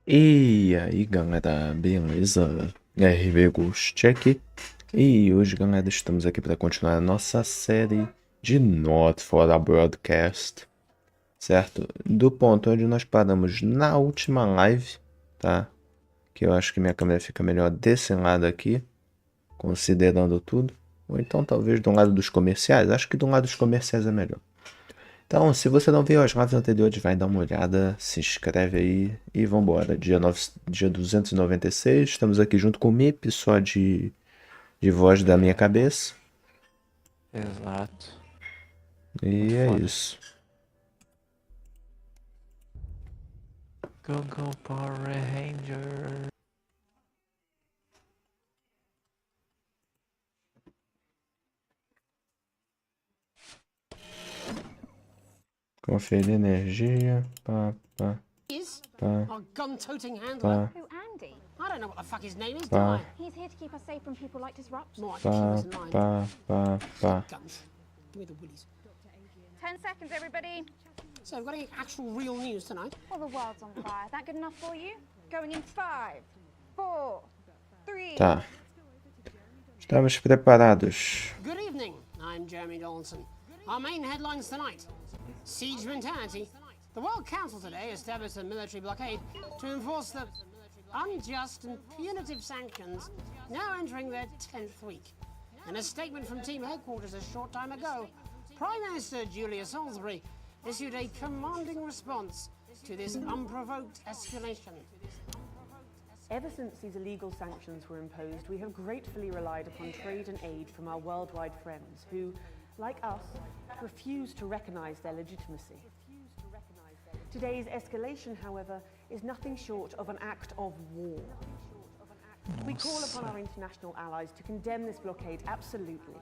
E aí galera, beleza? RV Ghost aqui. E hoje galera, estamos aqui para continuar a nossa série de Not for a Broadcast, certo? Do ponto onde nós paramos na última live, tá? Que eu acho que minha câmera fica melhor desse lado aqui, considerando tudo. Ou então talvez do lado dos comerciais, acho que do lado dos comerciais é melhor. Então, se você não viu as lives anteriores, vai dar uma olhada, se inscreve aí e vambora. Dia 296, estamos aqui junto com o MIP, só de voz da minha cabeça. Exato. E é Foda. isso. Go Power Ranger. Conferir energia. Pá, pá, pá, Our gun-toting pá, handler. Who, Andy? I don't know what the fuck his name is, do pá, I? He's here to keep us safe from people like Disrupt. More like pá, keep us in line. pá, pá, pá. Guns. Give me the willies. 10 seconds, everybody. So, we've got any actual real news tonight? Well, the world's on fire. That good enough for you? Going in 5, 4, 3. Tá. Estamos preparados. Good evening. I'm Jeremy Donaldson. Our main headlines tonight. Siege mentality. The World Council today established a military blockade to enforce the unjust and punitive sanctions now entering their 10th week. In a statement from team headquarters a short time ago, Prime Minister Julia Salisbury issued a commanding response to this unprovoked escalation. Ever since these illegal sanctions were imposed, we have gratefully relied upon trade and aid from our worldwide friends who, like us, refuse to recognize their legitimacy. Today's escalation, however, is nothing short of an act of war. We call upon our international allies to condemn this blockade absolutely,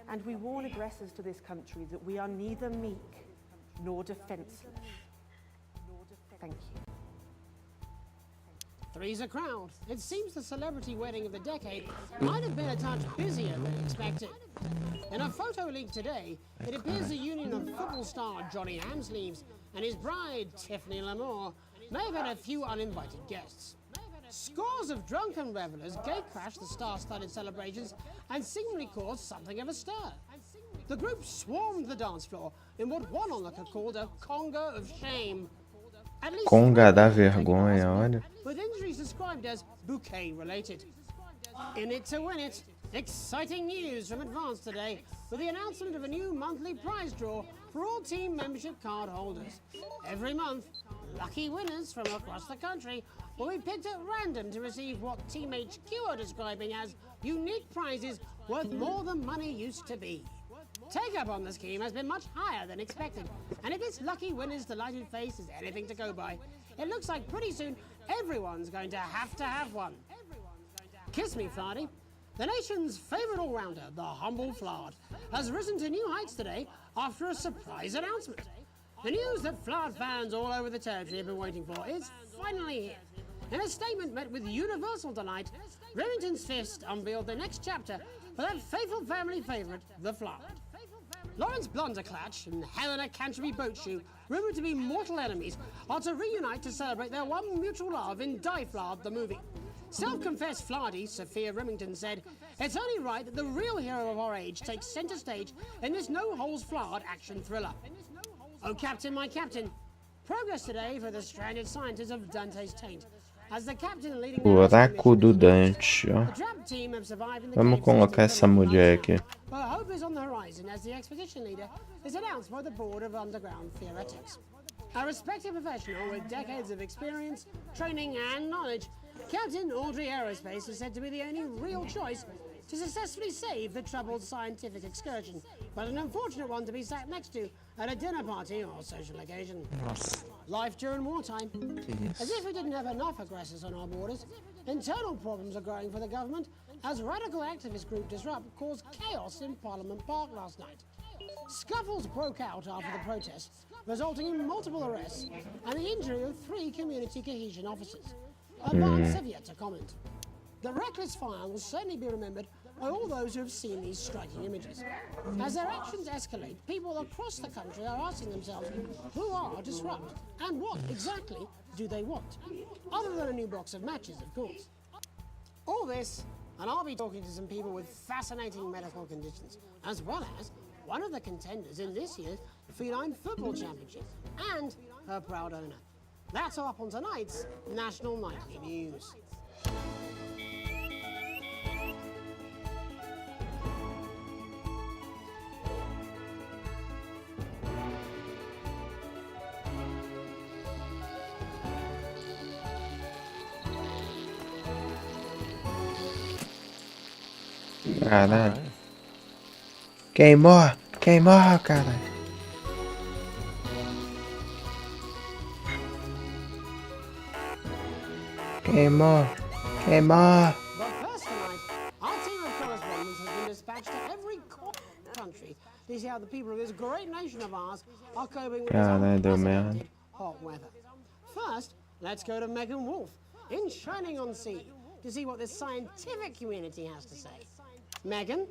and we warn aggressors to this country that we are neither meek nor defenseless. Thank you. Three's a crowd. It seems the celebrity wedding of the decade might have been a touch busier than expected. In a photo leaked today, it appears the union of football star Johnny Hamsleeves and his bride, Tiffany Lamour, may have had a few uninvited guests. Scores of drunken revelers gatecrashed the star-studded celebrations and seemingly caused something of a stir. The group swarmed the dance floor in what one onlooker called a conga of shame. At least Conga da three were taken to vergonha, hospital, olha. with injuries described as bouquet-related. In it to win it, exciting news from Advance today with the announcement of a new monthly prize draw for all team membership card holders. Every month, lucky winners from across the country will be picked at random to receive what Team HQ are describing as unique prizes worth more than money used to be. Take-up on the scheme has been much higher than expected, and if this lucky winner's delighted face is anything to go by, it looks like pretty soon everyone's going to have one. Kiss me, Flardy. The nation's favourite all-rounder, the humble Flard, has risen to new heights today after a surprise announcement. The news that Flard fans all over the territory have been waiting for is finally here. In a statement met with Universal tonight, Remington's Fist unveiled the next chapter for that faithful family favourite, the Flard. Lawrence Blunderclatch and Helena Canterbury Boatshoe, rumoured to be mortal enemies, are to reunite to celebrate their one mutual love in Die Flard the movie. Self-confessed Flardy, Sophia Remington, said, "It's only right that the real hero of our age takes centre stage in this no-holds-flard action thriller." Oh, Captain, my Captain. Progress today for the stranded scientists of Dante's Taint. As the captain leading the Buraco do mission is Dante, ó. the trap team have survived in the Vamos cave colocar system essa for mulher months now. aqui. But hope is on the horizon as the expedition leader is announced by the Board of Underground Theoretics. A respected professional with decades of experience, training and knowledge, Captain Audrey Aerospace is said to be the only real choice to successfully save the troubled scientific excursion, but an unfortunate one to be sat next to at a dinner party or social occasion. Nossa, Life during wartime. que As isso? if we didn't have enough aggressors on our borders, internal problems are growing for the government as radical activist group Disrupt caused chaos in Parliament Park last night. Scuffles broke out after the protests, resulting in multiple arrests and the injury of 3 community cohesion officers. Advance have yet to comment. The reckless fire will certainly be remembered by all those who have seen these striking images. As their actions escalate, people across the country are asking themselves, who are Disrupt? And what exactly do they want? Other than a new box of matches, of course. All this, and I'll be talking to some people with fascinating medical conditions, as well as one of the contenders in this year's Feline Football Championship and her proud owner. That's all up on tonight's National Nightly News. Caralho. Queimou! Queimou, cara! Queimou! Queimou! But first tonight, our team of correspondents has been dispatched to every corner of the country to see how the people of this great nation of ours are coping with this Caralho, deu merda. unprecedented hot weather. First, let's go to Megan Wolf in Shining on Sea to see what the scientific community has to say. Megan,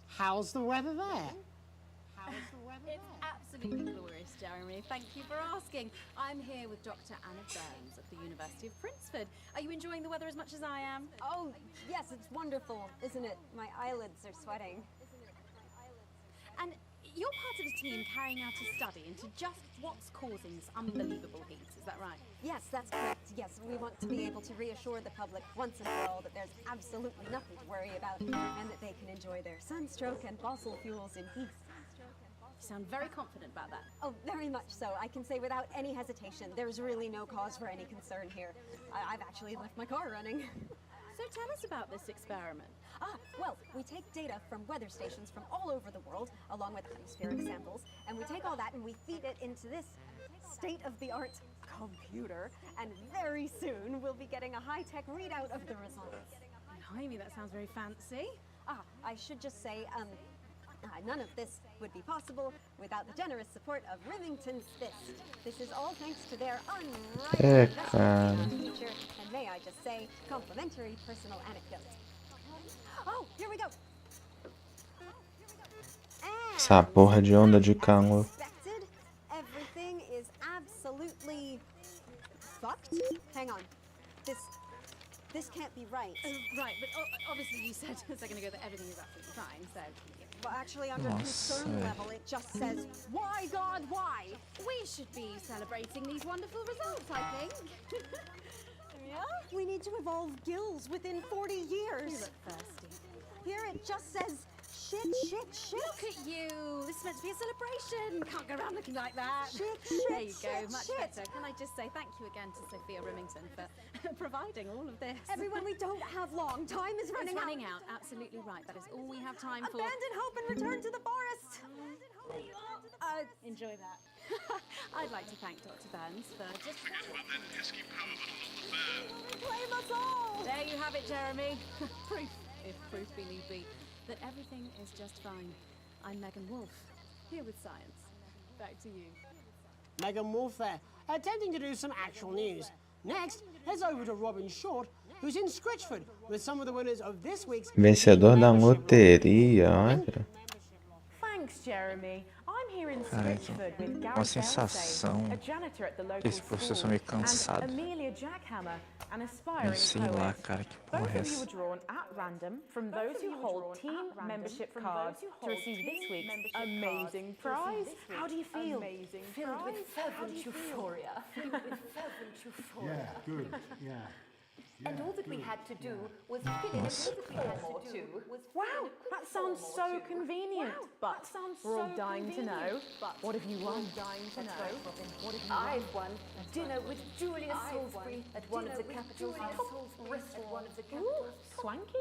how's the weather there? It's absolutely glorious, Jeremy. Thank you for asking. I'm here with Dr. Anna Burns at the University of Princeford. Are you enjoying the weather as much as I am? Oh, yes, it's wonderful, isn't it? My eyelids are sweating. And you're part of a team carrying out a study into just what's causing this unbelievable heat, is that right? Yes, that's correct. Yes, we want to be able to reassure the public once and for all that there's absolutely nothing to worry about and that they can enjoy their sunstroke and fossil fuels in peace. You sound very confident about that. Oh, very much so. I can say without any hesitation, there's really no cause for any concern here. I've actually left my car running. So tell us about this experiment. Well, we take data from weather stations from all over the world, along with atmospheric samples, and we take all that and we feed it into this state-of-the-art computer, and very soon we'll be getting a high-tech readout of the results. Blimey, that sounds very fancy. I should just say, none of this would be possible without the generous support of Remington's Fist. This is all thanks to their unrivaled investment in our future, and may I just say, complimentary personal anecdote. Oh, here we go. Essa porra de onda de calor. Expected, everything is absolutely fucked. Hang on. This can't be right. Right, but obviously you said a second ago that everything is absolutely fine, so... Well, actually, under concern level, it just says, why, God, why? We should be celebrating these wonderful results, I think. Yeah? We need to evolve gills within 40 years. You look thirsty. Here it just says, shit. Look at you. This is meant to be a celebration. Can't go around looking like that. Shit. There you go, much better. Can I just say thank you again to Sophia Remington for providing all of this? Everyone, we don't have long. Time is running out. It's running out. Absolutely right. That is all we have time for. Abandon hope and return to the forest. Enjoy that. I'd like to thank Dr. Burns for just... Blame us all. There you have it, Jeremy. Proof, if proof be need be, that everything is just fine. I'm Megan Wolf, here with science. Back to you. Megan Wolf there, attempting to do some actual news. Next, heads over to Robin Short, who's in Scritchford with some of the winners of this week's Vencedor da loteria, olha. Thanks, Jeremy. I'm here in Cara, Scritchford with uma Gareth sensação. Delsey, a janitor at the local Esse professor school, meio cansado. and Amelia Jackhammer, an aspiring Eu sei lá, poet. cara, que porra Both é of you essa? were drawn at random from those who hold team membership cards to receive this week's amazing prize. How do you feel? Filled with fervent euphoria. Yeah, good. Yeah. And all that we had to do was fill in a little form or two. Wow, that sounds so convenient. But we're all dying to know. What have you won? I've won dinner with Julius Salisbury at one of the capital's top restaurants. Swanky?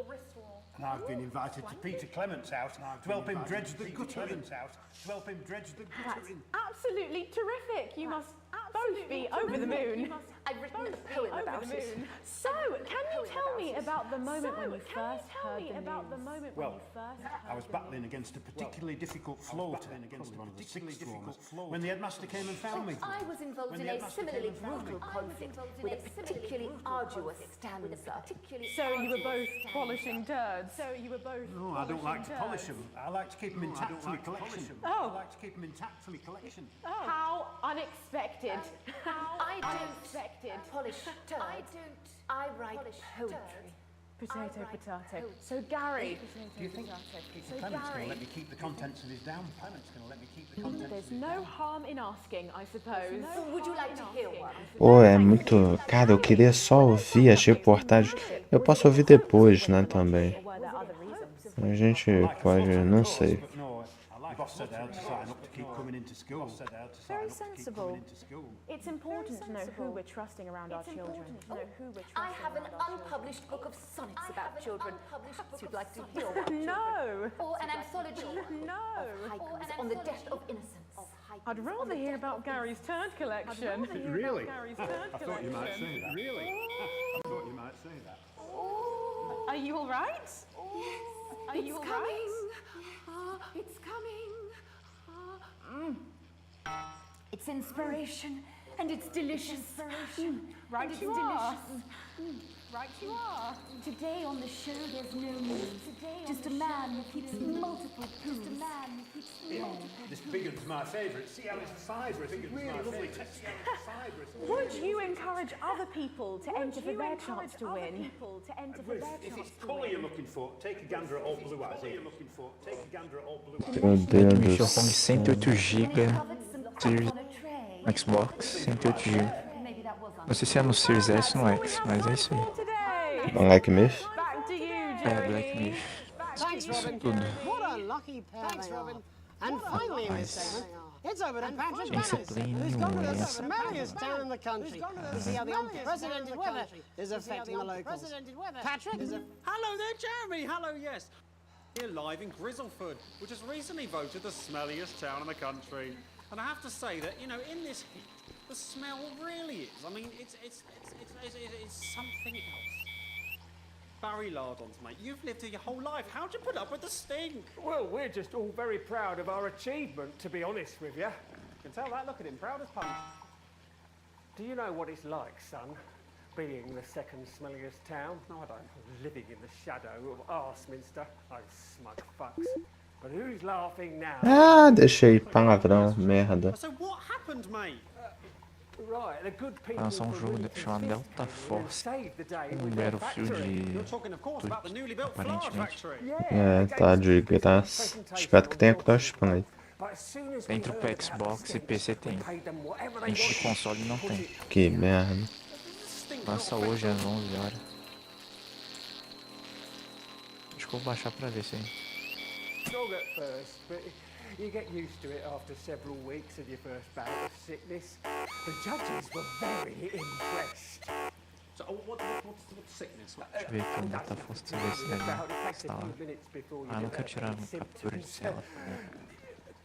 And I've been invited to Peter Clement's house to help him dredge the guttering. That's absolutely terrific. You must both be over the moon. I've written a poem about it. So, can you tell me about the moment when you first heard the news? Well, I was battling against a particularly difficult floater against one of the sixth formers when the headmaster came and found me. I was involved in a similarly brutal conflict with a particularly arduous stanza. So you were both polishing turds. No, I don't like to polish them. I like to keep them intact for my collection. Oh. I like to keep them intact for my collection. How unexpected. I I don't polish turds. I write poetry. Potato, potato. So Gary, Do you think Clement's going to let me keep the contents of his down? Clement's going to let me keep the contents there's of his no harm in asking, I suppose. Would you like to hear one? Pô, é muito... Cara, eu queria só ouvir as reportagens. Eu posso ouvir depois, né, também. Were there other reasons? A gente pode... Não sei. But no, the boss said I had to sign up to keep coming into school. Very sensible. It's important to know who we're trusting around our children. I have an unpublished book of sonnets about children. Perhaps you'd like to hear one. No! Or an anthology No! of haikus on the death of innocence. I'd rather hear about Gary's turd collection. Really? Gary's I turd thought you might collection. say that. Really? I thought you might say that. Are you all right? Are you all right? It's coming. It's inspiration, and it's delicious. Right and you it's are. delicious. Right you are. Today on the show, there's no news. Just a man who keeps multiple poos. This big one's my favourite. See how it's fibrous. It's really lovely texture. It's fibrous. Would you encourage other people to enter for their chance to win? If it's colour you're looking for, take a gander at old blue eyes. You're looking for, take a gander at old blue eyes. Meu Deus do Microfone céu. 108 GB, Series Xbox 108 GB. Não sei se é no Series S ou no X, mas é isso aí. Today! Black Myth? Back to you, É, Jerry. Black Myth. Thanks, Isso Robin. tudo. What a lucky pair they are. And finally in this segment, it's over to Patrick Tinha que ser Banners, plain who's gone to the essa. smelliest town in the country to see how the unprecedented weather is affecting the locals. Patrick? Hello there, Jeremy. Hello, yes. Here live in Grizzleford, which has recently voted the smelliest town in the country. And I have to say that, you know, in this heat, the smell really is. I mean, it's something else. Barry Lardons, mate, you've lived here your whole life. How'd you put up with the stink? Well, we're just all very proud of our achievement, to be honest with you. You can tell that. Look at him, proud as punch. Do you know what it's like, son, being the second smelliest town? No, I don't. Living in the shadow of Arseminster, those smug fucks. But who's laughing now? Ah, deixei palavrão, merda. So what happened, mate? Right, the good people Lançar um jogo chamado Delta Force. Battlefield You're talking, of course, about the newly built flower aparentemente. factory. É, tá de graça. Espero que tenha crossplay. Dentro pro Xbox e PC tem. Dentro de console não tem. Que merda. Lança hoje às 11 horas. Acho que eu vou baixar pra ver se aí. Strong at first, but you get used to it after several weeks of your first bout of sickness. The judges were very impressed. So, what's sickness? Deixa eu ver aqui no Delta Force pra ver se deve instalar. Ah, eu não quero tirar uma captura de tela.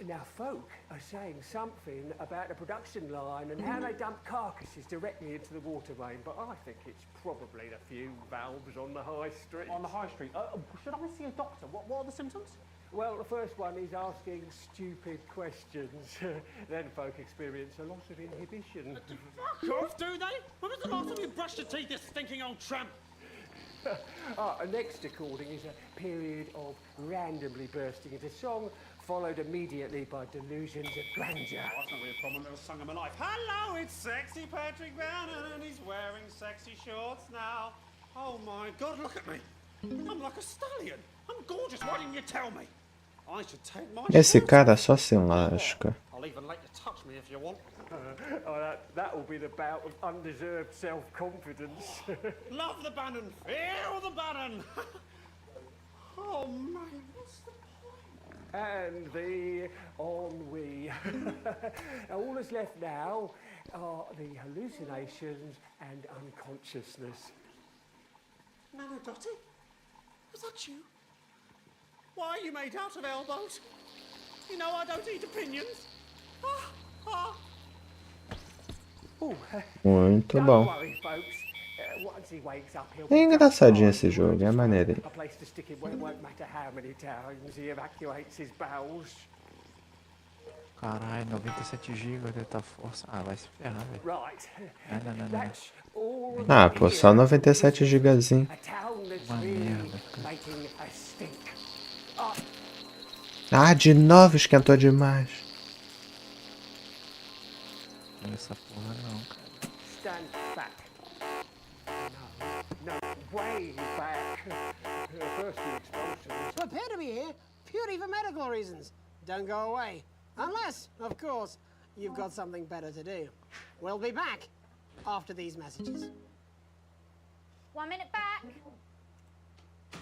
Now, folk are saying something about the production line and how they dump carcasses directly into the water main, but I think it's probably the few valves on the high street. On the high street. Should I see a doctor? What are the symptoms? Well, the first one is asking stupid questions. Then folk experience a loss of inhibition. Fuck off, do they? When was the last time you brushed your teeth, you stinking old tramp? Next recording is a period of randomly bursting into song, followed immediately by delusions of grandeur. Oh, that's not really a problem, little song of my life. Hello, it's sexy Patrick Bannon, and he's wearing sexy shorts now. Oh my God, look at me. I'm like a stallion. I'm gorgeous, why didn't you tell me? I should take my Esse shirt cara só se lasca. I'll even let you touch me if you want. That will be the bout of undeserved self-confidence. Love the Bannon, feel the Bannon. Oh man, what's the point? And the ennui. All that's left now are the hallucinations and unconsciousness. Nana Dottie? Was that you? Why are you made out of elbows? You know I don't eat opinions. Muito Don't bom. worry, folks. Once he wakes up, he'll É be engraçadinho esse jogo, é maneirinho. a place to stick him where it won't matter how many times he evacuates his bowels. Caralho, 97 GB Delta Force. Ah, vai se ferrar, velho. Right. Não. That's all Ah, pô, só 97 gigazinho. a town that's Uma really merda, cara. making a stink. Ah, de novo esquentou demais. Não é essa porra não, cara. way back. First the expulsions. Prepare to be here purely for medical reasons. Don't go away. Unless, of course, you've got something better to do. We'll be back after these messages. 1 minute back. The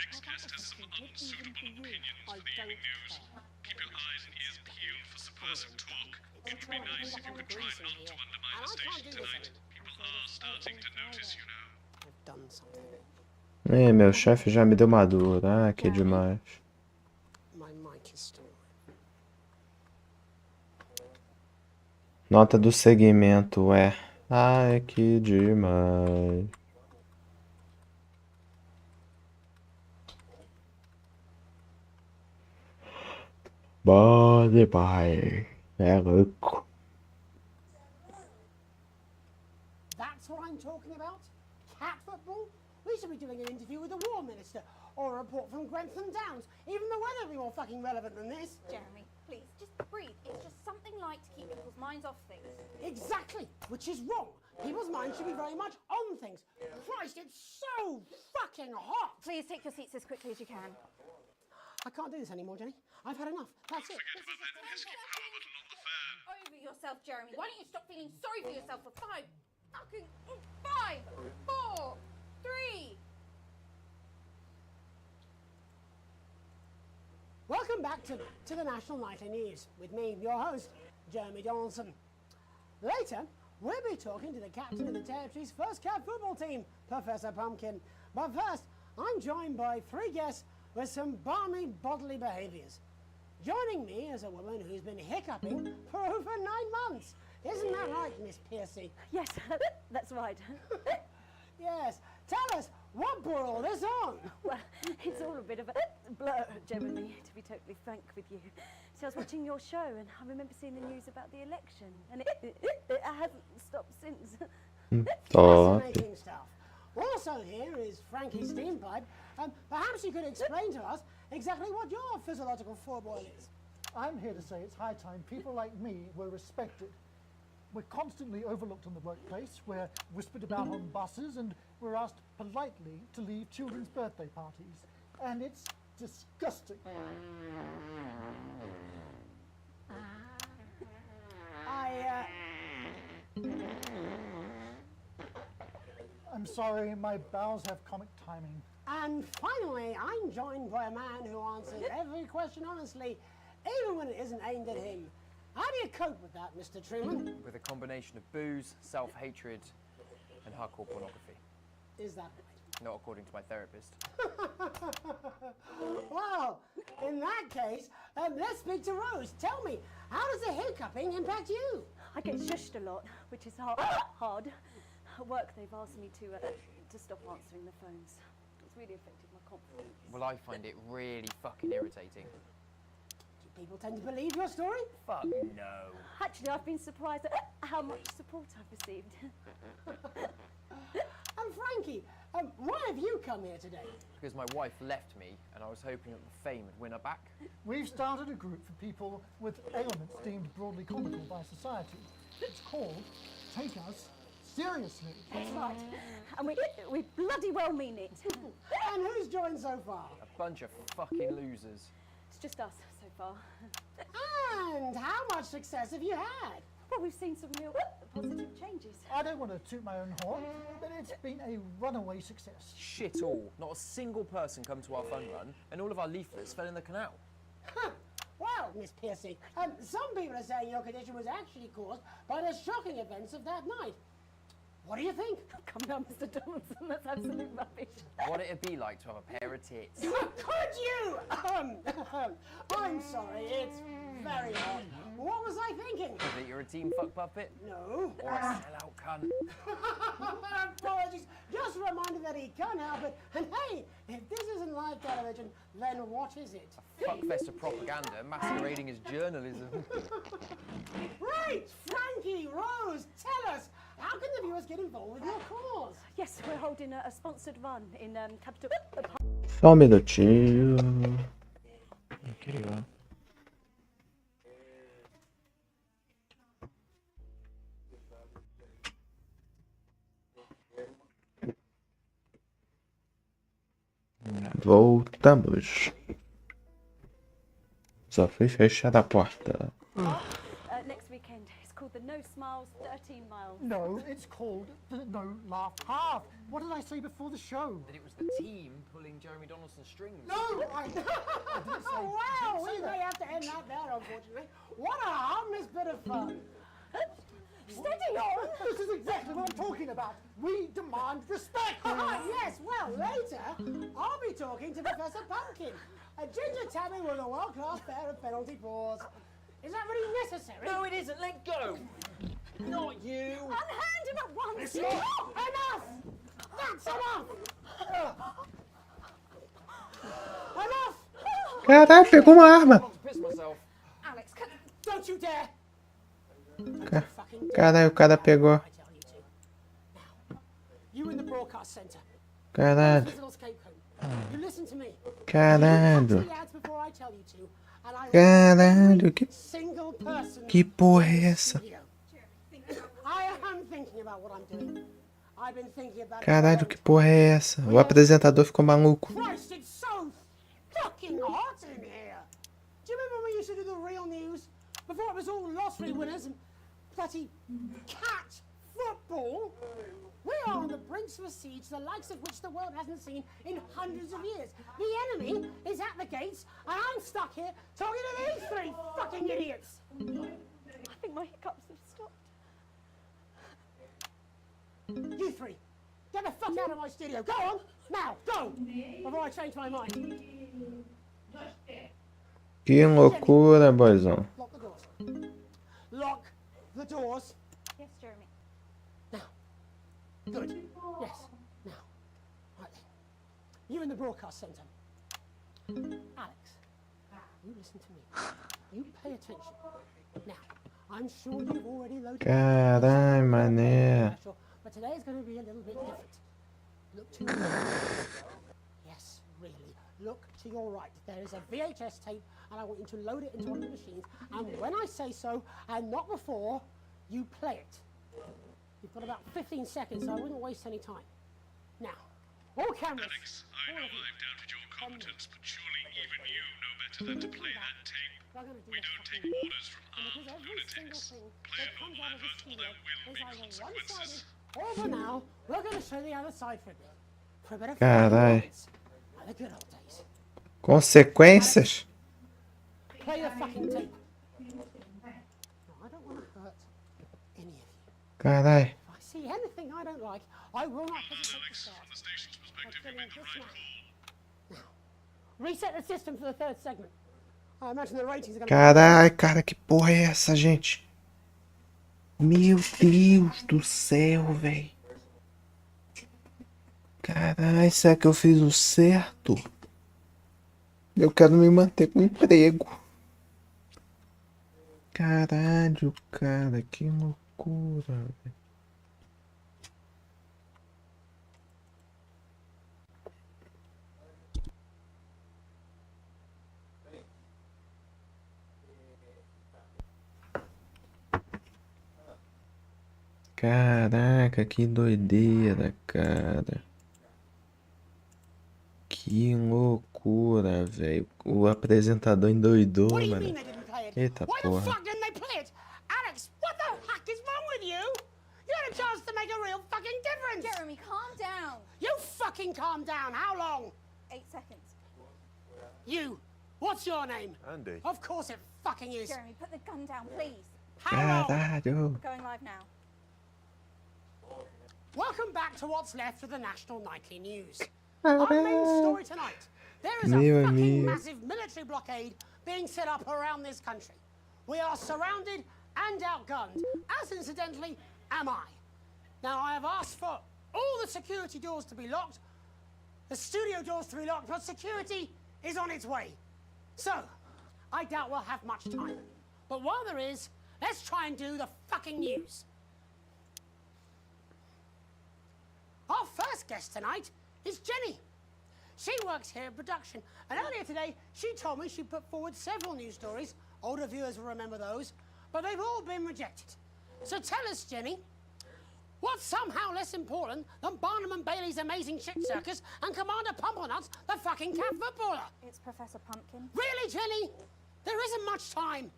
next guest has some unsuitable opinions for the evening news. Keep your eyes and ears peeled for subversive talk. It would be nice if you could try not to undermine the station tonight. People are starting to notice you now. I've done something. Meu chefe já me deu uma dura. Ah, que demais. My mic is still. Nota do segmento é. Ai, que demais. Bode pai. É louco. That's what I'm talking about? Cat football? We should be doing an interview with the War Minister, or a report from Grantham Downs. Even the weather would be more fucking relevant than this. Jeremy, please, just breathe. It's just something light to keep people's minds off things. Exactly, which is wrong. People's minds should be very much on things. Christ, it's so fucking hot. Please take your seats as quickly as you can. I can't do this anymore, Jenny. I've had enough. That's it. Forget about that pesky power button on the fan. Over yourself, Jeremy. Why don't you stop feeling sorry for yourself for 5, 4, 3. Welcome back to the National Nightly News with me, your host, Jeremy Donaldson. Later, we'll be talking to the captain of the territory's first cat football team, Professor Pumpkin. But first, I'm joined by 3 guests with some balmy bodily behaviours. Joining me is a woman who's been hiccuping for over 9 months. Isn't that right, Miss Piercy? Yes, that's right. Yes. Tell us, what brought all this on? Well, it's all a bit of a blur, Jeremy, to be totally frank with you. So I was watching your show and I remember seeing the news about the election and it hasn't stopped since. Fascinating stuff. Also here is Frankie Steampipe. Perhaps you could explain to us exactly what your physiological foreboil is. I'm here to say it's high time people like me were respected. We're constantly overlooked in the workplace, we're whispered about on buses, and we're asked politely to leave children's birthday parties. And it's disgusting. I'm sorry, my bowels have comic timing. And finally, I'm joined by a man who answers every question honestly, even when it isn't aimed at him. How do you cope with that, Mr. Truman? With a combination of booze, self-hatred, and hardcore pornography. Is that right? Not according to my therapist. Well, in that case, let's speak to Rose. Tell me, how does the hiccuping impact you? I get shushed a lot, which is hard. At work, they've asked me to stop answering the phones. It's really affected my confidence. Well, I find it really fucking irritating. Do people tend to believe your story? Fuck no. Actually, I've been surprised at how much support I've received. And Frankie, why have you come here today? Because my wife left me, and I was hoping that the fame would win her back. We've started a group for people with ailments deemed broadly comical by society. It's called Take Us Seriously. That's right. And we bloody well mean it. And who's joined so far? A bunch of fucking losers. It's just us so far. And how much success have you had? Well, we've seen some real positive changes. I don't want to toot my own horn, but it's been a runaway success. Shit all. Not a single person come to our fun run, and all of our leaflets fell in the canal. Huh. Well, Miss Piercy, some people are saying your condition was actually caused by the shocking events of that night. What do you think? Come on, Mr. Donaldson, that's absolute rubbish. What it'd be like to have a pair of tits. Could you? I'm sorry, it's very hot. What was I thinking? That you're a team fuck puppet? No. Or a sellout cunt? Apologies. Just a reminder that he can't help it. And hey, if this isn't live television, then what is it? A fuckfest of propaganda masquerading as journalism. Right! Frankie, Rose, tell us, how can the viewers get involved with your cause? Yes, we're holding a sponsored run in Capital... Só um minutinho. Incrível. voltamos. Só fui fechar a porta. Next weekend. It's called the No Smiles 13 Miles. No, it's called the No Laugh Half. What did I say before the show? That it was the team pulling Jeremy Donaldson's strings. No, I didn't say. Oh, wow, we may have to end that there, unfortunately. What a harmless bit of fun. Steady on! This is exactly what I'm talking about. We demand respect. Yes, well, later, I'll be talking to Professor Pumpkin, a ginger tabby with a world-class pair of penalty paws. Is that really necessary? No, it isn't. Let go. Not you. Unhand him at once. Enough! That's enough! Enough! Caralho, pegou uma arma. Piss myself. Alex, don't you dare! Caralho, o cara pegou. You in the broadcast center. Caralho. You listen to me. Caralho. Before I tell you to, and I Caralho, single person. que porra é essa? I am thinking about what I'm doing. I've been thinking about Caralho, que porra é essa? O apresentador ficou maluco. Christ, it's so fucking hot in here. Do you remember when we used to do the real news? Before it was all lottery winners and bloody cat football? We are on the brink of a siege, the likes of which the world hasn't seen in hundreds of years. The enemy is at the gates, and I'm stuck here talking to these three fucking idiots. I think my hiccups have stopped. You three, get the fuck out of my studio. Go on, now, go, before I change my mind. Que loucura, boizão. Lock the doors. Lock the doors. Yes, Jeremy. Good. Yes. Now, right then. You in the broadcast centre. Alex, you listen to me. You pay attention. Now, I'm sure you've already loaded. Caralho, mané. But today is going to be a little bit different. Look to your right. Yes, really. Look to your right. There is a VHS tape, and I want you to load it into one of the machines. And when I say so, and not before, you play it. You've got about 15 seconds, so I wouldn't waste any time. Now, all cameras. Alex, I know I've doubted your competence, but surely even you know better than to play that tape. We don't take orders from armed lunatics. Play a normal advert or there will be consequences. All for now, we're going to show the other side for a bit. For a bit of Caralho. like the good old days. Consequências? Play the fucking tape. No, I don't want to hurt any of you. Caralho. If I see anything I don't like, I will not hesitate to start. From the station's perspective, you made the right call. Now, reset the system for the third segment. I imagine the ratings are going to... Caralho, cara, que porra é essa, gente? Meu Deus do céu, velho. Caralho, será que eu fiz o certo? Eu quero me manter com emprego. Caralho, cara, que loucura, velho. Caraca, que doideira, cara. Que loucura, velho. O apresentador endoidou, mano. Eita porra. Alex, what the heck is wrong with you? You had a chance to make a real fucking difference. Jeremy, calm down. You fucking calm down. How long? 8 seconds. You. What's your name? Andy. Of course it fucking is. Jeremy, put the gun down, please. Caralho. We're going live now. Welcome back to what's left of the national nightly news. Our main story tonight. There is a Meu fucking amigo. massive military blockade being set up around this country. We are surrounded and outgunned, as incidentally am I. Now I have asked for all the security doors to be locked, the studio doors to be locked, but security is on its way. So, I doubt we'll have much time. But while there is, let's try and do the fucking news. Our first guest tonight is Jenny. She works here in production, and earlier today she told me she put forward several news stories. Older viewers will remember those, but they've all been rejected. So tell us, Jenny, What's somehow less important than Barnum and Bailey's amazing shit circus and Commander Pumpernuts, the fucking cat footballer? It's Professor Pumpkin. Really, Jenny? There isn't much time.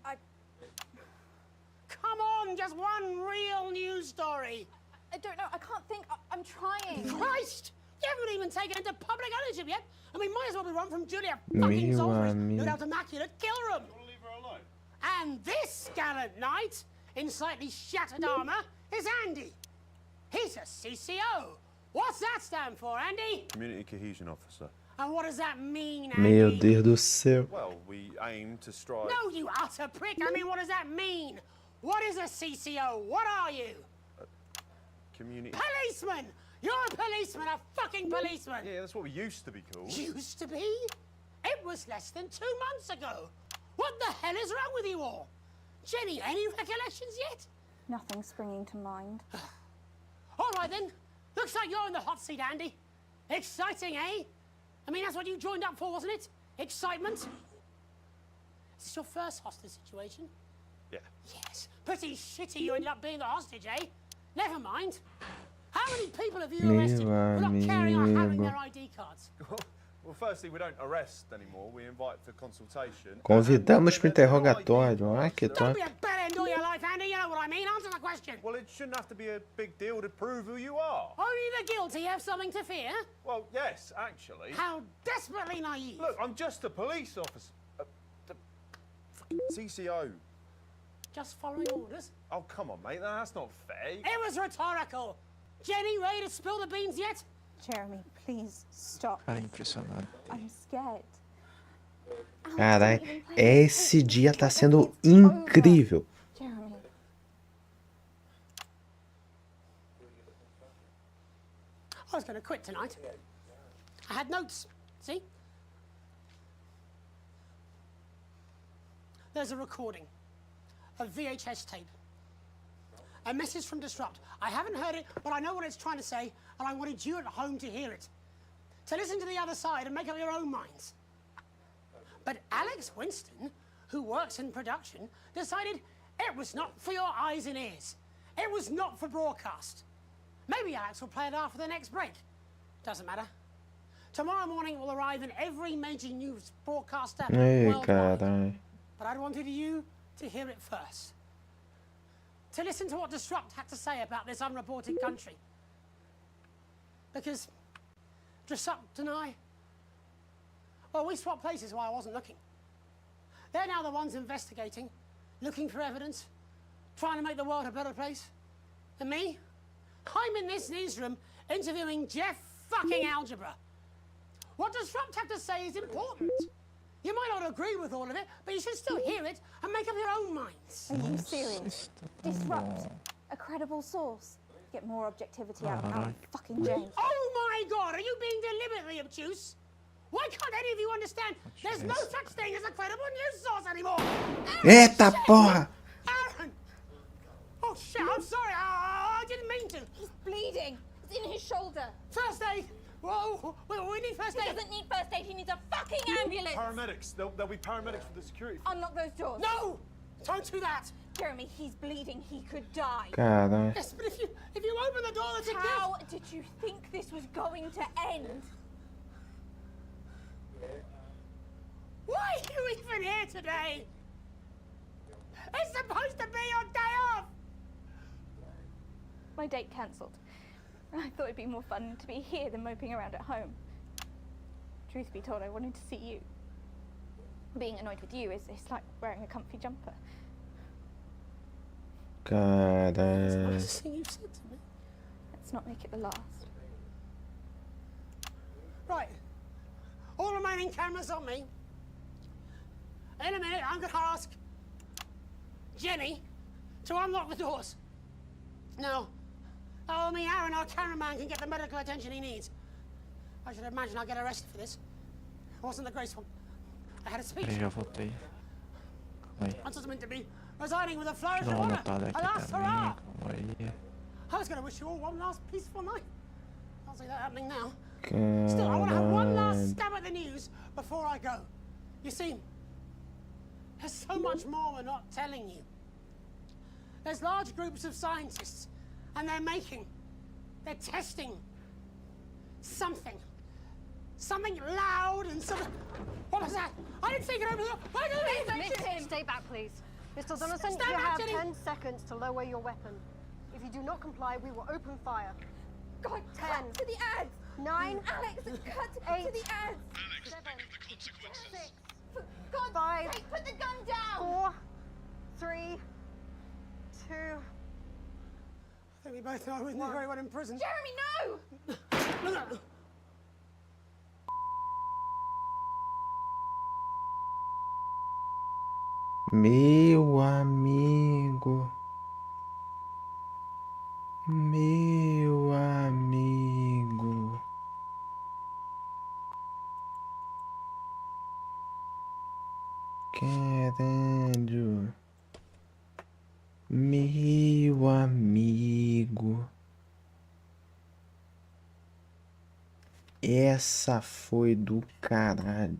Come on, just one real news story. I don't know. I can't think. I'm trying. Christ! You haven't even taken into public ownership yet. I mean, might as well be run from Julia fucking Salisbury's no doubt immaculate killroom. Leave her alone. And this gallant knight, in slightly shattered armour, is Andy. He's a CCO. What's that stand for, Andy? Community Cohesion Officer. And what does that mean, Andy? Meu Deus do céu. Well, we aim to strive... No, you utter prick. I mean, what does that mean? What is a CCO? What are you? Community... Policeman! You're a policeman, a fucking policeman! Yeah, that's what we used to be called. Used to be? It was less than 2 months ago. What the hell is wrong with you all? Jenny, any recollections yet? Nothing springing to mind. All right then. Looks like you're in the hot seat, Andy. Exciting, eh? I mean, that's what you joined up for, wasn't it? Excitement? Is this your first hostage situation? Yeah. Yes. Pretty shitty you ended up being the hostage, eh? Never mind. How many people have you arrested for not carrying or having their ID cards? Well, firstly, we don't arrest anymore. We invite for consultation. Convidamos para interrogatório. Ai, que Don't top. be a bellend all your life, Andy. You know what I mean. Answer the question. Well, it shouldn't have to be a big deal to prove who you are. Only the guilty have something to fear. Well, yes, actually. How desperately naive. Look, I'm just a police officer. CCO. Just following orders? Oh, come on, mate. That's not fair. It was rhetorical. Jenny, ready to spill the beans yet? Jeremy, please stop. Cara, impressionado. I'm scared. Caralho, esse dia tá sendo incrível. Jeremy. I was going to quit tonight. I had notes, see? There's a recording, a VHS tape, a message from Disrupt. I haven't heard it, but I know what it's trying to say, and I wanted you at home to hear it. To listen to the other side and make up your own minds. But Alex Winston, who works in production, decided it was not for your eyes and ears. It was not for broadcast. Maybe Alex will play it after the next break. Doesn't matter. Tomorrow morning it will arrive in every major news broadcaster worldwide. Carai. But I wanted you to hear it first. To listen to what Disrupt had to say about this unreported country. Because Disrupt and I, well, we swapped places while I wasn't looking. They're now the ones investigating, looking for evidence, trying to make the world a better place. And me? I'm in this newsroom interviewing Jeff fucking Algebra. What Disrupt have to say is important. You might not agree with all of it, but you should still hear it and make up your own minds. Are you serious? Disrupt. A credible source. Get more objectivity out of fucking James. Oh my God, are you being deliberately obtuse? Why can't any of you understand there's no such thing as a credible news source anymore? Eita porra! Aaron! Oh shit, I'm sorry, I didn't mean to. He's bleeding. It's in his shoulder. First aid! Whoa, we need first aid. He doesn't need first aid, he needs a fucking ambulance. Paramedics. There'll be paramedics for the security. Unlock those doors. No! Don't do that! Jeremy, he's bleeding. He could die. Carai. Yes, but if you open the door, that's a How did you think this was going to end? Why are you even here today? It's supposed to be your day off! My date cancelled. I thought it'd be more fun to be here than moping around at home. Truth be told, I wanted to see you. Being annoyed with you is like wearing a comfy jumper. Carai. Nicest thing you've said to me. Let's not make it the last. Right. All remaining cameras on me. In a minute, I'm going to ask Jenny to unlock the doors. Now, me, Aaron, our cameraman, can get the medical attention he needs. I should imagine I'll get arrested for this. It wasn't the graceful. I had a speech. Já voltei. Calma aí. I'm just meant to be resigning with a flourish Deixa of eu dar uma honor. notada A aqui last também. hurrah! Calma aí. I was going to wish you all one last peaceful night. Can't see that happening now. Still, I want to have one last stab at the news before I go. You see, there's so much more we're not telling you. There's large groups of scientists And they're testing something loud and something. What was that? I didn't think it over the. Why did they mention him? Stay back, please. Mr. Donaldson, Stand you back, have Jenny. 10 seconds to lower your weapon. If you do not comply, we will open fire. God, 10. cut to the ads! 9. Alex, cut 8. to the ads! Alex, think of the consequences. For God's 5. sake, put the gun down! 4. 3. 2. I think we both know I wouldn't do very well in prison. Jeremy, no! No. Meu amigo. Meu amigo. Caralho. Meu amigo. Essa foi do caralho.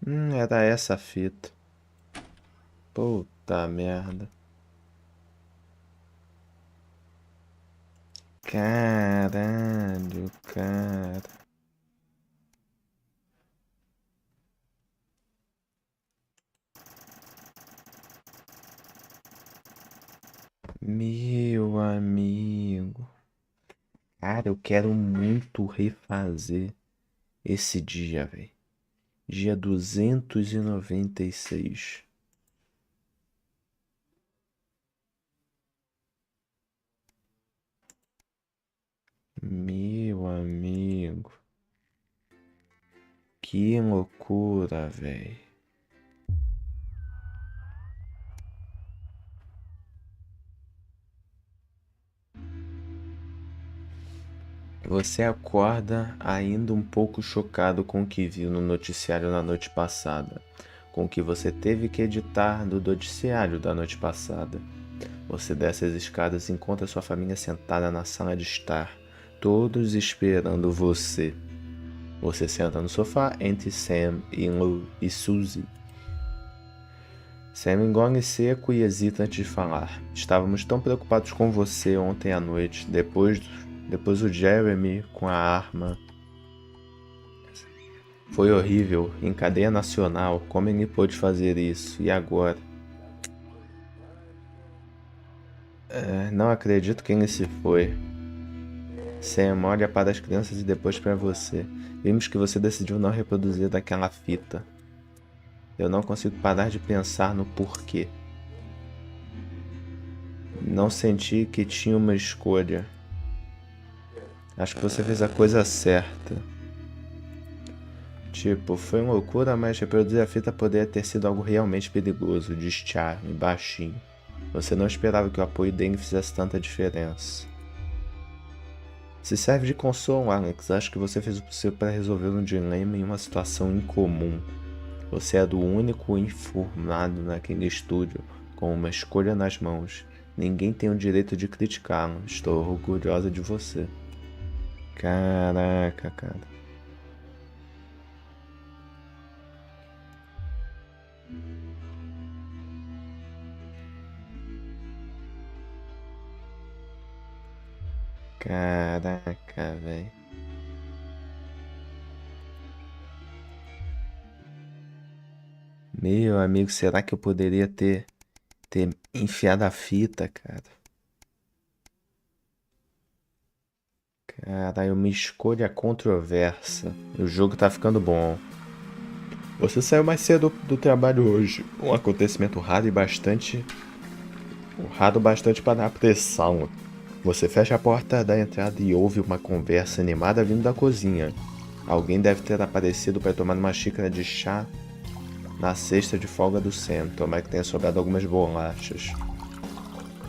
Era essa a fita. Puta merda. Caralho, cara. Meu amigo. Cara, eu quero muito refazer esse dia, velho. Dia 296. Meu amigo. Que loucura, velho. Você acorda ainda um pouco chocado com o que viu no noticiário na noite passada, com o que você teve que editar do noticiário da noite passada. Você desce as escadas e encontra sua família sentada na sala de estar, todos esperando você. Você senta no sofá entre Sam, Inlo e Suzy. Sam engole seco e hesita antes de falar. Estávamos tão preocupados com você ontem à noite, depois o Jeremy com a arma. Foi horrível, em cadeia nacional, como ele pôde fazer isso? E agora? Não acredito que ele se foi. Sam olha para as crianças e depois para você. Vimos que você decidiu não reproduzir daquela fita. Eu não consigo parar de pensar no porquê. Não senti que tinha uma escolha. Acho que você fez a coisa certa. Tipo, foi uma loucura, mas reproduzir a fita poderia ter sido algo realmente perigoso, diz Charlie, baixinho. Você não esperava que o apoio dele fizesse tanta diferença. Se serve de consolo, Alex, acho que você fez o possível para resolver um dilema em uma situação incomum. Você é do único informado naquele estúdio, com uma escolha nas mãos. Ninguém tem o direito de criticá-lo. Estou orgulhosa de você. Caraca, cara. Caraca, velho. Meu amigo, será que eu poderia ter enfiado a fita, cara? Caralho, uma escolha controversa. O jogo tá ficando bom. Você saiu mais cedo do trabalho hoje. Um acontecimento raro bastante para a pressão. Você fecha a porta da entrada e ouve uma conversa animada vindo da cozinha. Alguém deve ter aparecido para tomar uma xícara de chá na cesta de folga do Sam. Tomara que tenha sobrado algumas bolachas.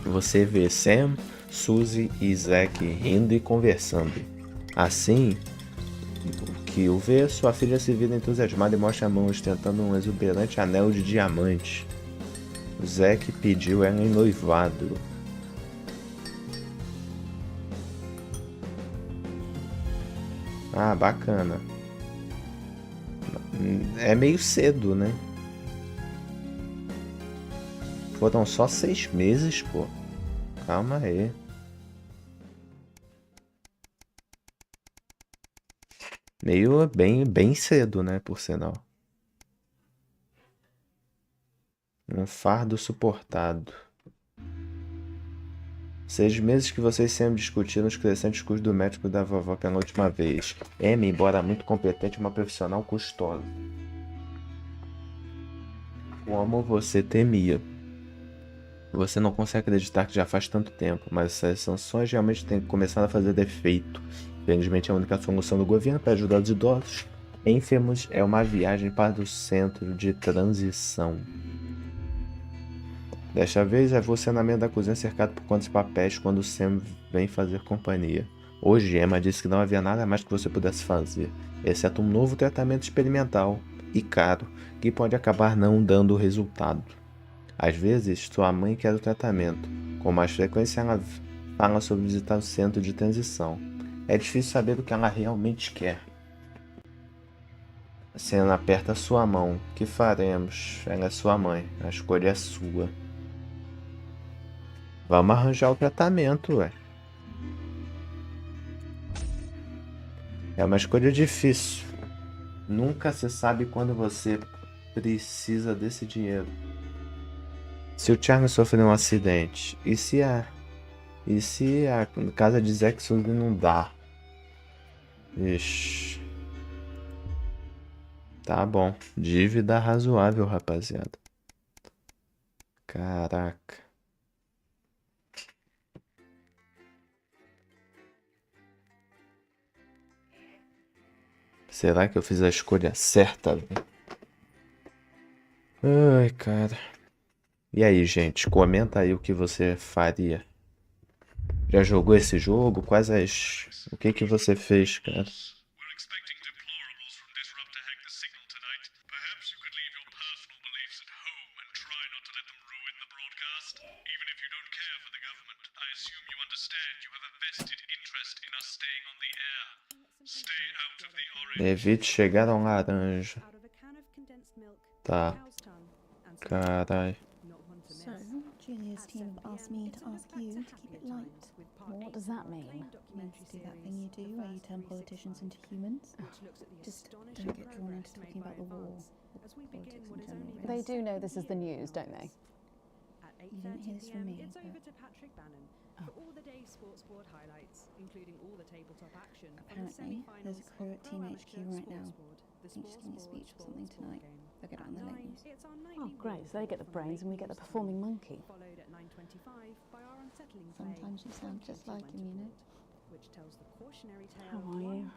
Você vê Sam, Suzy e Zack rindo e conversando. Assim que o vê, sua filha se vira entusiasmada e mostra a mão ostentando um exuberante anel de diamante. Zack pediu ela em noivado. Ah, bacana. É meio cedo, né? Foram só 6 meses, pô. Calma aí. Meio bem cedo, né? Por sinal. Um fardo suportado. 6 meses que vocês sempre discutiram os crescentes custos do médico da vovó pela última vez. Amy, embora muito competente, é uma profissional custosa. Como você temia. Você não consegue acreditar que já faz tanto tempo, mas essas sanções realmente têm começado a fazer defeito. Infelizmente, a única solução do governo para ajudar os idosos enfermos é uma viagem para o centro de transição. Desta vez é você na mesa da cozinha cercado por quantos papéis quando Sam vem fazer companhia. Hoje Emma disse que não havia nada mais que você pudesse fazer, exceto um novo tratamento experimental e caro, que pode acabar não dando resultado. Às vezes, sua mãe quer o tratamento. Com mais frequência, ela fala sobre visitar o centro de transição. É difícil saber o que ela realmente quer. Sam aperta sua mão. Que faremos? Ela é sua mãe. A escolha é sua. Vamos arranjar o tratamento, ué. É uma escolha difícil. Nunca se sabe quando você precisa desse dinheiro. Se o Charlie sofrer um acidente, e se a casa de Zack Sully não dá? Ixi. Tá bom. Dívida razoável, rapaziada. Caraca. Será que eu fiz a escolha certa, velho? Ai, cara. E aí, gente? Comenta aí o que você faria. Já jogou esse jogo? O que você fez, cara? Evite chegar a um laranja. Tá. Carai. So, Julia's team have asked me to ask you to keep it light. What does that mean? It means to do that thing you do where you turn politicians into humans. Just don't get drawn into talking about the war. Politics in general. They do know this is the news, don't they? You didn't hear this from me, but... Apparently, there's a crew at Team HQ right now. I think she's giving a speech or something tonight. They'll get it on the late news. Oh, great. So they get the brains and we get the performing monkey. Sometimes you sound just like him, you know. How are you?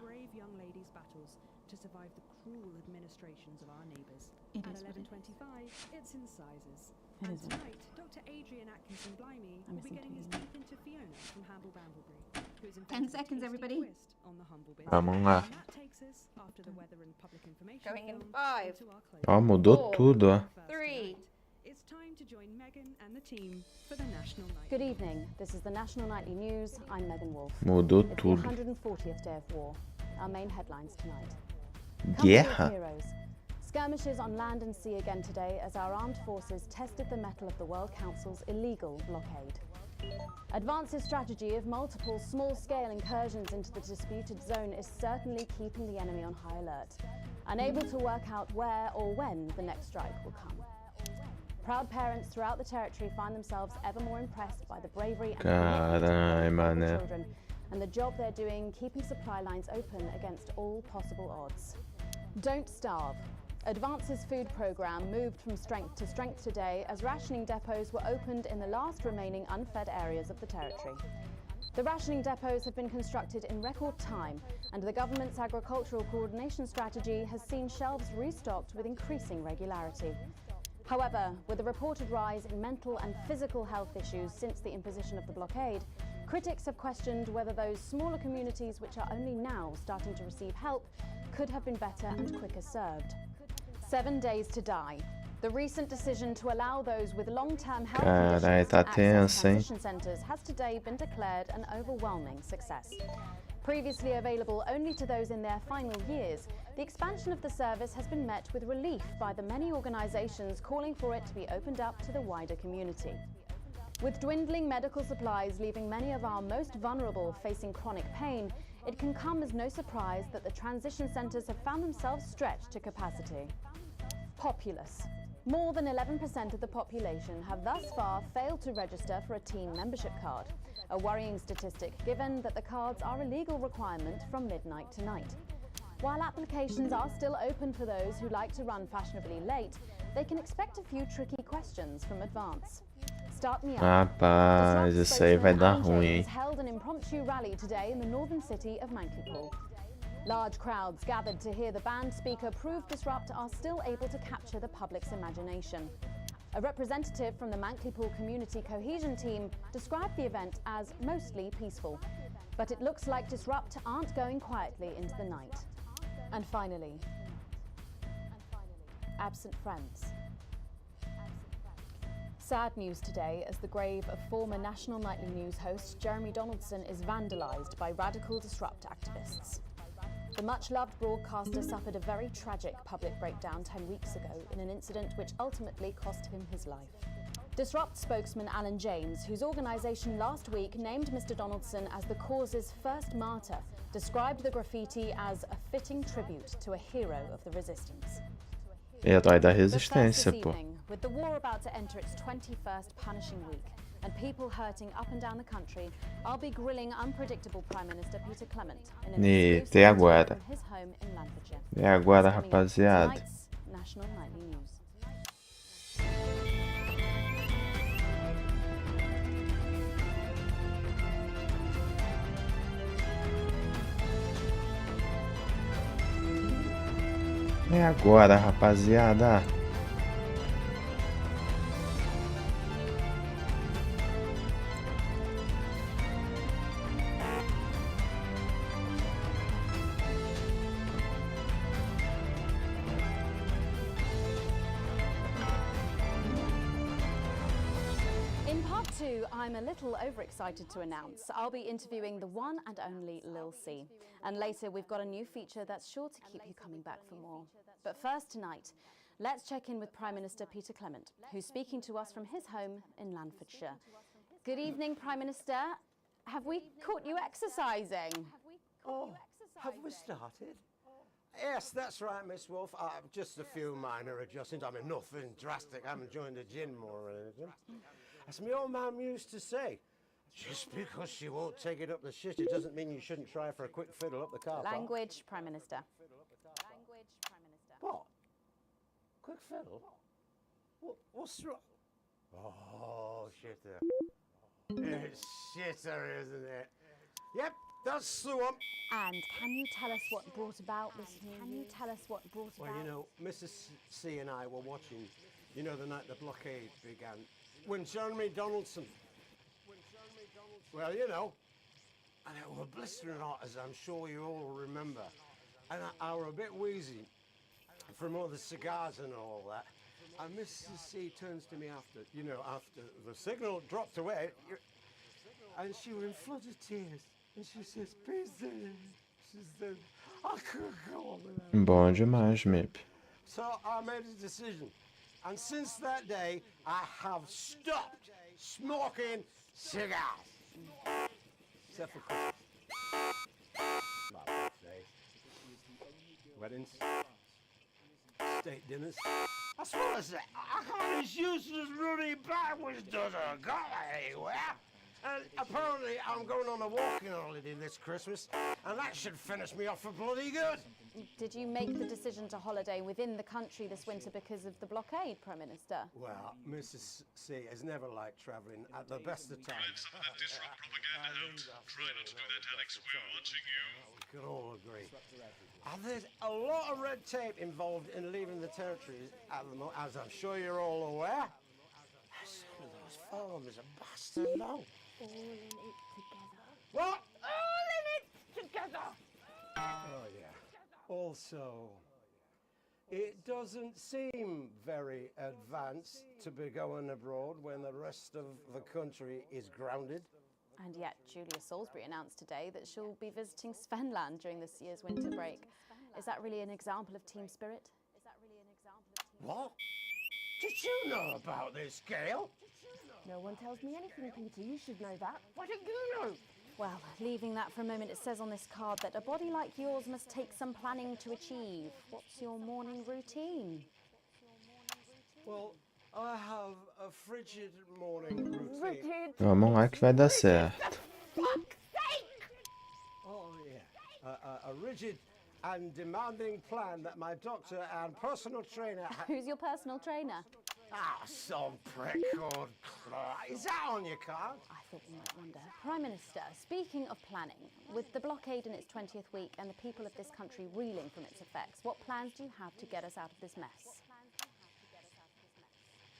To survive the cruel administrations of our neighbours. It At is what it 11:25, it's in sizes. It And is. tonight, Dr. Adrian Atkinson Blimey will be getting his teeth into Fiona from Hamble Bamblebury, who's 10 seconds, everybody. twist on the humble business. Vamos lá. And that takes us, after the weather and public information Going in film, 5, into our closing. Ó, mudou tudo, ó. 3. It's time to join Megan and the team for the National Night. Good evening. This is the National Nightly News. I'm Megan Wolf. Mudou It's tudo. the 140th day of war. Our main headlines tonight. Guerra? Heroes. Skirmishes on land and sea again today as our armed forces tested the mettle of the World Council's illegal blockade. Advance's strategy of multiple small-scale incursions into the disputed zone is certainly keeping the enemy on high alert, unable to work out where or when the next strike will come. Proud parents throughout the territory find themselves ever more impressed by the bravery and Carai, commitment mané. of children and the job they're doing keeping supply lines open against all possible odds. Don't starve. Advance's food programme moved from strength to strength today as rationing depots were opened in the last remaining unfed areas of the territory. The rationing depots have been constructed in record time, and the government's agricultural coordination strategy has seen shelves restocked with increasing regularity. However, with a reported rise in mental and physical health issues since the imposition of the blockade, critics have questioned whether those smaller communities which are only now starting to receive help could have been better and quicker served. 7 days to die. The recent decision to allow those with long-term health Carai, conditions tá access tenso, hein? transition centres has today been declared an overwhelming success. Previously available only to those in their final years, the expansion of the service has been met with relief by the many organisations calling for it to be opened up to the wider community. With dwindling medical supplies leaving many of our most vulnerable facing chronic pain, it can come as no surprise that the transition centres have found themselves stretched to capacity. Populace. More than 11% of the population have thus far failed to register for a teen membership card, a worrying statistic given that the cards are a legal requirement from midnight tonight. While applications are still open for those who like to run fashionably late, they can expect a few tricky questions from Advance. Start me up. Rapaz, isso aí vai dar ruim, hein? Held an impromptu rally today in the northern city of Mankipool. Large crowds gathered to hear the band speaker prove Disrupt are still able to capture the public's imagination. A representative from the Mankipool Community Cohesion Team described the event as mostly peaceful, but it looks like Disrupt aren't going quietly into the night. And finally, absent friends. Sad news today as the grave of former National Nightly News host Jeremy Donaldson is vandalised by radical Disrupt activists. The much-loved broadcaster suffered a very tragic public breakdown 10 weeks ago in an incident which ultimately cost him his life. Disrupt spokesman Alan James, whose organisation last week named Mr Donaldson as the cause's first martyr, described the graffiti as a fitting tribute to a hero of the resistance. Herói da resistência, pô. With the war about to enter its 21st punishing week and people hurting up and down the country, I'll be grilling unpredictable Prime Minister Peter Clement in an exclusive interview from his home in Lancashire. E agora, rapaziada? Tonight's National Nightly News. É agora, rapaziada. In part 2, I'm a little overexcited to announce I'll be interviewing the one and only Lil C. And later we've got a new feature that's sure to keep you coming back for more. But first tonight, let's check in with Prime Minister Peter Clement, who's speaking to us from his home in Lancashire. Good evening, Prime Minister. Have we caught you exercising? Oh, have we started? Yes, that's right, Miss Wolf. Just a few minor adjustments. I mean, nothing drastic. I haven't joined the gym or anything. As my old mum used to say, just because she won't take it up the shit, it doesn't mean you shouldn't try for a quick fiddle up the car park. Language, Prime Minister. What? Quick fiddle? What's wrong? Oh, shitter. It's shitter, isn't it? Yep, that's the one. And can you tell us what brought about this news? Can you tell us what brought about? Well, you know, Mrs. C and I were watching, you know, the night the blockade began, when Jeremy Donaldson, well, you know, and it were blistering hot, as I'm sure you all remember, and I were a bit wheezy from all the cigars and all that, and Mrs. C turns to me after the signal dropped away, and she was in floods of tears, and she says, Peter, she said, I couldn't go on with that. Bom demais, Mip. So I made a decision, and since that day, I have stopped smoking cigars. Except for Christmas. My birthday. Weddings. State dinners. That's what I say. I can't as useless running backwards doesn't go anywhere. And apparently I'm going on a walking holiday this Christmas, and that should finish me off for bloody good. Did you make the decision to holiday within the country this winter because of the blockade, Prime Minister? Well, Mrs. C has never liked travelling at the best of times. Some of that Disrupt propaganda out. Try not to do that, Alex. We're watching you. We can all agree. And there's a lot of red tape involved in leaving the territory at the moment, as I'm sure you're all aware. Some of those forms are bastard long. All in it together. What? All in it together! Oh, yeah. Also, it doesn't seem very advanced to be going abroad when the rest of the country is grounded. And yet Julia Salisbury announced today that she'll be visiting Svenland during this year's winter break. Is that really an example of team spirit? What? Did you know about this, Gail? No one tells me anything, Peter. You should know that. What did you know? Well, leaving that for a moment, it says on this card that a body like yours must take some planning to achieve. What's your morning routine? Well, I have a frigid morning routine. Vamos lá que vai dar certo. Oh, yeah. A rigid and demanding plan that my doctor and personal trainer... Who's your personal trainer? Ah, some prick called Clark. Is that on your card? I thought you might wonder. Prime Minister, speaking of planning, with the blockade in its 20th week and the people of this country reeling from its effects, what plans do you have to get us out of this mess?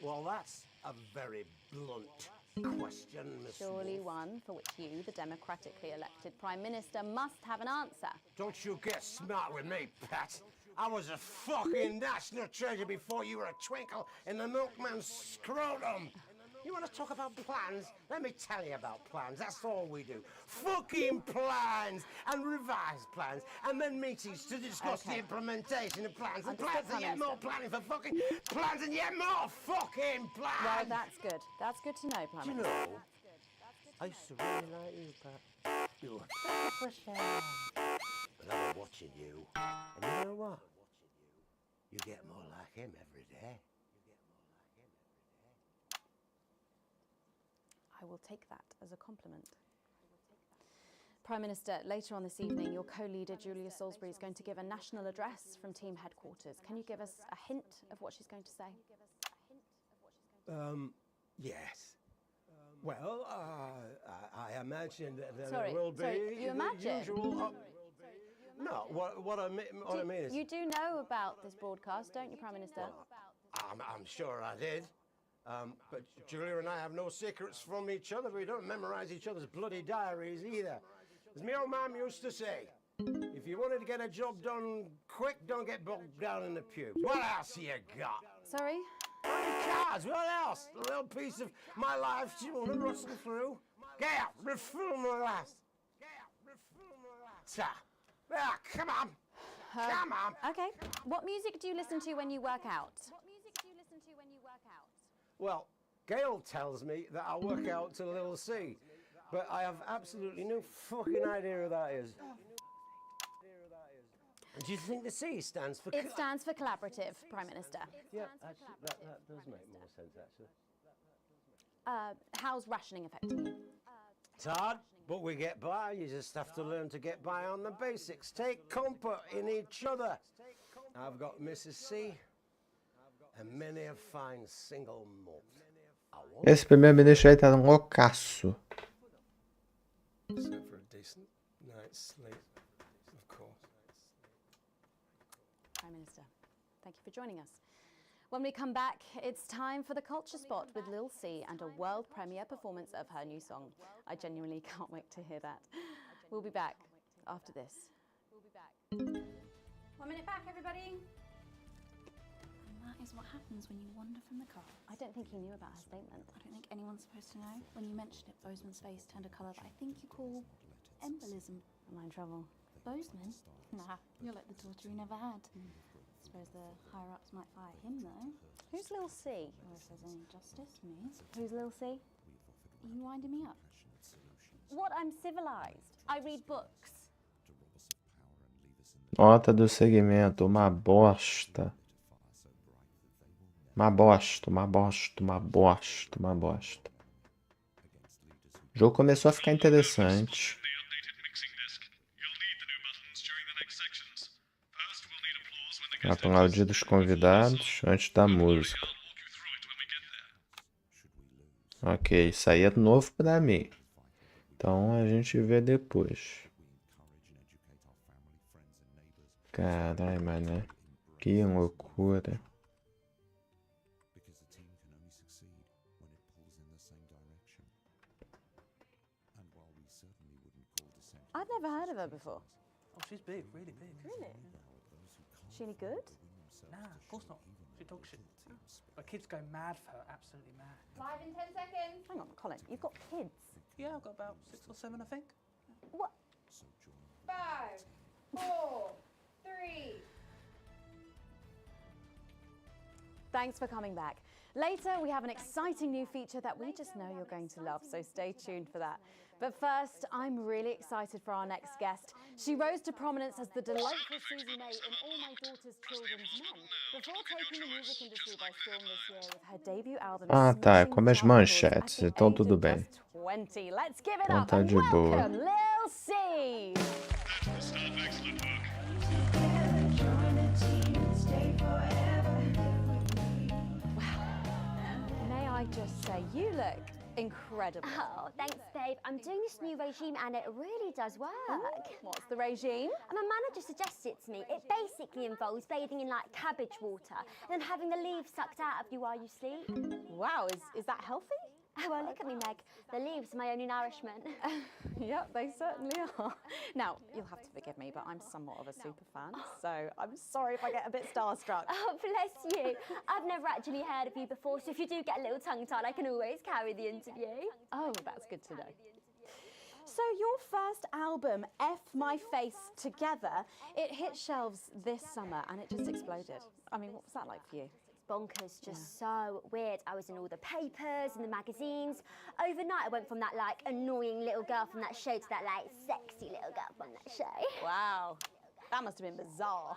Well, that's a very blunt question, Miss Surely Wolf. one for which you, the democratically elected Prime Minister, must have an answer. Don't you get smart with me, Pat. I was a fucking national treasure before you were a twinkle in the milkman's scrotum. You want to talk about plans? Let me tell you about plans. That's all we do. Fucking plans and revised plans and then meetings to discuss the implementation of plans and plans and yet more planning for fucking plans and yet more fucking plans. Well, that's good. That's good to know, Prime Do you Minister. know, I used to really like you, Pat. You were fresh. But I was watching you. And you know what? You get more like him every day. I will take that as a compliment. Prime Minister, later on this evening, your co-leader Julia Salisbury is going to give a national address from team headquarters. Can you give us a hint of what she's going to say? Yes. Well, I imagine that Sorry, there will be you the imagine? usual... no, what I mean is... You do know about this broadcast, don't you, Prime Minister? I'm sure I did. But Julia and I have no secrets from each other. We don't memorize each other's bloody diaries either. As my old mum used to say, if you wanted to get a job done quick, don't get bogged down in the pubes. What else you got? Sorry? Cards, what else? A little piece of my life you want to rustle through? Get out, refill my last. Ah, come on. Come on. Okay. What music do you listen to when you work out? Well, Gail tells me that I work out to Little C, but I have absolutely no fucking idea who that is. Do you think the C stands for... It stands for collaborative, Prime Minister. Yeah, actually, that does make more sense, actually. How's rationing affecting you? It's hard, but we get by. You just have to learn to get by on the basics. Take comfort in each other. I've got Mrs. C and many a fine single malt. Esse primeiro-ministro aí tá um loucaço. So for a decent night's sleep, of course. Prime Minister, thank you for joining us. When we come back, it's time for the Culture Spot with Lil C and a world premiere performance of her new song. I genuinely can't wait to hear that. We'll be back after this. 1 minute back, everybody. And that is what happens when you wander from the car. I don't think he knew about her statement. I don't think anyone's supposed to know. When you mentioned it, Bozeman's face turned a colour that I think you call embolism. Am I in trouble? Bozeman? Nah, you're like the daughter he never had. Suppose the higher-ups might fire him, though. Who's Lil C? Or if there's any justice, me. Who's Lil C? Are you winding me up? What? I'm civilized. I read books. Nota do segmento, uma bosta. Uma bosta, uma bosta, uma bosta, uma bosta. O jogo começou a ficar interessante. Aplaudir os convidados antes da música. Ok, isso aí é novo pra mim. Então a gente vê depois. Caralho, mano. Que loucura. I've never heard of her before. Oh, she's big, really big. Really? Is she any good? Nah, of course not. She's dog shit. My kids go mad for her, absolutely mad. Live in 10 seconds. Hang on, Colin, you've got kids. Yeah, I've got about 6 or 7, I think. What? 5, 4, 3. Thanks for coming back. Later, we have an exciting new feature that we just know you're going to love, so stay tuned for that. But first, I'm really excited for our next guest. She rose to prominence as the delightful Susie May in All My Daughter's Children's Men, before taking the music industry by storm this year with her debut album. Ah, tá, é como as manchetes, então tudo bem. 20. Let's give it Então up tá and de boa. welcome Lil C. May I just say, you look incredible. Oh, thanks, babe. I'm doing this new regime and it really does work. What's the regime? My manager suggested it to me. It basically involves bathing in like cabbage water and then having the leaves sucked out of you while you sleep. Wow, is that healthy? Oh, well, look at me, Meg. The leaves are my only nourishment. Yep, they certainly are. Now, you'll have to forgive me, but I'm somewhat of a super fan, so I'm sorry if I get a bit starstruck. Oh, bless you. I've never actually heard of you before, so if you do get a little tongue-tied, I can always carry the interview. Oh, that's good to know. So your first album, F My Face Together, it hit shelves this summer and it just exploded. I mean, what was that like for you? Bonkers, just so weird. I was in all the papers and the magazines. Overnight, I went from that like annoying little girl from that show to that like sexy little girl from that show. Wow, that must have been bizarre.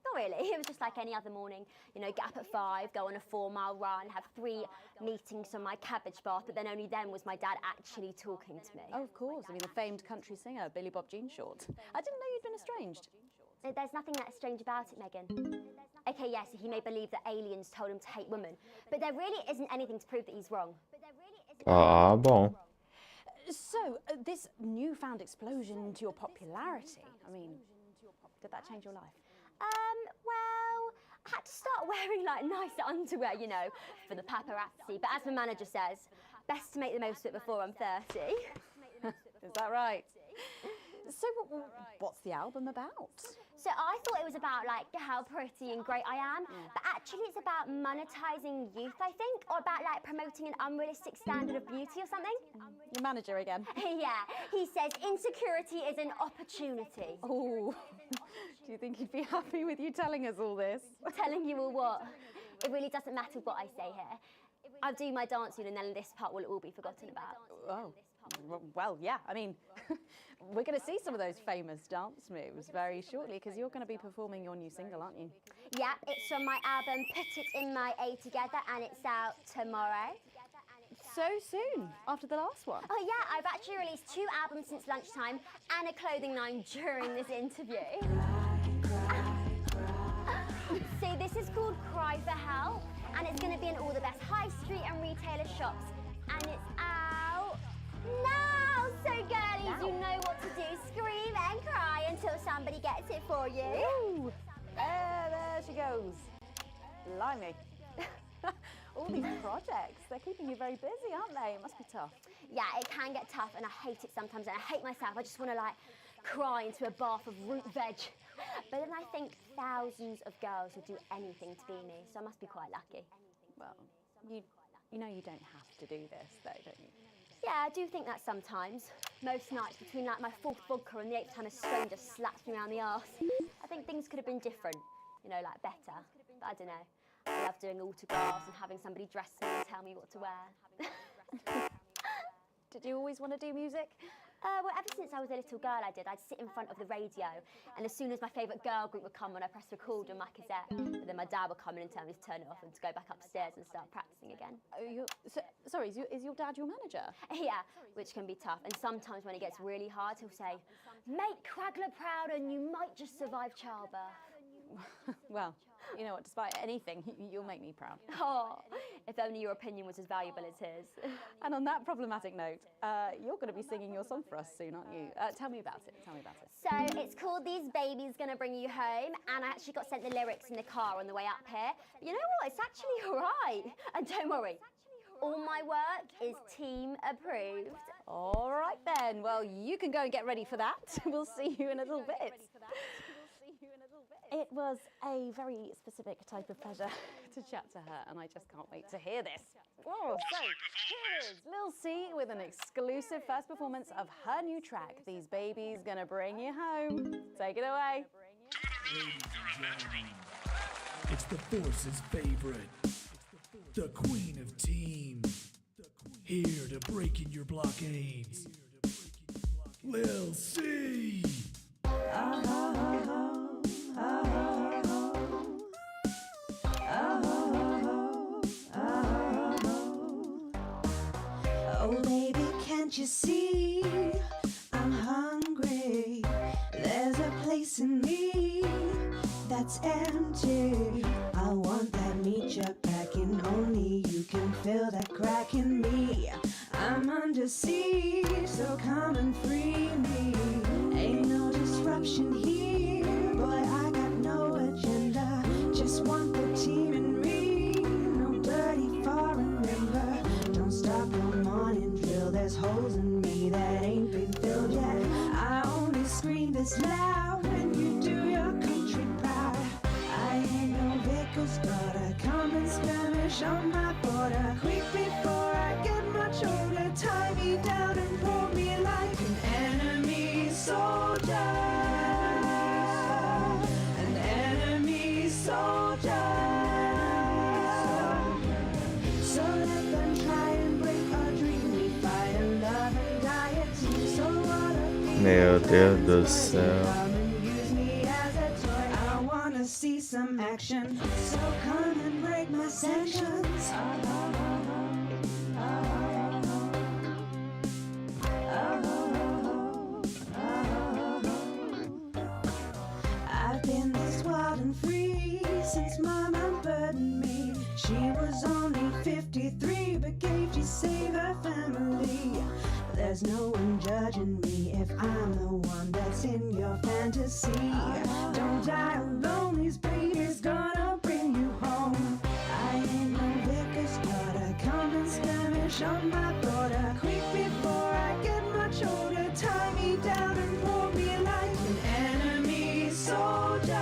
Not really, it was just like any other morning. You know, get up at 5, go on a 4-mile run, have 3 meetings on my cabbage bath, but then only then was my dad actually talking to me. Oh, of course. I mean, the famed country singer, Billy Bob Jean Short. I didn't know you'd been estranged. There's nothing that strange about it, Megan. Okay, yes, he may believe that aliens told him to hate women, but there really isn't anything to prove that he's wrong. Ah, bom. So, this newfound explosion to your popularity, I mean, did that change your life? Well, I had to start wearing like nicer underwear, you know, for the paparazzi, but as my manager says, best to make the most of it before I'm 30. Is that right? So what's the album about? So I thought it was about like how pretty and great I am, but actually it's about monetizing youth, I think, or about like promoting an unrealistic standard of beauty or something. Your manager again? Yeah, he says insecurity is an opportunity. Oh, do you think he'd be happy with you telling us all this? Telling you all what? It really doesn't matter what I say here. I'll do my dancing and then this part will all be forgotten about. Oh, well, yeah, I mean, we're going to see some of those famous dance moves very shortly because you're going to be performing your new single, aren't you? Yeah, it's from my album Put It In My A Together and it's out tomorrow. So soon, after the last one? Oh yeah, I've actually released 2 albums since lunchtime and a clothing line during this interview. See, this is called Cry for Help and it's going to be in all the best high street and retailer shops and it's out now. So girlies, you know what to do. Scream and cry until somebody gets it for you. Ooh, there she goes. Blimey. All these projects, they're keeping you very busy, aren't they? It must be tough. Yeah, it can get tough and I hate it sometimes and I hate myself. I just want to like cry into a bath of root veg. But then I think thousands of girls would do anything to be me, so I must be quite lucky. Well, you know you don't have to do this though, don't you? Yeah, I do think that sometimes. Most nights between like my 4th vodka and the 8th time a stranger slaps me around the arse. I think things could have been different, you know, like better. But I don't know. I love doing autographs and having somebody dress me and tell me what to wear. Did you always want to do music? Well, ever since I was a little girl, I did. I'd sit in front of the radio, and as soon as my favourite girl group would come on, I'd press record on my cassette. But then my dad would come in and tell me to turn it off and to go back upstairs and start practising again. Sorry, is your dad your manager? Yeah, which can be tough. And sometimes when it gets really hard, he'll say, "Make Quagler proud and you might just survive childbirth." Well, you know what, despite anything, you'll make me proud. Oh, if only your opinion was as valuable as his. And on that problematic note, you're going to be singing your song for us soon, aren't you? Tell me about it, So it's called These Babies Gonna Bring You Home, and I actually got sent the lyrics in the car on the way up here. But you know what, it's actually all right. And don't worry, all my work is team approved. All right then, well, you can go and get ready for that. We'll see you in a little bit. It was a very specific type of pleasure to chat to her, and I just can't wait to hear this. Oh, so here is Lil C with an exclusive first performance of her new track, These Babies Gonna Bring You Home. Take it away. It's the Force's favorite, the queen of teams, here to break in your blockades, Lil C. Oh baby, can't you see I'm hungry? There's a place in me that's empty. I want that meat you're packing, only you can fill that crack in me. I'm under siege, so come and free me. Ain't no disruption here, boy, I got no agenda. Just want the team in me, no dirty foreign member. Don't stop no morning drill, there's holes in me that ain't been filled yet. I only scream this loud when you do your country proud. I ain't no vicar's daughter, come and skirmish on my border. Quick before I get much older, tie me down and pull me like an enemy soldier. An enemy soldier. So let them try and break our dream. We fight and love and die at two. So what a Meu Deus do céu. use me as a toy. I wanna see some action. So come and break my sanctions. I've been this wild and free since Mama burdened me. She was only 53 but gave to save her family. There's no one judging me if I'm the one that's in your fantasy. Don't die alone, these babies gonna bring you home. I ain't no vicar's daughter, come and skirmish on my border. Quick before I get much older, tie me down and pull me like an enemy soldier.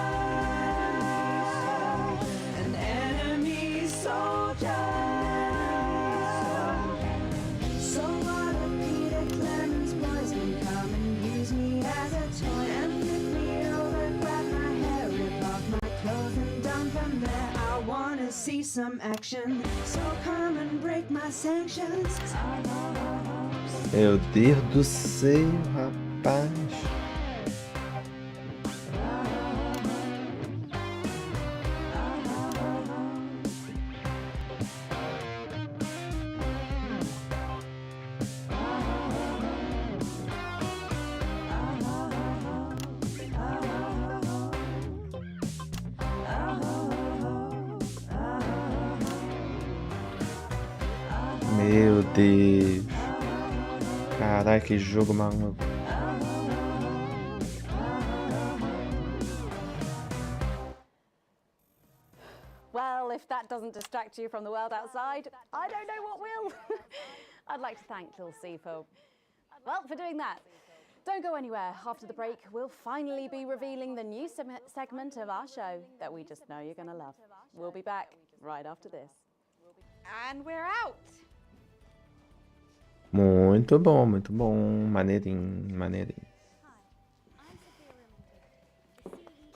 An enemy soldier. So what if Peter Clemens boys can come and use me as a toy and flip me over, grab my hair, rip off my clothes and dump them there. I wanna see some action, so come and break my sanctions. Meu Deus do céu, rapaz. Meu Deus. Caraca, que jogo maluco. Well, if that doesn't distract you from the world outside, I don't know what will. I'd like to thank Lil C for doing that. Don't go anywhere. After the break, we'll finally be revealing the new segment of our show that we just know you're going to love. We'll be back right after this. And we're out. Muito bom. Maneirinho, maneirinho.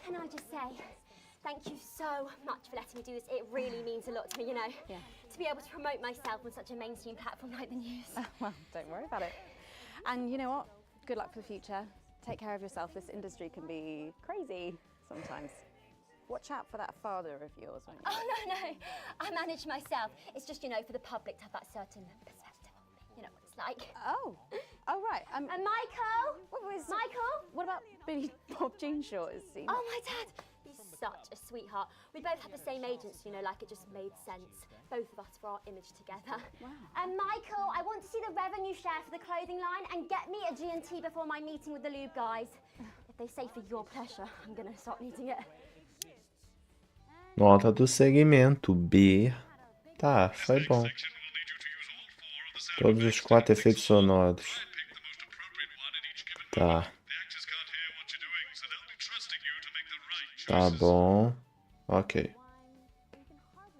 Can I just say, thank you so much for letting me do this. It really means a lot to me, you know. Yeah. To be able to promote myself on such a mainstream platform like the news. Well, don't worry about it. And you know what? Good luck for the future. Take care of yourself. This industry can be crazy sometimes. Watch out for that father of yours, won't you? Oh, no. I manage myself. It's just, you know, for the public to have that certain perspective on me. You know what it's like. Oh, right. And Michael? Michael? What about Billy Bob Jean Short? Oh, my dad. He's such a sweetheart. We both had the same agents, you know, like it just made sense. Both of us for our image together. Wow. And Michael, I want to see the revenue share for the clothing line and get me a G&T before my meeting with the lube guys. If they say for your pleasure, I'm gonna start needing it. Nota do segmento B. Tá, foi bom. Todos os 4 efeitos sonoros. Tá. Tá bom. Ok.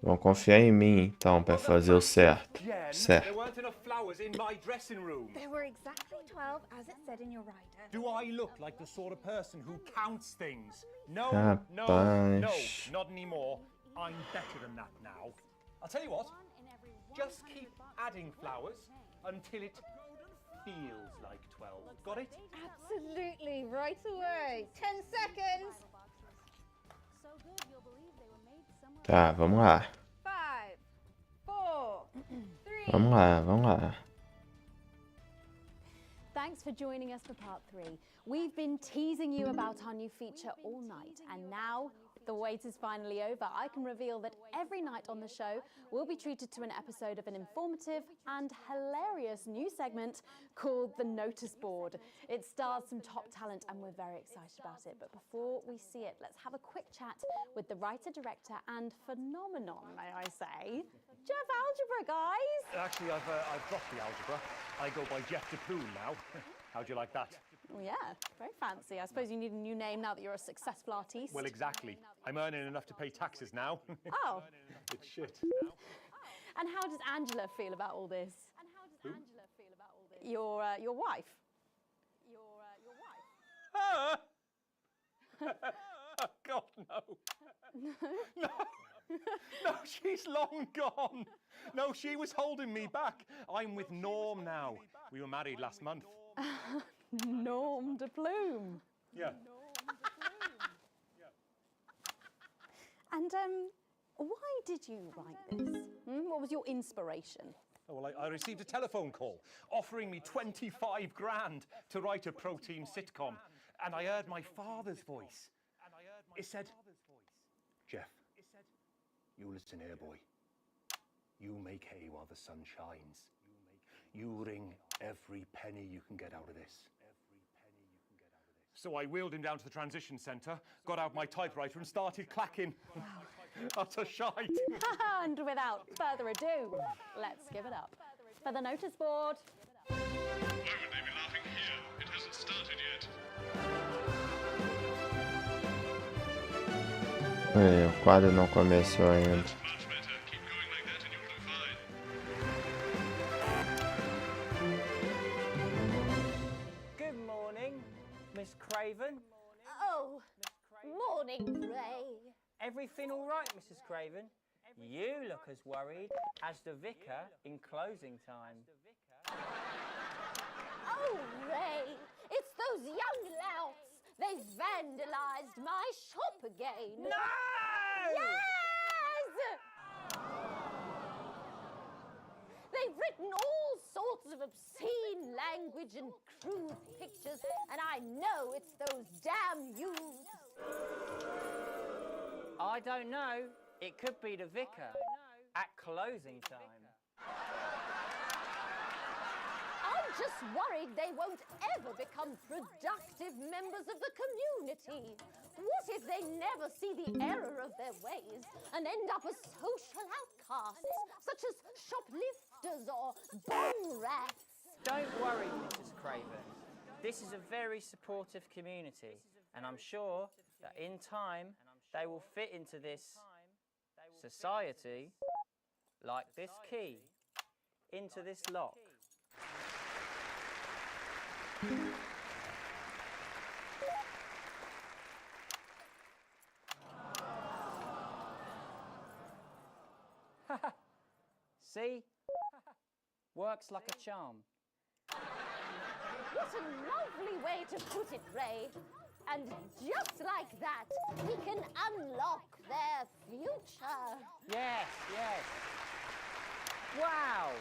Vão confiar em mim, então, pra fazer o certo. Certo. There weren't enough flowers in my dressing room. There were exactly 12, as it said in your rider. Do I look like the sort of person who counts things? No, Rapaz. not anymore. I'm better than that now. I'll tell you what, just keep adding flowers until it feels like 12. Got it? Absolutely, right away. 10 seconds. Tá, vamos lá. 5, 4, 3. Vamos lá, vamos lá. Thanks for joining us for part 3. We've been teasing you about our new feature all night, and now the wait is finally over. I can reveal that every night on the show, we'll be treated to an episode of an informative and hilarious new segment called The Notice Board. It stars some top talent and we're very excited about it. But before we see it, let's have a quick chat with the writer, director and phenomenon, may I say, Jeff Algebra, guys. Actually, I've dropped the algebra. I go by Jeff DePoon now. How'd you like that? Yeah, very fancy. I suppose you need a new name now that you're a successful artiste. Well, exactly. I'm earning enough to pay taxes now. Oh. It's shit. And how does Angela feel about all this? Who? Your wife. Ah! Oh, God, no. No, she's long gone. No, she was holding me back. I'm with Norm now. We were married last month. Norm de Plume. Yeah. And why did you write this? What was your inspiration? Oh, well, I received a telephone call offering me 25 grand to write a pro-team sitcom. And I heard my father's voice. It said, Jeff, you listen here, boy. You make hay while the sun shines. You wring every penny you can get out of this. So I wheeled him down to the transition centre, got out my typewriter and started clacking. Utter shite. And without further ado, let's give it up for the notice board. Why would they be laughing here? It hasn't started yet. O quadro não começou ainda. Good morning, Miss Craven. Oh, morning, Ray. Everything all right, Mrs. Craven? You look as worried as the vicar in closing time. Oh, Ray, it's those young louts. They've vandalised my shop again. No! Yes! They've written all sorts of obscene language and crude pictures, and I know it's those damn youths. I don't know. It could be the vicar at closing time. I'm just worried they won't ever become productive members of the community. What if they never see the error of their ways and end up as social outcasts, such as shoplifters or bum rats? Don't worry, Mrs. Craven. This is a very supportive community, and I'm sure that in time they will fit into this society like this key into this lock. See? Works like a charm. What a lovely way to put it, Ray. And just like that, we can unlock their future. Yes, yes. Wow!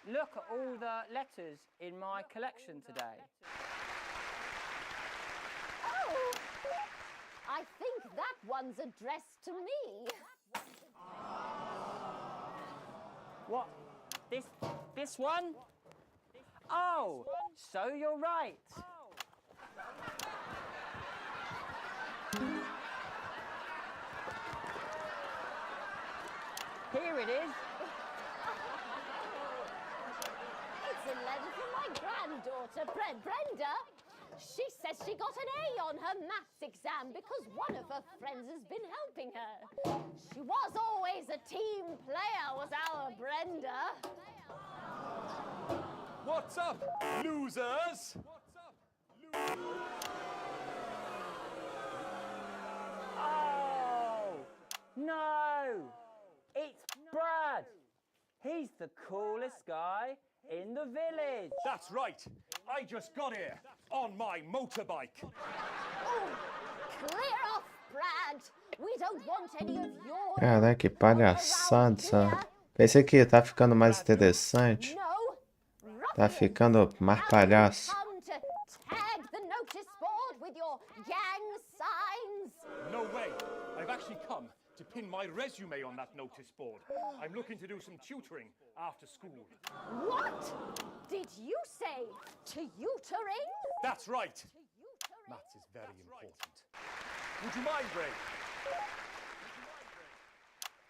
Look at all the letters in my collection today. Oh, I think that one's addressed to me. What? This one? Oh, so you're right. Here it is. It's a letter from my granddaughter, Brenda. She says she got an A on her maths exam because one of her friends has been helping her. She was always a team player, was our Brenda. What's up, losers? Oh, no! It's Brad! He's the coolest guy in the village. That's right. I just got here on my motorbike. Oh, clear off, Brad. We don't want any of your... Caraca, que palhaçada essa. Pensei que tá ficando mais interessante. Tá ficando mais palhaço. Come to tag the notice board with your gang signs. No way. I've actually come to pin my resume on that notice board. I'm looking to do some tutoring after school. What did you say? Tutoring? That's right. Maths is very important. Would you mind, Ray?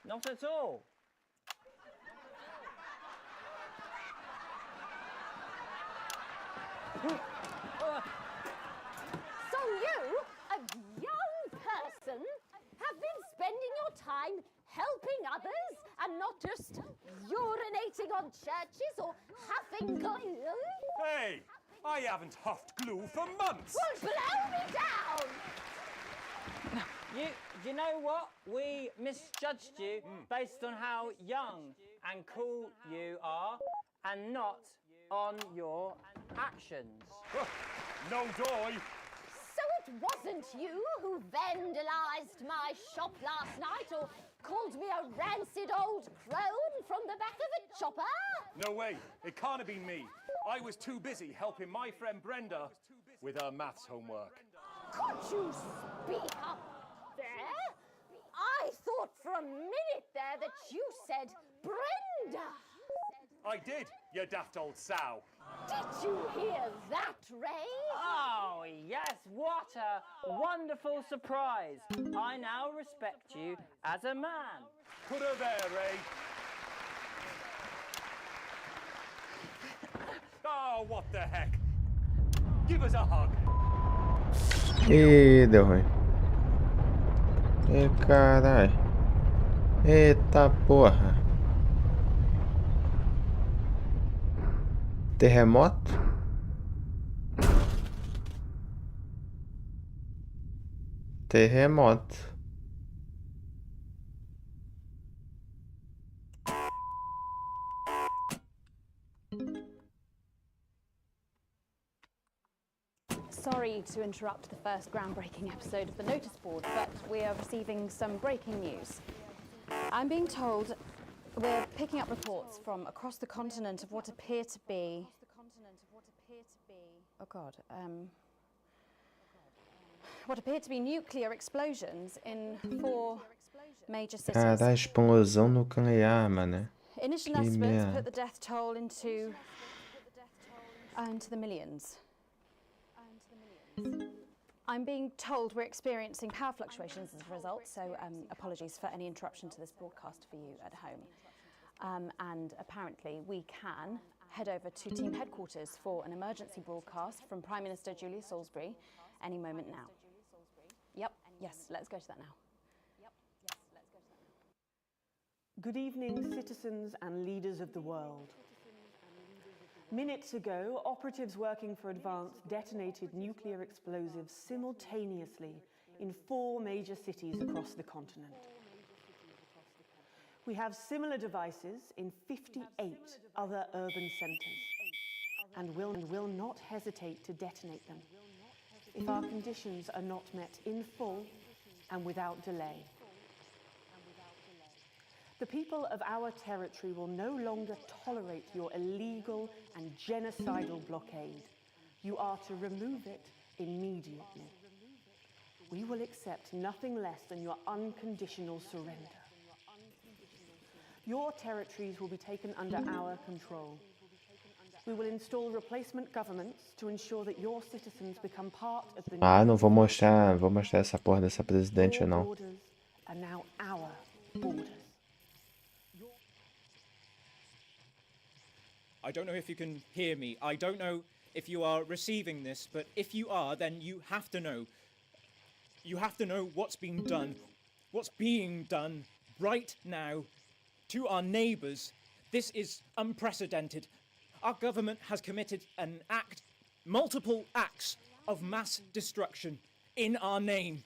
Not at all. So you, a young person, have been spending your time helping others and not just urinating on churches or huffing glue? Hey, I haven't huffed glue for months. Well, blow me down! You know what? We misjudged you based on how young and cool you are and not on your actions. No doy. So it wasn't you who vandalized my shop last night or called me a rancid old crone from the back of a chopper? No way. It can't have been me. I was too busy helping my friend Brenda with her maths homework. Could you speak up there? I thought for a minute there that you said Brenda. I did, you daft old sow. Did you hear that, Ray? Oh, yes, what a wonderful surprise. I now respect you as a man. Put her there, Ray. Oh, what the heck? Give us a hug. Ih, deu ruim. Ih, caralho. Eita porra. Terremoto? Terremoto. Sorry to interrupt the first groundbreaking episode of the notice board, but we are receiving some breaking news. I'm being told we're picking up reports from across the continent of what appear to be... Oh God, what appear to be nuclear explosions in 4 major cities. Caralho, explosão nuclear, mano. Initial Que estimates merda. put the death toll into the millions. I'm being told we're experiencing power fluctuations as a result, so apologies for any interruption to this broadcast for you at home. And apparently we can head over to team headquarters for an emergency broadcast from Prime Minister Julia Salisbury any moment now. Yep, yes, let's go to that now. Good evening, citizens and leaders of the world. Minutes ago, operatives working for Advance detonated nuclear explosives simultaneously in 4 major cities across the continent. We have similar devices in 58 other urban centres and will not hesitate to detonate them if our conditions are not met in full and without delay. The people of our territory will no longer tolerate your illegal and genocidal blockade. You are to remove it immediately. We will accept nothing less than your unconditional surrender. Your territories will be taken under our control. We will install replacement governments to ensure that your citizens become part of the Ah, não vou mostrar essa porra dessa presidente, Your não. borders are now our borders. I don't know if you can hear me. I don't know if you are receiving this, but if you are, then you have to know. You have to know what's being done right now to our neighbours. This is unprecedented. Our government has committed multiple acts of mass destruction in our name.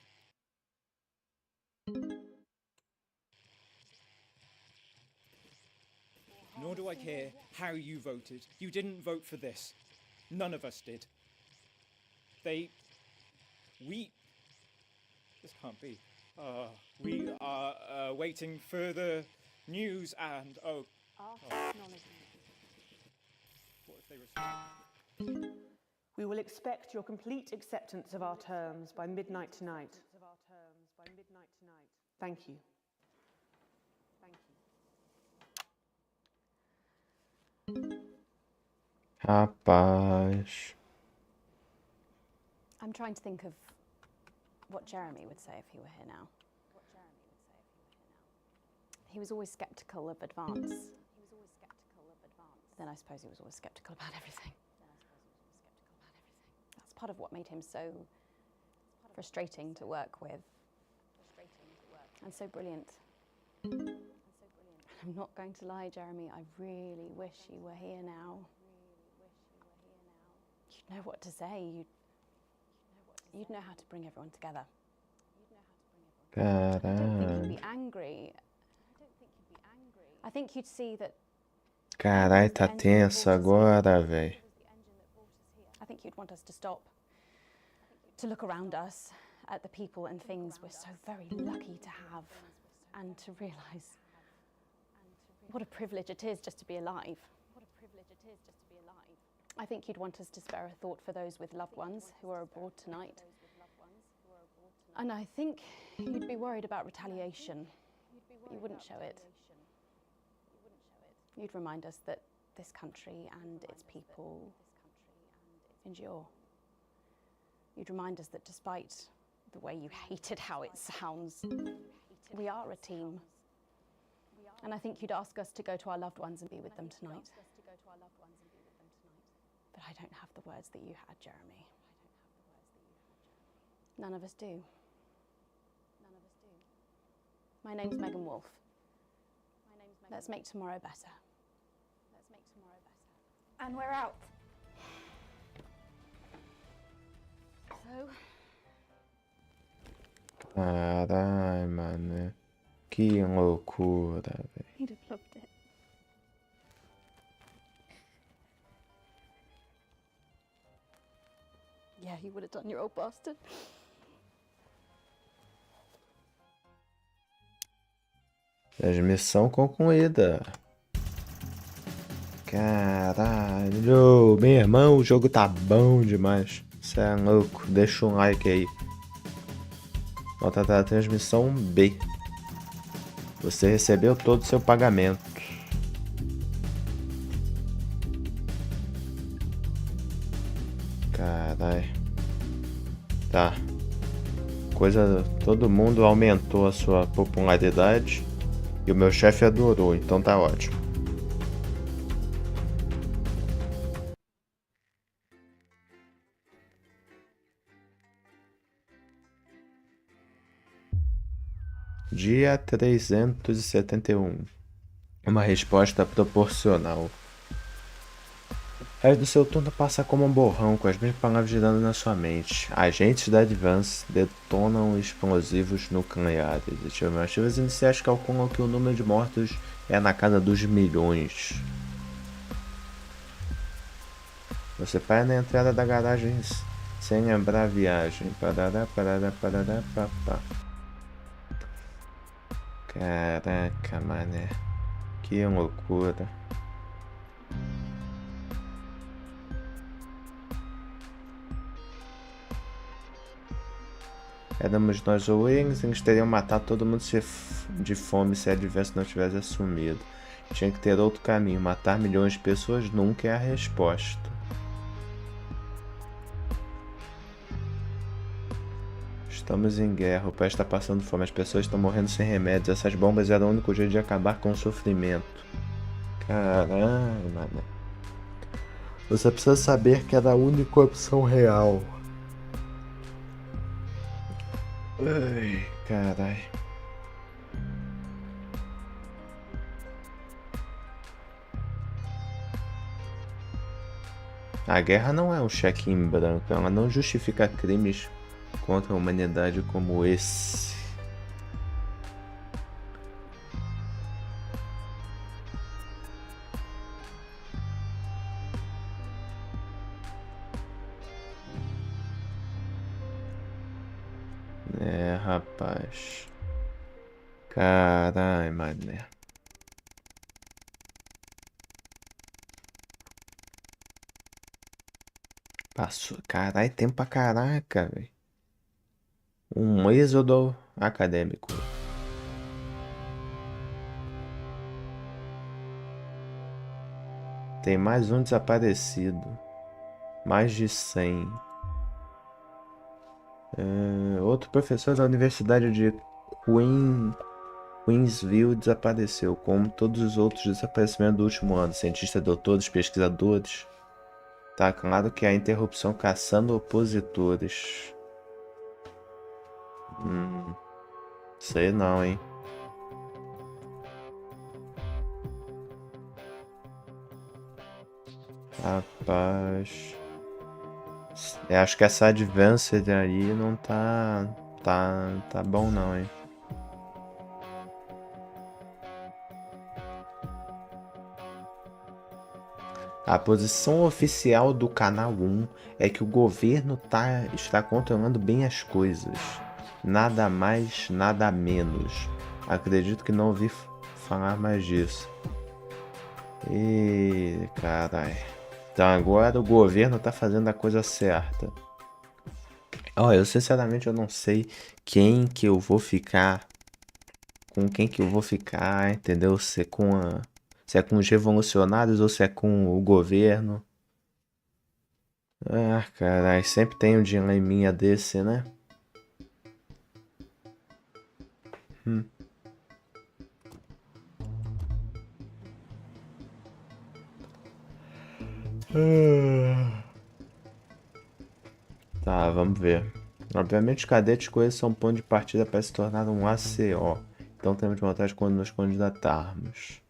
Nor do I care how you voted. You didn't vote for this. None of us did. This can't be. We are awaiting further news and, What if they respond? We will expect your complete acceptance of our terms by midnight tonight. Thank you. Rapaz. I'm trying to think of what Jeremy would say if he were here now. He was always sceptical of advance. Then I suppose he was always sceptical about everything. That's part of what made him so frustrating to work with. And so brilliant. I'm not going to lie, Jeremy, I really wish you were here now. You'd know what to say. You'd know how to bring everyone together. I don't think you'd be angry. I think you'd see that. Carai, tá tenso agora, véi. I think you'd want us to stop, to look around us at the people and things we're so very lucky to have, and to realise what a privilege it is just to be alive. I think you'd want us to spare a thought for those with loved ones who are abroad tonight. And I think you'd be worried about retaliation, but you wouldn't show it. You'd remind us that this country and its people endure. You'd remind us that despite the way you hated how it sounds, we are a team. And I think you'd ask us to go to our loved ones and be with them tonight. But I don't have the words that you had, Jeremy. None of us do. My name's Megan Wolf. Let's make tomorrow better. And we're out. So, Carai, mano. Que loucura, velho. He'd have loved it. yeah, you would have done, you old bastard. Transmissão concluída. Caralho, meu irmão, o jogo tá bom demais. Cê é louco, deixa um like aí. Nota da transmissão B. Você recebeu todo o seu pagamento. Caralho. Tá. Todo mundo aumentou a sua popularidade. E o meu chefe adorou, então tá ótimo. Dia 371. Uma resposta proporcional. O resto do seu turno passa como um borrão, com as mesmas palavras girando na sua mente. Agentes da Advance detonam explosivos nucleares. Estimativas iniciais calculam que o número de mortos é na casa dos milhões. Você para na entrada da garagem sem lembrar a viagem. Parará, parará, parará, papá. Caraca, mané. Que loucura. Éramos nós ou eles teriam matado todo mundo de fome se a Advance não tivesse assumido. Tinha que ter outro caminho. Matar milhões de pessoas nunca é a resposta. Estamos em guerra, o país está passando fome, as pessoas estão morrendo sem remédios. Essas bombas eram o único jeito de acabar com o sofrimento. Caralho, mano. Você precisa saber que era a única opção real. Ai, carai. A guerra não é um cheque em branco, ela não justifica crimes contra a humanidade como esse. É, rapaz. Caralho, mané. Passou, caralho, tempo pra caraca, velho. Um êxodo acadêmico. Tem mais um desaparecido. Mais de 100. Outro professor da Universidade de Queensville desapareceu, como todos os outros desaparecimentos do último ano. Cientistas, doutores, pesquisadores. Tá claro que há interrupção caçando opositores. Sei não, hein. Rapaz. Eu acho que essa advanced aí não tá bom não, hein. A posição oficial do Canal 1 é que o governo está controlando bem as coisas. Nada mais, nada menos. Acredito que não ouvi falar mais disso. E carai. Então agora o governo tá fazendo a coisa certa. Ó, eu sinceramente eu não sei quem que eu vou ficar. Com quem que eu vou ficar, entendeu? Se é com os revolucionários ou se é com o governo. Ah, carai, sempre tem um dileminha desse, né? Tá, vamos ver. Obviamente os cadetes coisas são um ponto de partida para se tornar um ACO. Então temos vantagem quando nos candidatarmos.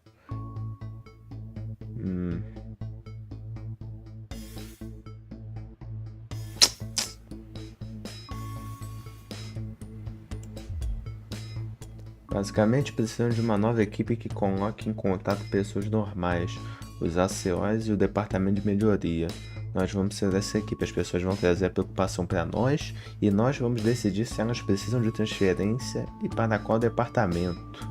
Basicamente precisamos de uma nova equipe que coloque em contato pessoas normais, os ACOs e o departamento de melhoria. Nós vamos ser essa equipe, as pessoas vão trazer a preocupação para nós e nós vamos decidir se elas precisam de transferência e para qual departamento.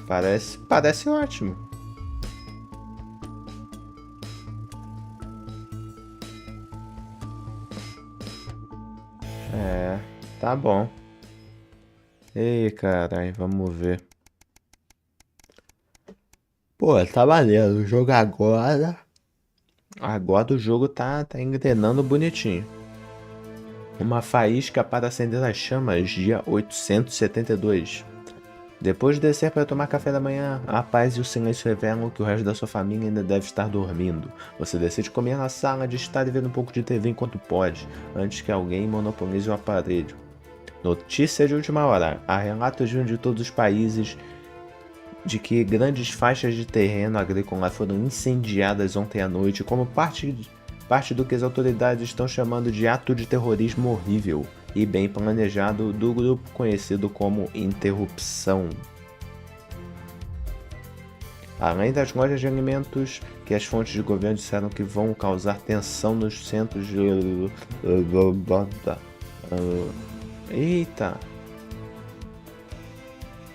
Parece ótimo. É, tá bom. Ei, caralho, vamos ver. Pô, tá valendo. O jogo agora. Agora o jogo tá engrenando bonitinho. Uma faísca para acender as chamas, dia 872. Depois de descer para tomar café da manhã, a paz e o silêncio revelam que o resto da sua família ainda deve estar dormindo. Você decide comer na sala de estar e ver um pouco de TV enquanto pode, antes que alguém monopolize o aparelho. Notícia de última hora. Há relatos vindo de todos os países de que grandes faixas de terreno agrícola foram incendiadas ontem à noite como parte do que as autoridades estão chamando de ato de terrorismo horrível e bem planejado do grupo conhecido como Interrupção. Além das lojas de alimentos, que as fontes de governo disseram que vão causar tensão nos centros de... Eita!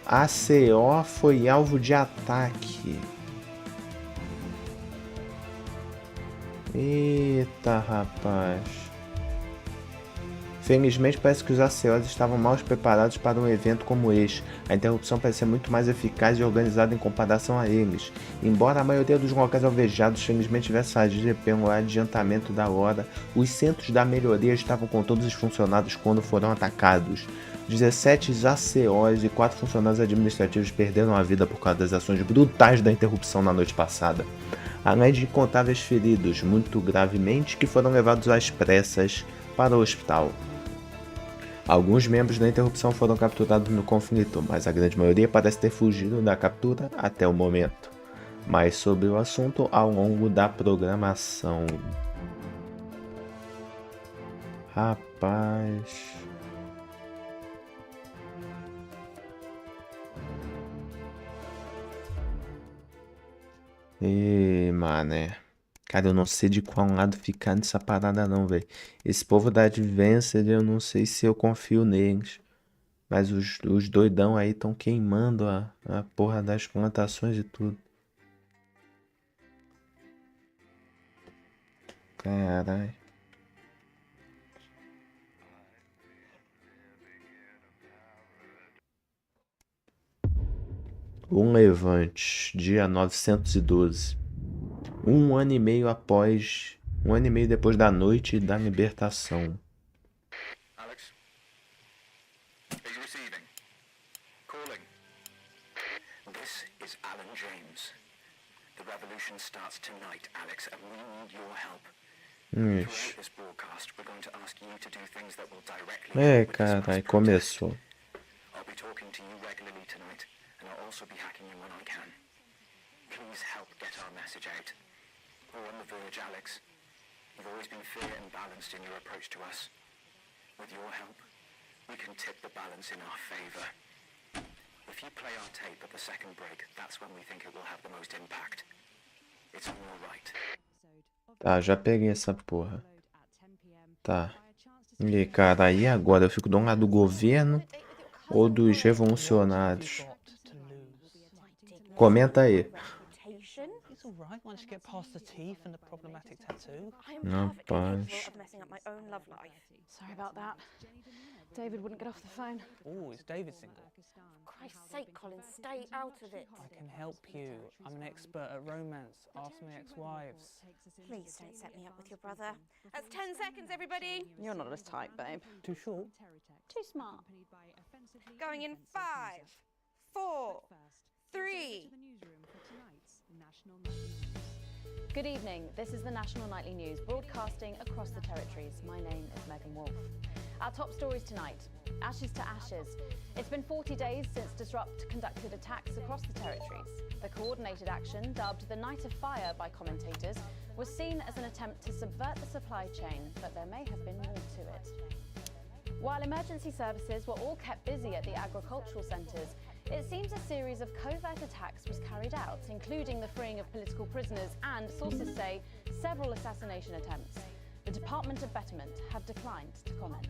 A ACO foi alvo de ataque. Eita, rapaz. Felizmente parece que os ACOs estavam mal preparados para um evento como este. A interrupção parece ser muito mais eficaz e organizada em comparação a eles. Embora a maioria dos locais alvejados felizmente tivesse agido pelo adiantamento da hora, os centros da melhoria estavam com todos os funcionados quando foram atacados. 17 ACOs e 4 funcionários administrativos perderam a vida por causa das ações brutais da interrupção na noite passada, além de incontáveis feridos muito gravemente que foram levados às pressas para o hospital. Alguns membros da interrupção foram capturados no conflito, mas a grande maioria parece ter fugido da captura até o momento. Mais sobre o assunto ao longo da programação. Rapaz... mané. Cara, eu não sei de qual lado ficar nessa parada não, velho. Esse povo da Advanced, eu não sei se eu confio neles. Mas os doidão aí estão queimando a porra das plantações e tudo. Caralho. Um Levante, dia 912. Um ano e meio depois da noite da libertação. Alex? Are you receiving? Calling. This is Alan James. The revolution starts tonight, Alex, and we need your help. Throughout this broadcast, we're going to ask you to do things that will directly Carai, começou. I'll be talking to you regularly tonight, and I'll also be hacking you when I can. Please help get our message out. We're on the verge, Alex. You've always been fair and balanced in your approach to us. With your help, we can tip the balance in our favor. If you play our tape at the second break, that's when we think it will have the most impact. It's on your right. Tá, já peguei essa porra. Tá. E cara, e agora? Eu fico do lado do governo ou dos revolucionários? Comenta aí. It's all right once you get past the teeth and the problematic tattoo. Rapaz. Sorry about that. David wouldn't get off the phone. Oh, is David single? For Christ's sake, Colin, stay out of it. I can help you. I'm an expert at romance. Ask my ex-wives. Please don't set me up with your brother. That's 10 seconds, everybody. You're not as tight, babe. Too short? Too smart. Going in 5, 4, 3. Good evening. This is the National Nightly News, broadcasting across the territories. My name is Megan Wolfe. Our top stories tonight. Ashes to ashes. It's been 40 days since Disrupt conducted attacks across the territories. The coordinated action, dubbed the Night of Fire by commentators, was seen as an attempt to subvert the supply chain, but there may have been more to it. While emergency services were all kept busy at the agricultural centres, it seems a series of covert attacks was carried out, including the freeing of political prisoners and, sources say, several assassination attempts. The Department of Betterment have declined to comment.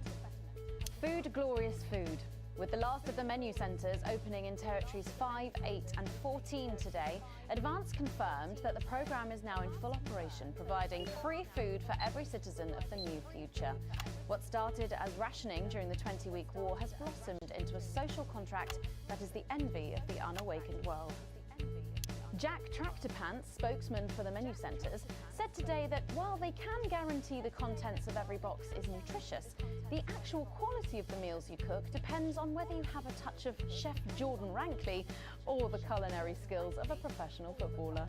Food, glorious food. With the last of the menu centres opening in territories 5, 8 and 14 today, Advance confirmed that the programme is now in full operation, providing free food for every citizen of the new future. What started as rationing during the 20-week war has blossomed into a social contract that is the envy of the unawakened world. Jack Tractorpants, spokesman for the menu centres, said today that while they can guarantee the contents of every box is nutritious, the actual quality of the meals you cook depends on whether you have a touch of Chef Jordan Rankley or the culinary skills of a professional footballer.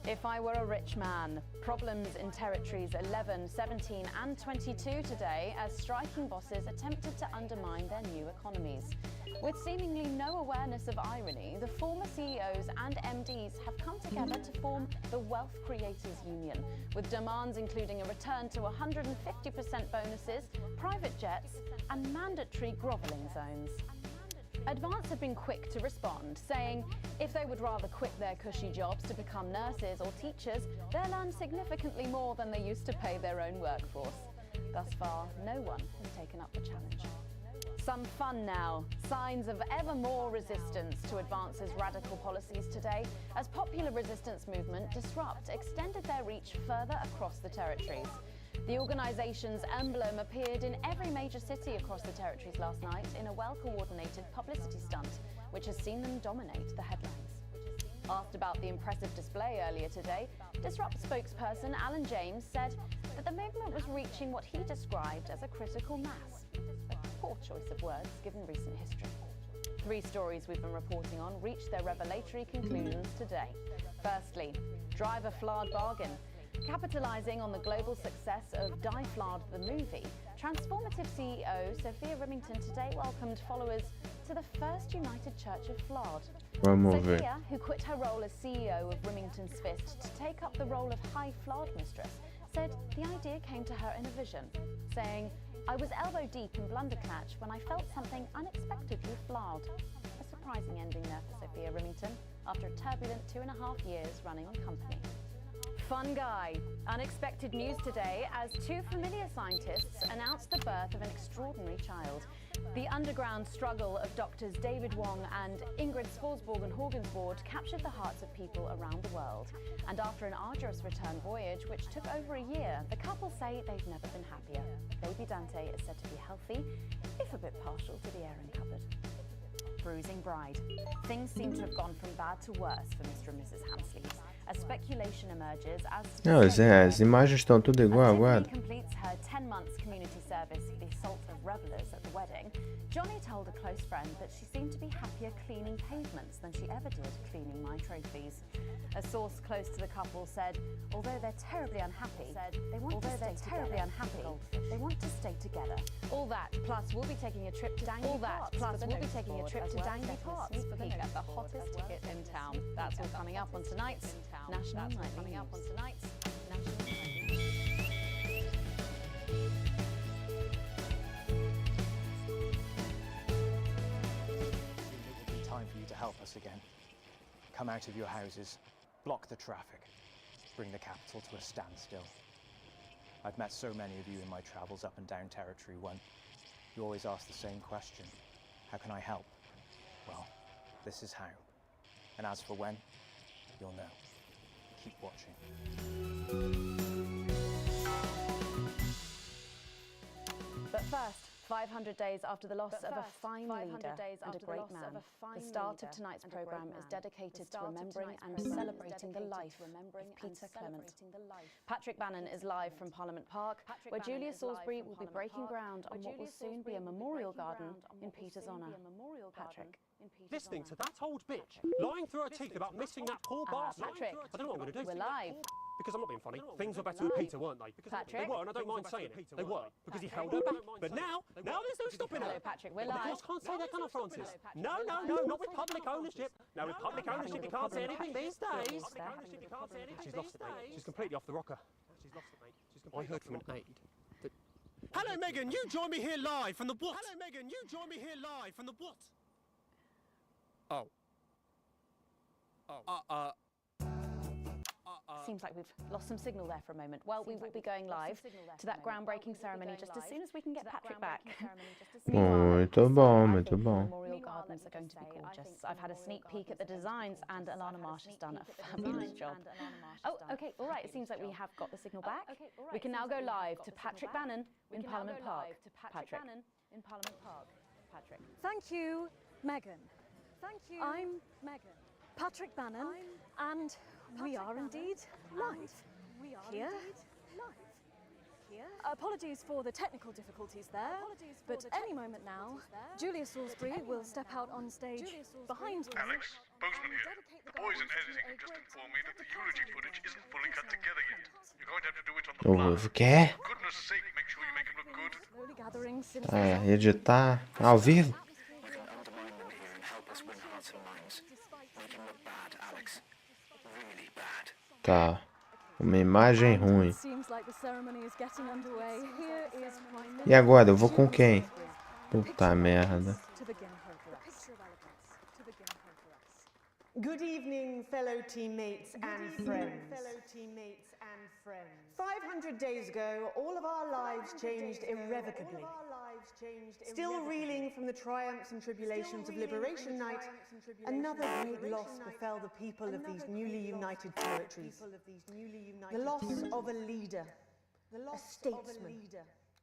If I were a rich man, problems in territories 11, 17 and 22 today as striking bosses attempted to undermine their new economies. With seemingly no awareness of irony, the former CEOs and MDs have come together to form the Wealth Creators Union, with demands including a return to 150% bonuses, private jets and mandatory grovelling zones. Advance have been quick to respond, saying if they would rather quit their cushy jobs to become nurses or teachers, they'll earn significantly more than they used to pay their own workforce. Thus far, no one has taken up the challenge. Some fun now. Signs of ever more resistance to Advance's radical policies today, as popular resistance movement Disrupt extended their reach further across the territories. The organisation's emblem appeared in every major city across the territories last night in a well-coordinated publicity stunt, which has seen them dominate the headlines. Asked about the impressive display earlier today, Disrupt spokesperson Alan James said that the movement was reaching what he described as a critical mass. A poor choice of words given recent history. 3 stories we've been reporting on reached their revelatory conclusions today. Firstly, Drive a Flawed Bargain. Capitalising on the global success of Die Flawed the movie, Transformative CEO Sophia Remington today welcomed followers to the First United Church of Flawed. Sophia, who quit her role as CEO of Remington's Fist to take up the role of High Flawed Mistress, said the idea came to her in a vision, saying, "I was elbow deep in Blunderclatch when I felt something unexpectedly flawed." A surprising ending there for Sophia Remington after a turbulent 2.5 years running the company. Fun guy. Unexpected news today as 2 familiar scientists announced the birth of an extraordinary child. The underground struggle of doctors David Wong and Ingrid Svorsborg-Horgensvoord captured the hearts of people around the world. And after an arduous return voyage, which took over a year, the couple say they've never been happier. Baby Dante is said to be healthy, if a bit partial to the airing cupboard. Bruising bride. Things seem to have gone from bad to worse for Mr. and Mrs. Hamsleys. A speculation emerges as to Não, as imagens estão tudo igual agora. completes her 10 months community service for the assault of revellers at the wedding. Johnny told a close friend that she seemed to be happier cleaning pavements than she ever did cleaning my trophies. A source close to the couple said, although they're terribly unhappy, they want to stay together. All that, plus we'll be taking a trip to Dangley Park. Sneak peek at the hottest ticket in town. That's all coming up on tonight's National Nightly News. Time for you to help us again. Come out of your houses, block the traffic, bring the capital to a standstill. I've met so many of you in my travels up and down Territory 1. You always ask the same question. How can I help? Well, this is how. And as for when, you'll know. Keep watching. But first, 500 days after the loss of a fine leader and a great man, the start of tonight's programme is dedicated to remembering and celebrating the life of Peter Clement. Patrick Bannon is live from Parliament Park, where Julia Salisbury will be breaking ground on what will soon be a memorial garden in Peter's honour. Patrick. Listening to that old bitch lying through her teeth about missing that poor bastard. Patrick, I don't know what I'm going to do. we're live. Because I'm not being funny. Things were better with Peter, weren't they? Patrick. They were, and I don't mind saying it. They were, because he held her back. But now there's no stopping her. Hello, Patrick, we're But live. the courts can't say that, can I, Francis? No, not with public ownership. No, with public ownership, you can't say anything these days. She's lost it, mate. She's completely off the rocker. I heard from an aide that... Hello, Megan, you join me here live from the what? Hello, Megan, you join me here live from the what? Oh. Seems like we've lost some signal there for a moment. Well, we will be going live to that groundbreaking ceremony just as soon as we can get Patrick back. Muito bom, muito bom. Memorial gardens are going to be gorgeous. I've had a sneak peek at the designs and Alana Marsh has done a fabulous job. Oh, okay, all right, it seems like we have got the signal back. We can now go live to Patrick Bannon in Parliament Park. Patrick. Thank you, Megan. Thank you. I'm Megan. Patrick Bannon, and we are indeed live. Here. Apologies for the technical difficulties there, but any moment now, Julia Salisbury will step out on stage behind me. Alex, Bozeman here. The boys in editing have just informed me that the eulogy footage isn't fully cut together yet. You're going to have to do it on the fly. O quê? For goodness sake, make sure you make it look good. Slowly gathering since Editar ao vivo? You can undermine them here and help us win hearts and minds. Make him look bad, Alex. Really bad. Tá. Uma imagem ruim. Seems like the ceremony is getting underway. Here is Prime E agora? Eu vou com quem? Puta merda. Good evening, fellow teammates and friends. 500 days ago, all of our lives changed irrevocably. Still reeling from the triumphs and tribulations of Liberation Night, another great loss befell the people of these newly united territories. The loss of a leader, a statesman,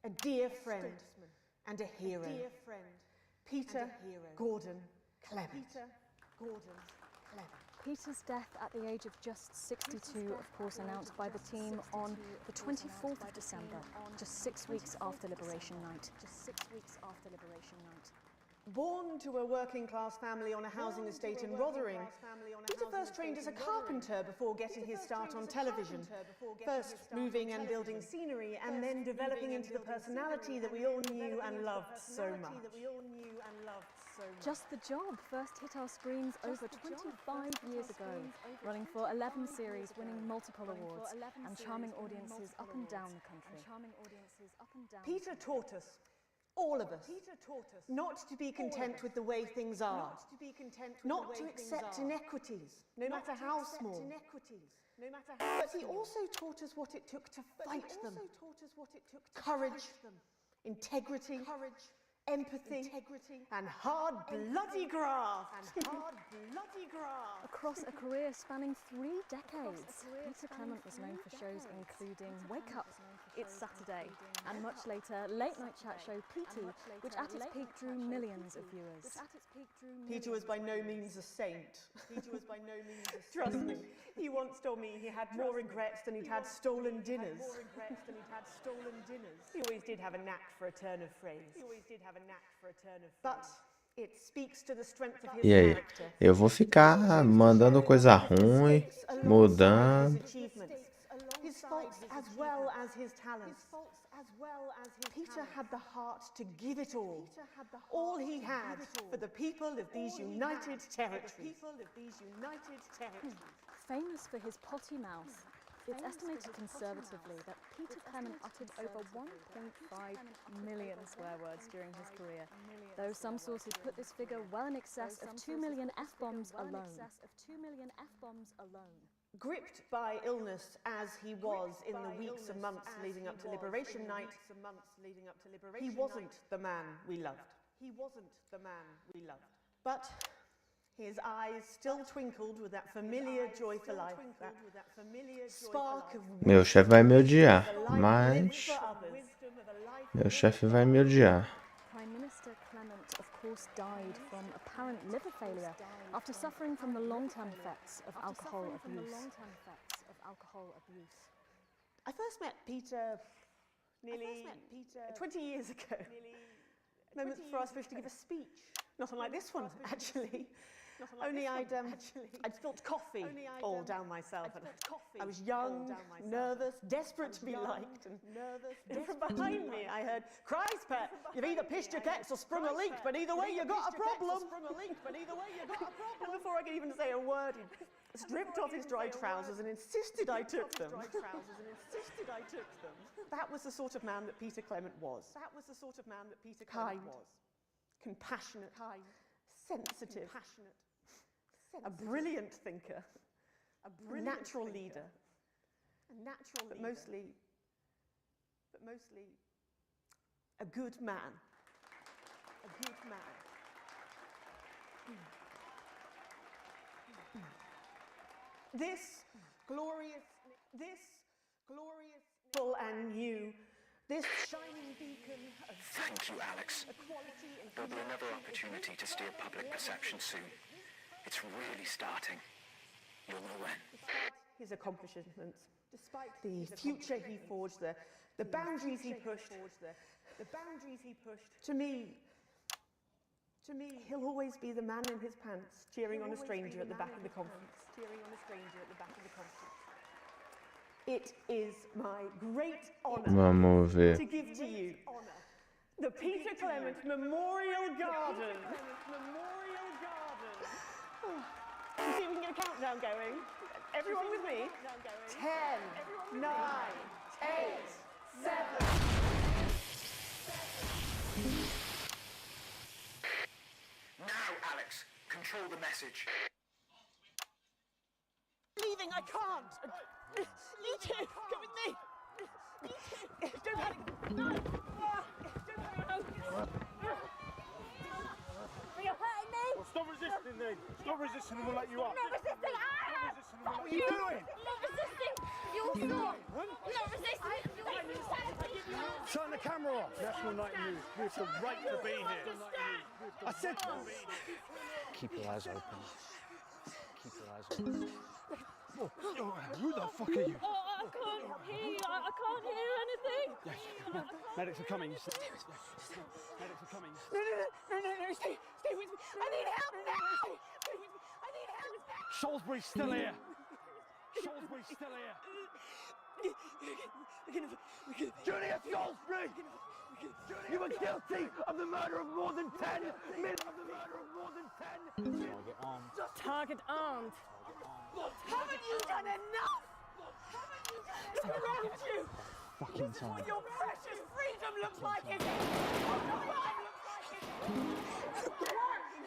a dear friend, and a hero. Peter Gordon Clement. Peter's death at the age of just 62, of course, announced by the team on the 24th of December, just 6 weeks after Liberation Night. Born to a working-class family on a housing estate in Rotherham, Peter first trained as a carpenter before getting his start on television. First moving and building scenery, and then developing into the personality that we all knew and loved so much. Just the Job first hit our screens over 25 years ago, running for 11 series, winning multiple awards, and charming audiences up and down the country. Peter taught us, all of us, not to be content with the way things are, not to accept inequities, no matter how small. But he also taught us what it took to fight them. Courage, integrity, empathy, and hard bloody graft. Across a career spanning 3 decades, Peter Clement was known for shows including Wake Up, It's Saturday, and much later late night chat show PT, which at its peak drew millions of viewers. Peter was by no means a saint. Trust me, he once told me he had more regrets than he'd had stolen dinners. He always did have a knack for a turn of phrase. But it speaks to the strength of his E aí? character. Eu vou ficar mandando coisa ruim, mudando. His faults as well as his talents. Peter had the heart to give it all he had for the people of these united territories. Famous for his potty mouth, it's estimated conservatively that Peter Clement uttered over 1.5 million swear words during his career, though some sources put this figure well in excess of 2 million F-bombs alone. Gripped by illness as he was in the weeks and months leading up to Liberation Night, he wasn't the man we loved. But his eyes still twinkled with that familiar joy for life, that spark of Meu chefe vai me odiar, mas meu chefe vai me odiar. Prime Minister Clement, of course, died from apparent liver failure after suffering from the long-term effects of alcohol abuse. I first met Peter nearly 20 years ago. Moments before I was supposed to give a speech. Not unlike this one, actually. Only I'd spilt coffee all down myself. And I was young, nervous, desperate to be liked. And from behind me, I heard, "Christ, pet, you've either pissed your kecks or sprung a leak, but either way you got a problem." And before I could even say a word, he stripped off his dry trousers and insisted I took them. That was the sort of man that Peter Clement was. Kind, compassionate, sensitive, a brilliant thinker, a natural leader, but mostly a good man. This glorious full and new, this shining beacon of Thank you, Alex. There'll be another opportunity to steer public perception soon. It's really starting. You'll know when. His accomplishments, the future he forged, the boundaries he pushed. To me, he'll always be the man in his pants, cheering on a stranger at the back of the conference. It is my great honor Vamos ver. to give to you the Peter Clement Memorial Garden. Let's see if we can get a countdown going. Everyone with me? 10, 9, 8, 7. Now, Alex, control the message. Leaving, I can't. You two, come with me. Don't panic. You're hurting me! Well, stop resisting then. Stop resisting and we'll let you up. I'm not resisting! What are you doing? I'm not resisting! You're not! I'm not resisting! Turn the camera off. National Night News. We have the right to be here. I said... Keep your eyes open. Keep your eyes on us. Who the fuck are you? Oh, I can't hear you. I can't hear anything. Yes. Medics are coming. Stay with me. Medics are coming. No, stay with me. I need help now. Stay with me. I need help now. Salisbury's still here. Salisbury's still here. Julius Salisbury! You were guilty of the murder of more than 10 men. Target armed. Target armed. Haven't you done enough? Look around you. Fucking time. What your precious freedom looks like, is it?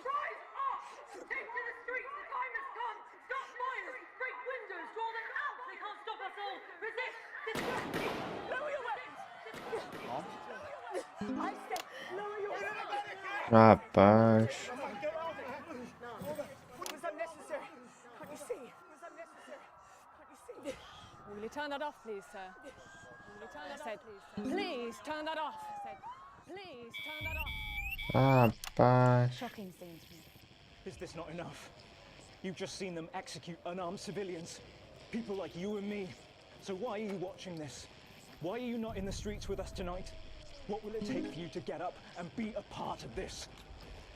Rise up! Take to the streets, the time has come! Stop miners! Break windows! Draw them out! They can't stop us all! Resist! Lower your weapons! I said, lower your weapons! Rapaz. It was unnecessary. Can't you see? It was unnecessary. Can't you see? Will you turn that off, please, sir? Will you turn that off, please, sir? Please turn that off. I said, please turn that off. Rapaz. Shocking scene to me. Is this not enough? You've just seen them execute unarmed civilians, people like you and me. So why are you watching this? Why are you not in the streets with us tonight? What will it take for you to get up and be a part of this?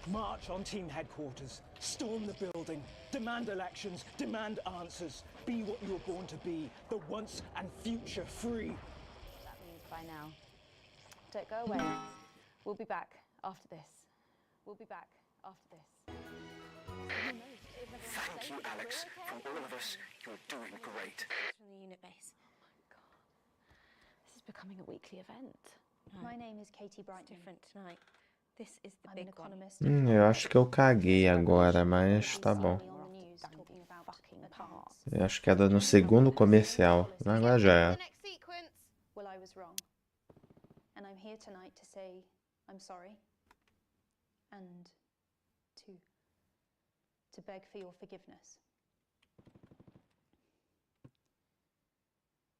March on team headquarters, storm the building, demand elections, demand answers. Be what you were born to be, the once and future free. That means by now. Don't go away. We'll be back after this. We'll be back after this. Thank you, Alex. From all of us, you're doing great. From the unit base. This is becoming a weekly event. No. My name is Katie Brighton. It's different tonight. This is the I'm big an economist. Eu acho que eu caguei agora, mas tá bom. Eu acho que era no segundo comercial. Agora já é. Well, I was wrong. And I'm here tonight to say I'm sorry. And to beg for your forgiveness.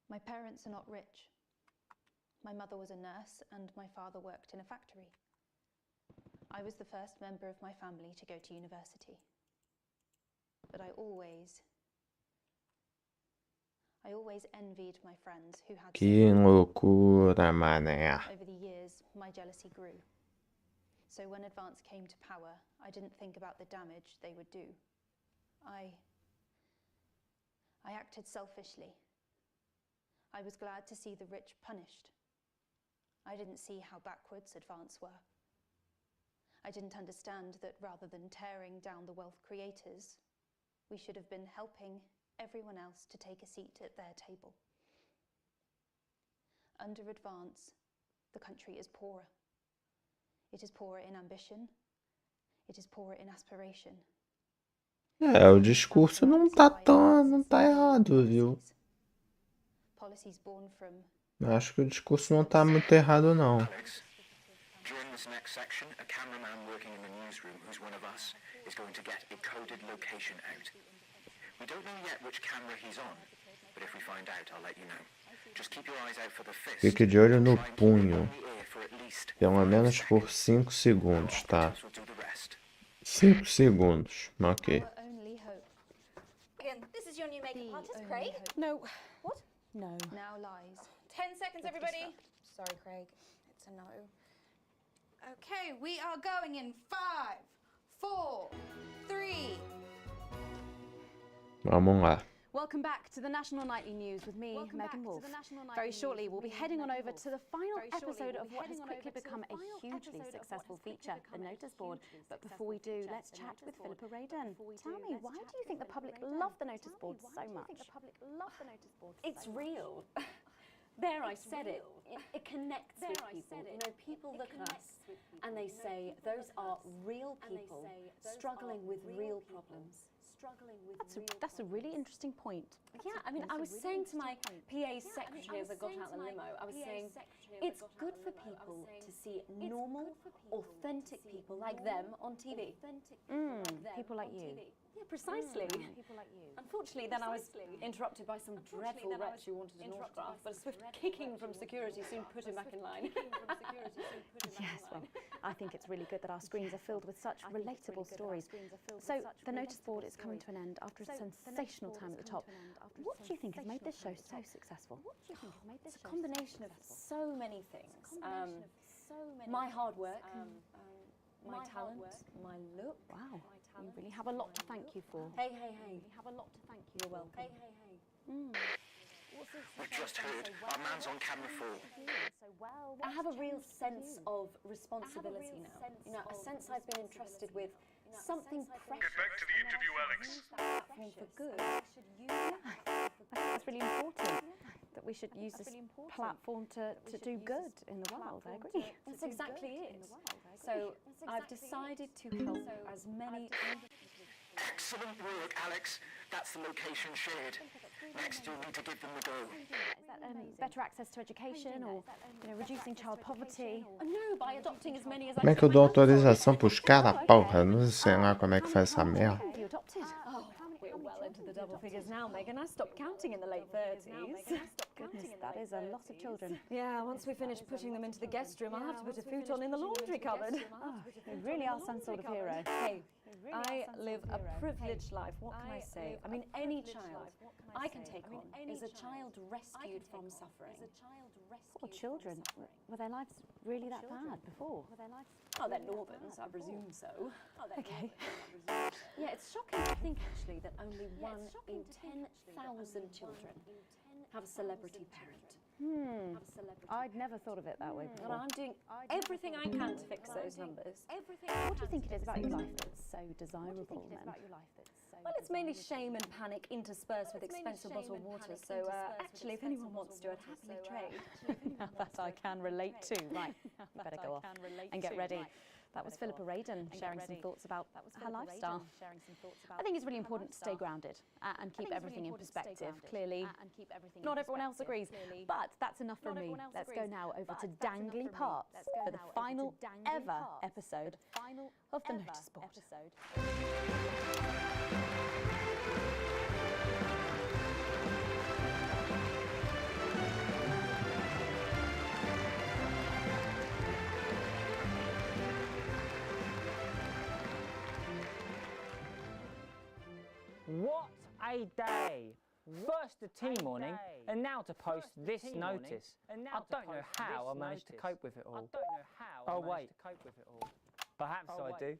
My parents are not rich. My mother was a nurse and my father worked in a factory. I was the first member of my family to go to university. But I always envied my friends who had Que loucura, mané. Over the years, my jealousy grew. So when Advance came to power, I didn't think about the damage they would do. I acted selfishly. I was glad to see the rich punished. I didn't see how backwards Advance were. I didn't understand that rather than tearing down the wealth creators, we should have been helping everyone else to take a seat at their table. Under Advance, the country is poorer. It is poorer in ambition. It is poorer in aspiration. É, o discurso não tá errado, viu? Policies born from Eu acho que o discurso não tá muito errado, não. During this next section, a cameraman working in the newsroom who's one of us is going to get a coded location out. We don't know yet which camera he's on, but if we find out, I'll let you know. Just keep your eyes out for the fist. Fique de olho no punho. Pelo menos por 5 segundos, tá? 5 segundos, ok. Again, this is your new makeup artist, Craig. No. What? No. Now lies. 10 seconds, everybody. Sorry, Craig. It's a no. Okay, we are going in 5, 4, 3. Vamos lá. Welcome back to the National Nightly News with me, Megan Wolf. Very shortly, we'll be heading on over to the final episode of what has quickly become a hugely successful feature, the Notice Board. But before we do, let's chat with Philippa Radon. Tell me, why do you think the public love the Notice Board so much? It's real. There, I said it. It connects with people. You know, people look at us and they say, those are real people struggling with real problems. That's a really interesting point. Yeah, I mean, I was saying to my PA secretary as I got out the limo, I was saying, it's good for people to see normal, authentic people like them on TV. People like you. Yeah, precisely. Unfortunately, then I was interrupted by some dreadful wretch who wanted an autograph, but a swift kicking from security soon put him back in line. Yes, well, I think it's really good that our screens are filled with such relatable stories. So, the Notice Board is coming to an end after a sensational time at the top. What do you think has made this show so successful? It's a combination of so many things. My hard work, my talent, my look. Wow, you really have a lot to thank you for. Hey, hey, hey. You have a lot to thank you You're welcome. Hey, hey, hey. We just heard our man's on camera for. I have a real sense of responsibility now. You know, a sense I've been entrusted with something precious. Get back to the interview, Alex. Platform for good. That's really important. That we should use this platform to do good in the world. I agree. That's exactly it. So I've decided to help as many. Excellent work, Alex. That's the location shared. Next, you'll need to give them the go. Is that better access to education or reducing child poverty? No, by adopting as many as I Como é que eu dou autorização pros caras? Porra, não sei lá como é que faz essa merda. You adopted? Oh, we're well into the double figures now, Megan. I stopped counting in the late 30s. Goodness, that is a lot of children. Yeah, once we finish putting them into the guest room, I'll have to put a futon in the laundry cupboard. Oh, you really are some sort of hero. Hey, I live a privileged life. What can I say? I mean, any child I can take on is a child rescued from suffering. Poor children. Were their lives really that bad before? Oh, they're Northerns, I presume so. Okay. Yeah, it's shocking to think, actually, that only 1 in 10,000 children have a celebrity parent. I'd never thought of it that way before. And I'm doing everything I can to fix those numbers. What do you think it is about your life that's so desirable, then? Well, it's mainly shame and panic interspersed with expensive bottled water, so actually, if anyone wants to, I'd happily trade. Now that I can relate to. Right, you better go off and get ready. That was Philippa Radin sharing some thoughts about her lifestyle. I think it's really important to stay grounded and keep everything in perspective. Clearly, not everyone else agrees, but that's enough for me. Let's go now over to Dangly Parts for the final ever episode of the Notice Board. What a day! First the tea morning, and now to post this notice. I don't know how I managed to cope with it all. Oh wait, perhaps I do.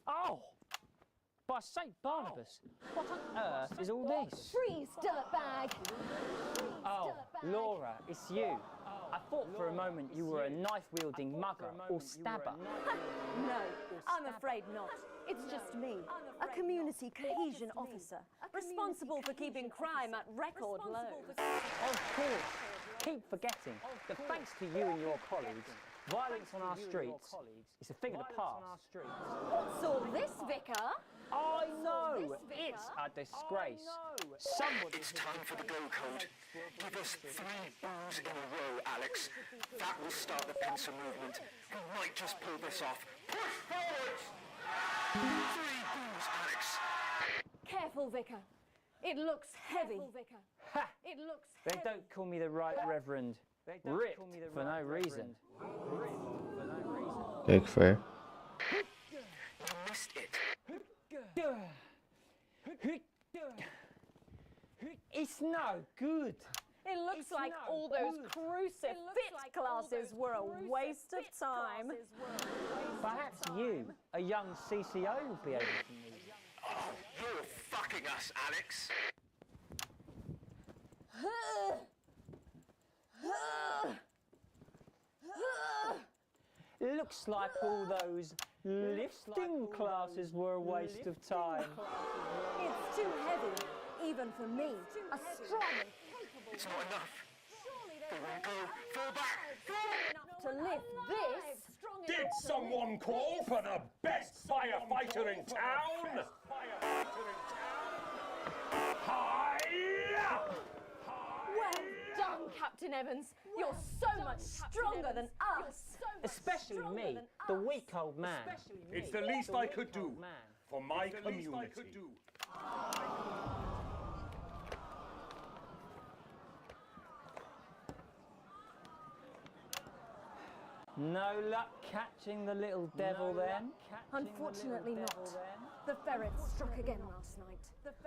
Oh! By St. Barnabas, what on earth is all this? Freeze, dirtbag! Oh, Laura, it's you. I thought for a moment you were a knife-wielding mugger or stabber. No, I'm afraid not. It's just me, a community cohesion officer, responsible for keeping crime at record lows. Of course. Keep forgetting that thanks to you and your colleagues, violence on our streets is a thing of the past. What's all this, Vicar? I know! It's a disgrace. Somebody... It's time for the go code. Give us 3 boos in a row, Alex. That will start the pincer movement. We might just pull this off. Push forward! 3 boos, Alex. Careful, Vicar. It looks heavy. Ha! It looks They don't call me the Right Reverend. Ripped for no reason. Big fair. You missed it. It's no good. It looks like all those crucifix classes were a waste of time. Perhaps you, a young CCO, will be able to move. Oh, you're fucking us, Alex. Looks like all those lifting classes were a waste of time. It's too heavy, even for me, a strong and capable. It's not enough. They won't go. Fall back. To lift this. Did someone call for the best firefighter in town? Hi-ya! Well done, Captain Evans. You're so much stronger than us. Especially me, the weak old man. It's the least I could do for my community. No luck catching the little devil then? Unfortunately not. The ferrets struck again last night.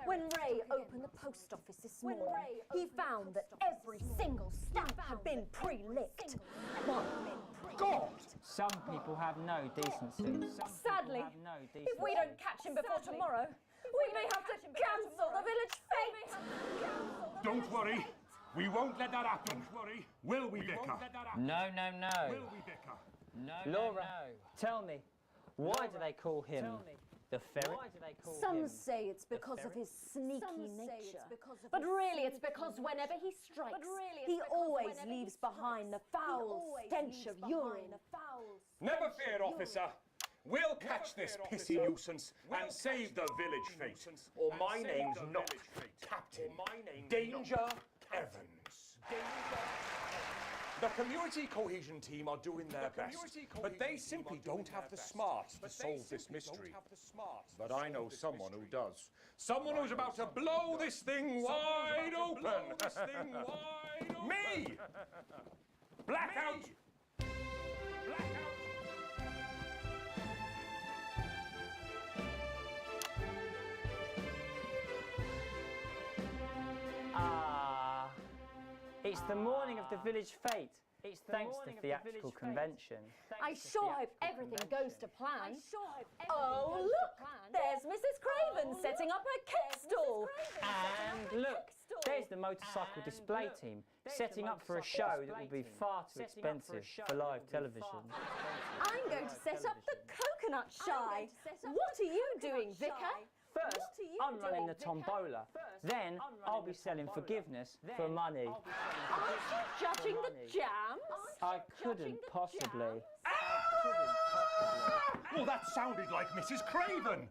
When Ray opened the post office this morning, he found that every single stamp had been pre-licked. God! Some people have no decency. Sadly, if we don't catch him before tomorrow, we may have to cancel the village fete. Don't worry. We won't let that happen. Will we, Vicar? No, no, no. Will we, Vicar? Laura, tell me, why do they call him the ferret? Some say it's because of his sneaky nature, but really it's because whenever he strikes, he always leaves behind the foul stench of urine. Never fear, officer. We'll catch this pissy nuisance and save the village fete. Or my name's not Captain Danger Evans. The community cohesion team are doing their best, but they simply don't have the smarts to solve this mystery. But I know someone who does. Someone who's about to blow this thing wide open. Me! Blackout! It's the morning of the village fete. It's thanks to theatrical convention. I sure hope everything goes to plan. Oh, look! There's Mrs. Craven setting up her cake stall. And look, there's the motorcycle display team setting up for a show that will be far too expensive for live television. I'm going to set up the coconut shy. What are you doing, Vicar? First, I'm running the tombola. Then, I'll be selling forgiveness for money. Aren't you judging the jams? I couldn't possibly. Well, that sounded like Mrs. Craven.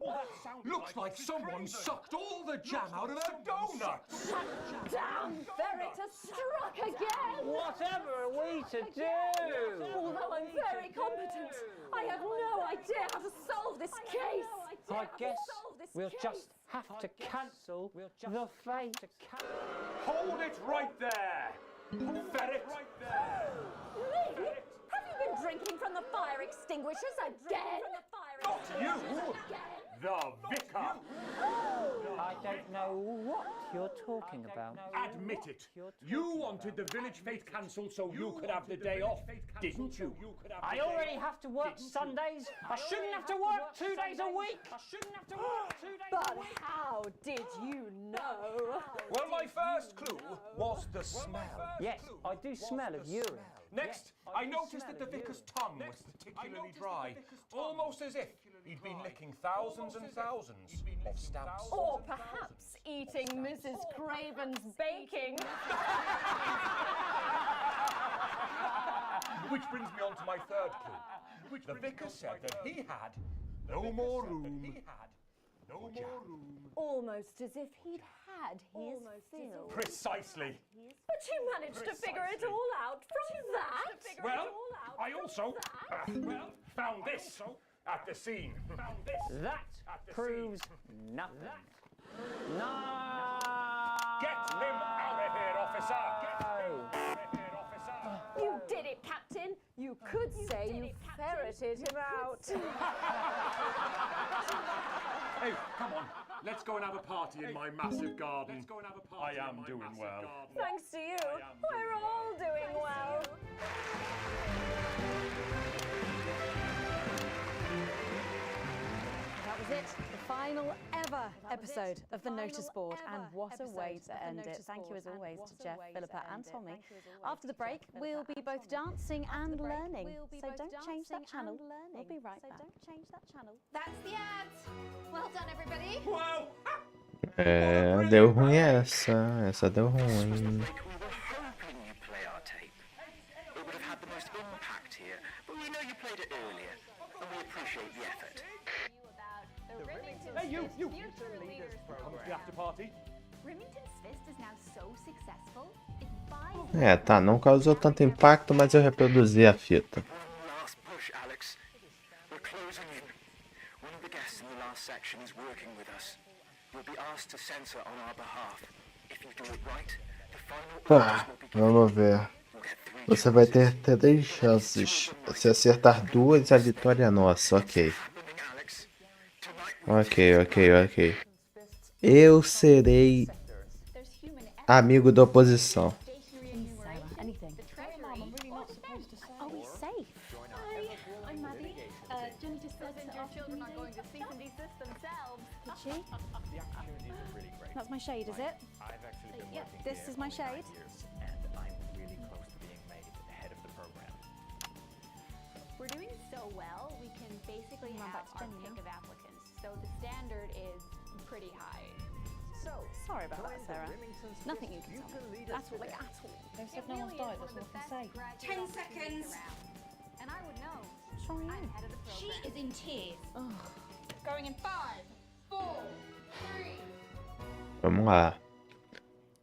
Looks like someone sucked all the jam out of her donut. That damn ferret has struck again. Whatever are we to do? Although I'm very competent, I have no idea how to solve this case. I guess we'll just have to cancel the fete. Hold it right there. Ferret. Me? Have you been drinking from the fire extinguishers again? Not you! The Vicar! I don't know what you're talking about. Admit it. You wanted the village fete cancelled so you could have the day off, didn't you? I already have to work Sundays. I shouldn't have to work 2 days a week. But how did you know? Well, my first clue was the smell. Yes, I do smell of urine. Next, I noticed that the vicar's tongue was particularly dry, almost as if he'd been licking thousands and thousands of stamps. Or perhaps eating Mrs. Craven's baking. Which brings me on to my third clue. The vicar said that he had no more room. Almost as if he'd had his fill. Precisely. But you managed to figure it all out from that? Well, I also found this at the scene. That proves nothing. No! Get him out of here, officer! You did it, Captain. You could say you ferreted him out. Hey, come on. Let's go and have a party in my massive garden. I am doing well. Thanks to you, we're all doing well. That was it, the final ever episode of the Notice Board, and what a way to end it. Thank you as always to Jeff, Philippa and Tommy. After the break, we'll be both dancing and learning, so don't change that channel. We'll be right back. That's the ad. Well done, everybody. Wow! Deu ruim essa deu ruim. We were hoping you'd play our tape. It would have had the most impact here, but we know you played it earlier, and we appreciate the effort. Hey, you! Come to the after party. Remington's Fist is now so successful. It buys Tá, não causou tanto impacto, mas eu reproduzi a fita. Last push, Alex. We're closing in. One of the guests in the last section is working with us. You'll be asked to censor on our behalf. If you do it right, the final orders will be given. Vamos ver. You'll get 3 Você vai ter 3 chances. Se acertar 2, a vitória é nossa. Ok. Ok. Eu serei amigo da oposição. Are we safe? Hi, I'm Maddie. Jenny just said that our children are going to cease and desist themselves. Did she? That's my shade, is it? I've actually been Yep, working this here is my for 5 shade. years, and I'm really close to being made head of the program. We're doing so well, we can basically have our pick of applicants. So the standard is pretty high. Sorry about that, Sarah. Nothing you can tell me. At all. They said no one's died, that's all I can say. 10 seconds. And I would know. Sorry. I'm head of the program. She is in tears. Going in 5, 4, 3. Vamos lá.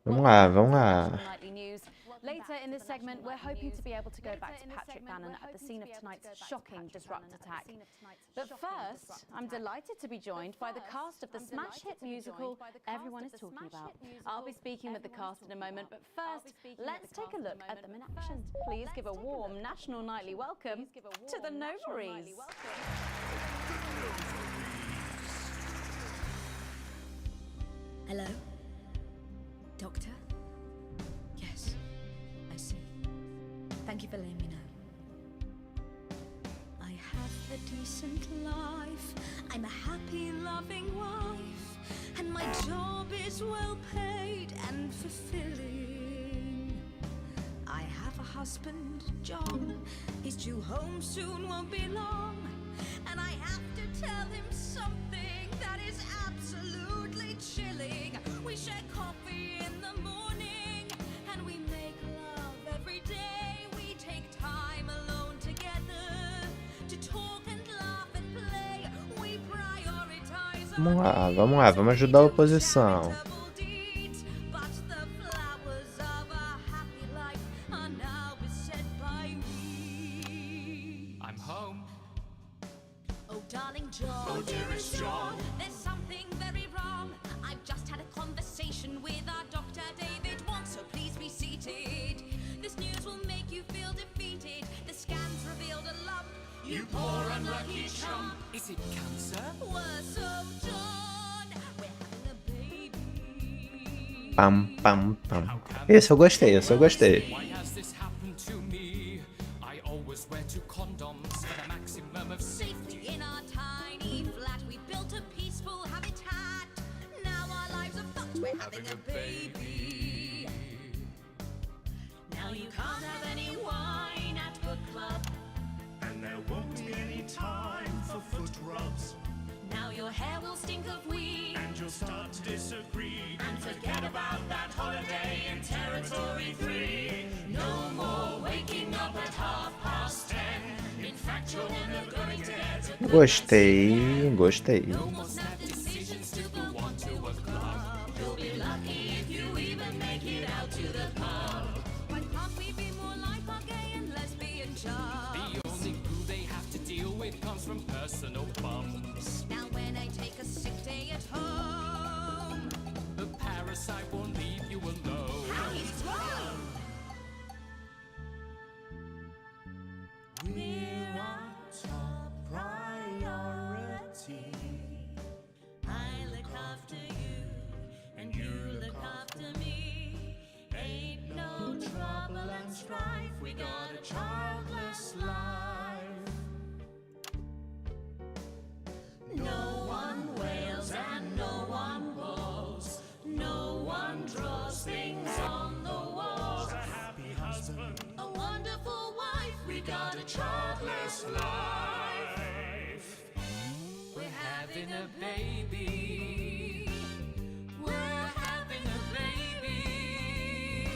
Nightly news. Later in this segment, we're hoping to be able to go back to Patrick Bannon at the scene of tonight's shocking Disrupt attack. But first, I'm delighted to be joined by the cast of the smash hit musical everyone is talking about. I'll be speaking with the cast in a moment, but first, let's take a look at them in action. Please give a warm National Nightly welcome to the Notaries. Hello? Doctor? Yes, I see. Thank you for letting me know. I have a decent life. I'm a happy, loving wife. And my job is well paid and fulfilling. I have a husband, John. He's due home soon, won't be long. And I have to tell him something that is absolutely chilling. We share coffee in the morning, and we make love every day. We take time alone together to talk and laugh and play. We prioritize. Vamos lá, vamos ajudar a oposição. I'm home. Oh, darling John. Oh, dearest John. There's something very wrong. I've just had a conversation with our doctor, David Wong, so please be seated. This news will make you feel defeated. The scans revealed a lump. You poor unlucky chump. Is it cancer? Worse, oh, John. We're having a baby. Pam. Esse eu gostei. Why has this happened to me? I always wear 2 condoms for the maximum of safety. In our tiny flat, we built a peaceful habitat. Now our lives are fucked, we're having a baby. Now you can't have any wine at book club. And there won't be any time for foot rubs. Now your hair will stink of weed. And you'll start to disagree. And forget about that holiday in Territory 3. No more waking up at 10:30. In fact, you're never going to get a Gostei. No more snap decisions to go on to a club. You'll be lucky if you even make it out to the pub. Why can't we be more like our gay and lesbian chums? The only glue they have to deal with comes from personal bums. Now when I take a sick day at home, the parasite won't leave you alone. How he's wrong! We're our top priority. I look after you, and you look after me. Ain't no trouble and strife, we got a childless life. No one wails and no one walls. No one draws things on the walls. A happy husband, a wonderful wife, we got a childless life. We're having a baby. We're having a baby.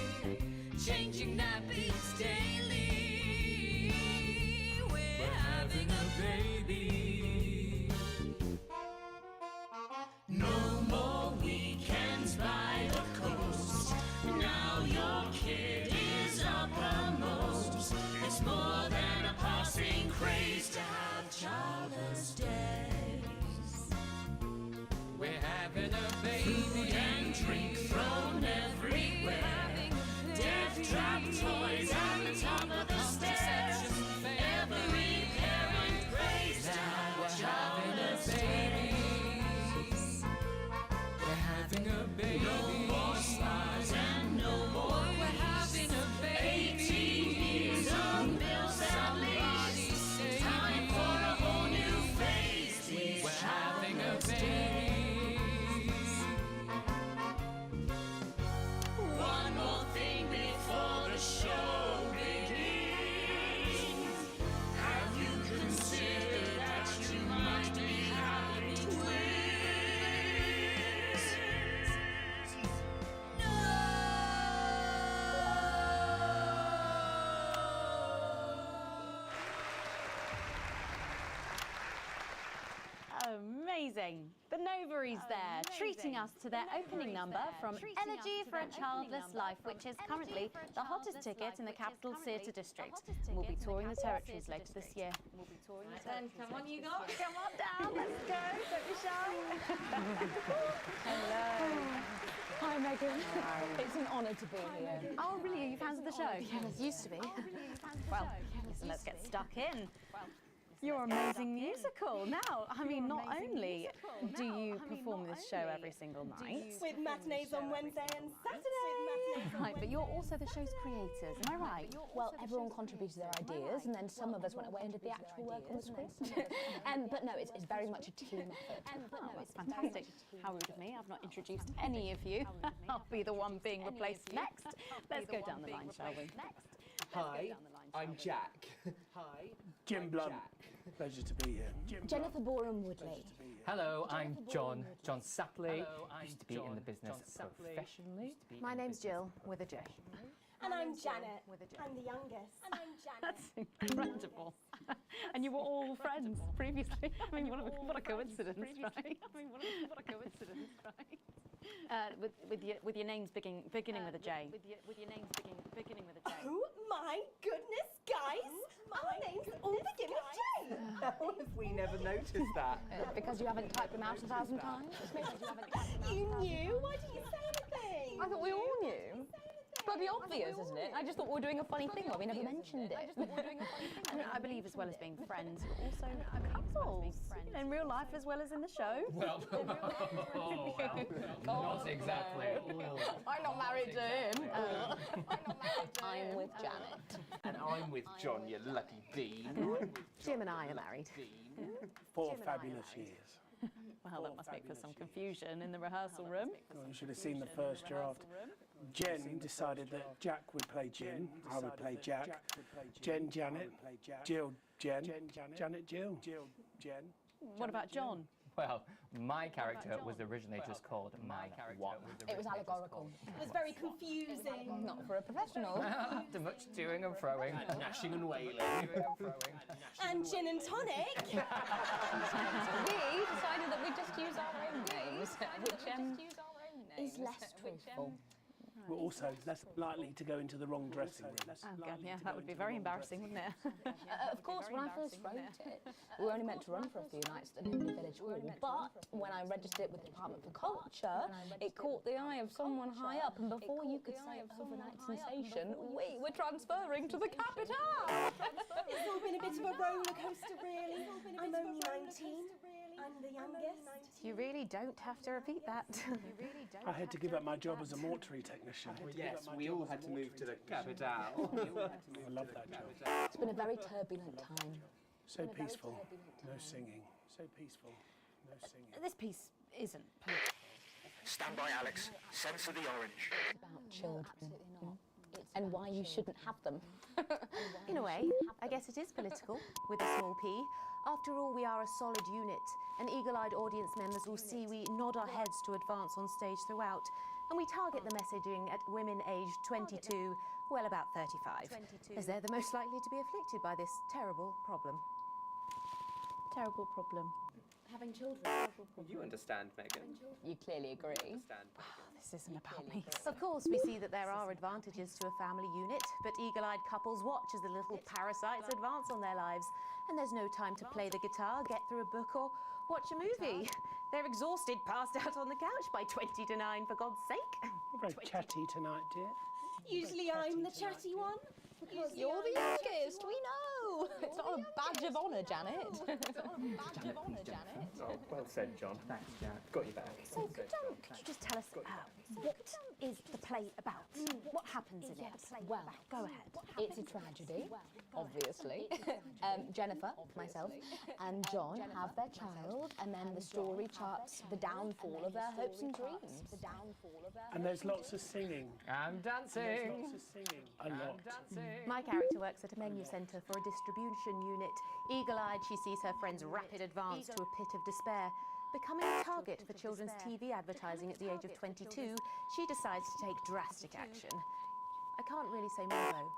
Changing nappies daily. We're having a baby. No more weekends by the coast. Now your kid is uppermost. It's more than a passing craze to have childless days. We're having a baby. Food and drink thrown everywhere. Death trap toys and the top Amazing. The Novaries there, treating us to their opening number from Energy for a Childless Life, which is currently the hottest ticket in the capital theatre district. And we'll be touring the territories later this year. Then come on, you lot, come on down, let's go, don't be shy. Hello. Hi, Megan. Hi. It's an honour to be here. Oh, really? Are you fans of the show? Yes, used to be. Well, listen, let's get stuck in. Your amazing musical. Now, I mean, not only do you perform this show every single night, with matinees on Wednesday and Saturday. Right, but you're also the show's creators, am I right? Well, everyone contributed their ideas, and then some of us went away and did the actual work on the script. But no, it's very much a team effort. Oh, that's fantastic. How rude of me. I've not introduced any of you. I'll be the one being replaced next. Let's go down the line, shall we? Hi, I'm Jack. Hi, Jim Blunt. Pleasure to be here. Jennifer Boram Woodley. Hello, I'm John Sapley. Used to be in the business professionally. My name's Jill, with a J. And I'm Janet. I'm the youngest. And I'm Janet. That's incredible. And you were all friends previously. I mean, what a coincidence, right? What a coincidence, right? With your names beginning with a J. With your names beginning with a J. Oh my goodness, guys! Our names all begin with J. How have we never noticed that? Because you haven't typed them out 1,000 times? You knew? Why didn't you say anything? I thought we all knew. Bloody obvious, isn't it? I just thought we were doing a funny thing where we never mentioned it. I believe as well as being friends, you're also couples. In real life as well as in the show. Well, not exactly. I'm not married to him. I'm with Janet. And I'm with John, you lucky bean. Jim and I are married. 4 fabulous years. Well, that must make for some confusion in the rehearsal room. Well, you should have seen the first draft. Jen decided that Jack would play Jim, I would play Jack, Jen Janet, Jill Jen, Janet Jill, Jen. What about John? Well, my character was originally just called Man One. It was allegorical. It was very confusing. Not for a professional. After much toing and froing. And gnashing and wailing. And gin and tonic. We decided that we'd just use our own names, which is less truthful. We're also less likely to go into the wrong dressing room. Oh, God, yeah, that would be very embarrassing, wouldn't it? Of course, when I first wrote it, we were only meant to run for a few nights at the Hindley Village Hall, but when I registered it with the Department for Culture, it caught the eye of someone high up, and before you could say overnight sensation, we were transferring to the capital. It's all been a bit of a roller coaster, really. I'm only 19. I'm the youngest. You really don't have to repeat that. I had to give up my job as a mortuary technician. Well, yes, we all had to move to the capital. I love that job. It's been a very turbulent time. So peaceful, no singing. So peaceful, no singing. This piece isn't political. Stand by, Alex. Censor the orange. It's about children. And why you shouldn't have them. In a way, I guess it is political, with a small p. After all, we are a solid unit, and eagle-eyed audience members will see we nod our heads to advance on stage throughout, and we target the messaging at women aged 22, well, about 35, as they're the most likely to be afflicted by this terrible problem. Terrible problem. Having children. You understand, Megan. You clearly agree. This isn't about me. Of course, we see that there are advantages to a family unit, but eagle-eyed couples watch as the little parasites advance on their lives, and there's no time to play the guitar, get through a book, or watch a movie. They're exhausted, passed out on the couch by 20 to 9, for God's sake. You're very chatty tonight, dear. Usually I'm the chatty one. You're the youngest, we know. It's not a badge of honour, Janet. It's not a badge of honour, Janet. Oh, well said, John. Thanks, Jack. Got you back. So could you just tell us what is the play about? What happens in it? Well, go ahead. It's a tragedy, obviously. Jennifer, myself, and John have their child, and then the story charts the downfall of their hopes and dreams. And there's lots of singing. I'm dancing. There's lots of singing. A lot. My character works at a menu centre for a distribution unit. Eagle-eyed, she sees her friend's rapid advance to a pit of despair. Becoming a target for children's TV advertising at the age of 22, she decides to take drastic action. I can't really say more, though.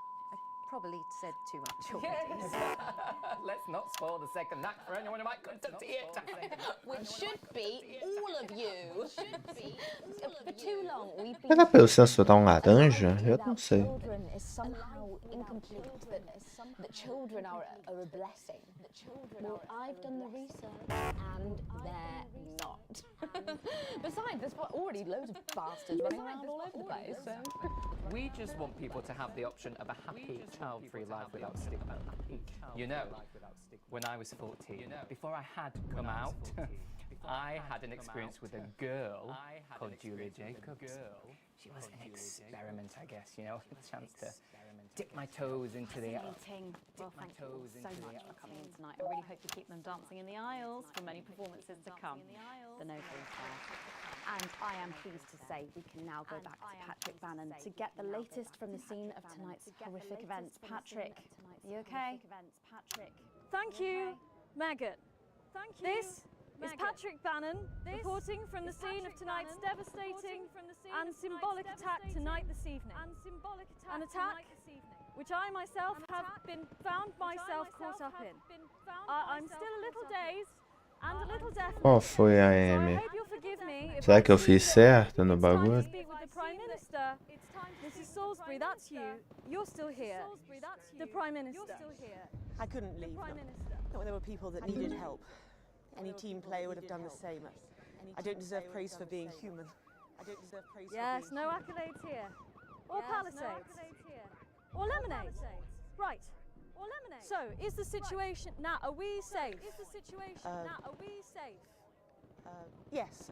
probably said too much already. Let's not spoil the second act for anyone who might come to see it. Which should be all of you. For too long, we've been Era pra eu censurar um laranja? Eu não sei. Children is somehow incomplete, that children are a blessing. Well, I've done the research and they're not. Besides, there's already loads of bastards running around all over the place, so... We just want people to have the option of a happy, child-free life without stigma. You know, when I was 14, before I had come out, I had an experience with a girl called Julia Jacobs. She was an experiment, I guess, you know, a chance to dip my toes into the... Well, thank you all so much for coming in tonight. I really hope you keep them dancing in the aisles for many performances to come. The no there. And I am pleased to say we can now go back to Patrick Bannon to get the latest from the scene of tonight's horrific events. Patrick, are you okay? Thank you, Megan. This is Patrick Bannon reporting from the scene of tonight's devastating and symbolic attack tonight this evening. An attack which I myself have found myself caught up in. I'm still a little dazed and a little deaf. Qual foi a M? Será que eu fiz certo no bagulho? Mrs. Salisbury, that's you. You're still here. The Prime Minister. I couldn't leave them. Not when there were people that needed help. Any team player would have done the same. I don't deserve praise for being human. Yes, no accolades here. Or palisades. Or lemonades. Right. Or lemonade. So, is the situation now? Are we safe? Yes.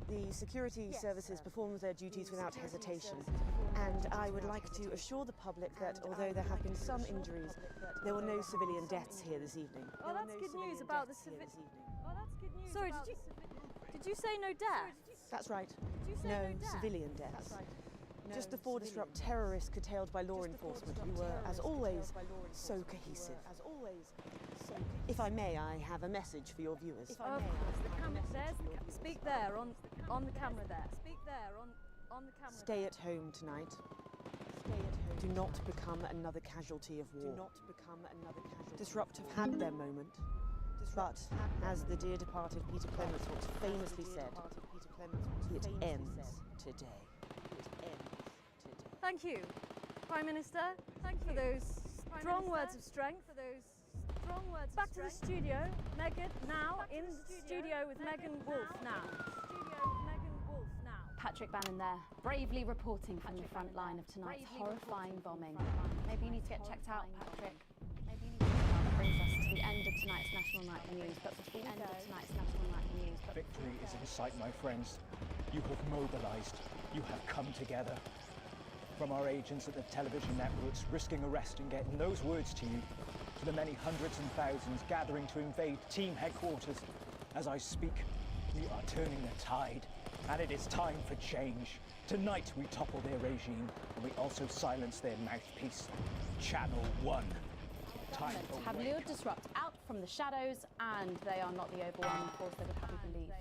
The security services performed their duties without hesitation, and I would like to assure the public that although there have been some injuries, there were no civilian deaths here this evening. Oh, that's good news about the civilian. Sorry, did you say no deaths? That's right. No civilian deaths. Just the 4 disrupt terrorists curtailed by law enforcement, who were, as always, so cohesive. If I may, I have a message for your viewers. Of course, the camera says, speak there, on the camera there. Speak there, on the camera. Stay at home tonight. Do not become another casualty of war. Disrupt have had their moment, but as the dear departed Peter Clements once famously said, it ends today. Thank you, Prime Minister. Thank you for those strong words of strength. Back to the studio. Megan, now in the studio with Megan Wolf now. Patrick Bannon there, bravely reporting from the front line of tonight's horrifying bombing. Maybe you need to get checked out, Patrick. That brings us to the end of tonight's National Nightly News. But before we go, Victory is in sight, my friends. You have mobilized. You have come together. From our agents at the television networks risking arrest and getting those words to you, to the many hundreds and thousands gathering to invade team headquarters. As I speak, we are turning the tide, and it is time for change. Tonight we topple their regime, and we also silence their mouthpiece, Channel 1. Time for have lured Disrupt out from the shadows, and they are not the overwhelming force they would have you believe.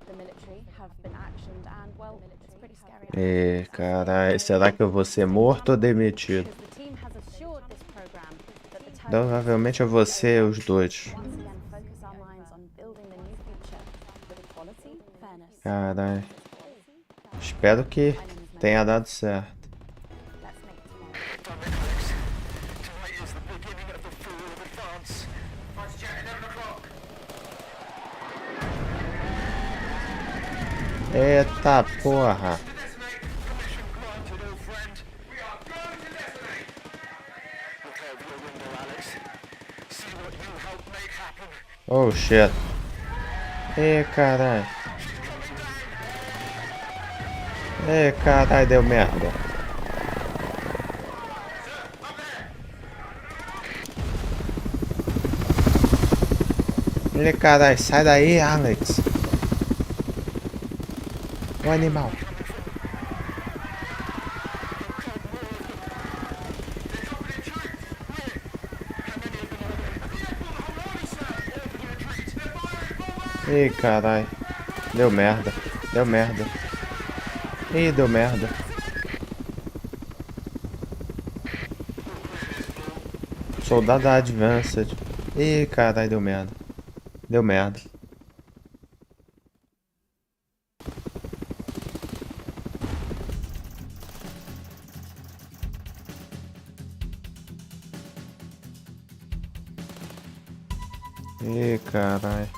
The military have been actioned, and well, it's pretty scary. Caralho, será que eu vou ser morto ou demitido? Provavelmente eu vou ser os dois. Caralho. Espero que tenha dado certo. Eita porra. Oh shit. Caralho. Caralho, deu merda. Caralho, sai daí, Alex. O animal. Caralho. Deu merda. Deu merda. Deu merda. Soldado Advanced. Ih, caralho, deu merda. Deu merda. Ih, caralho.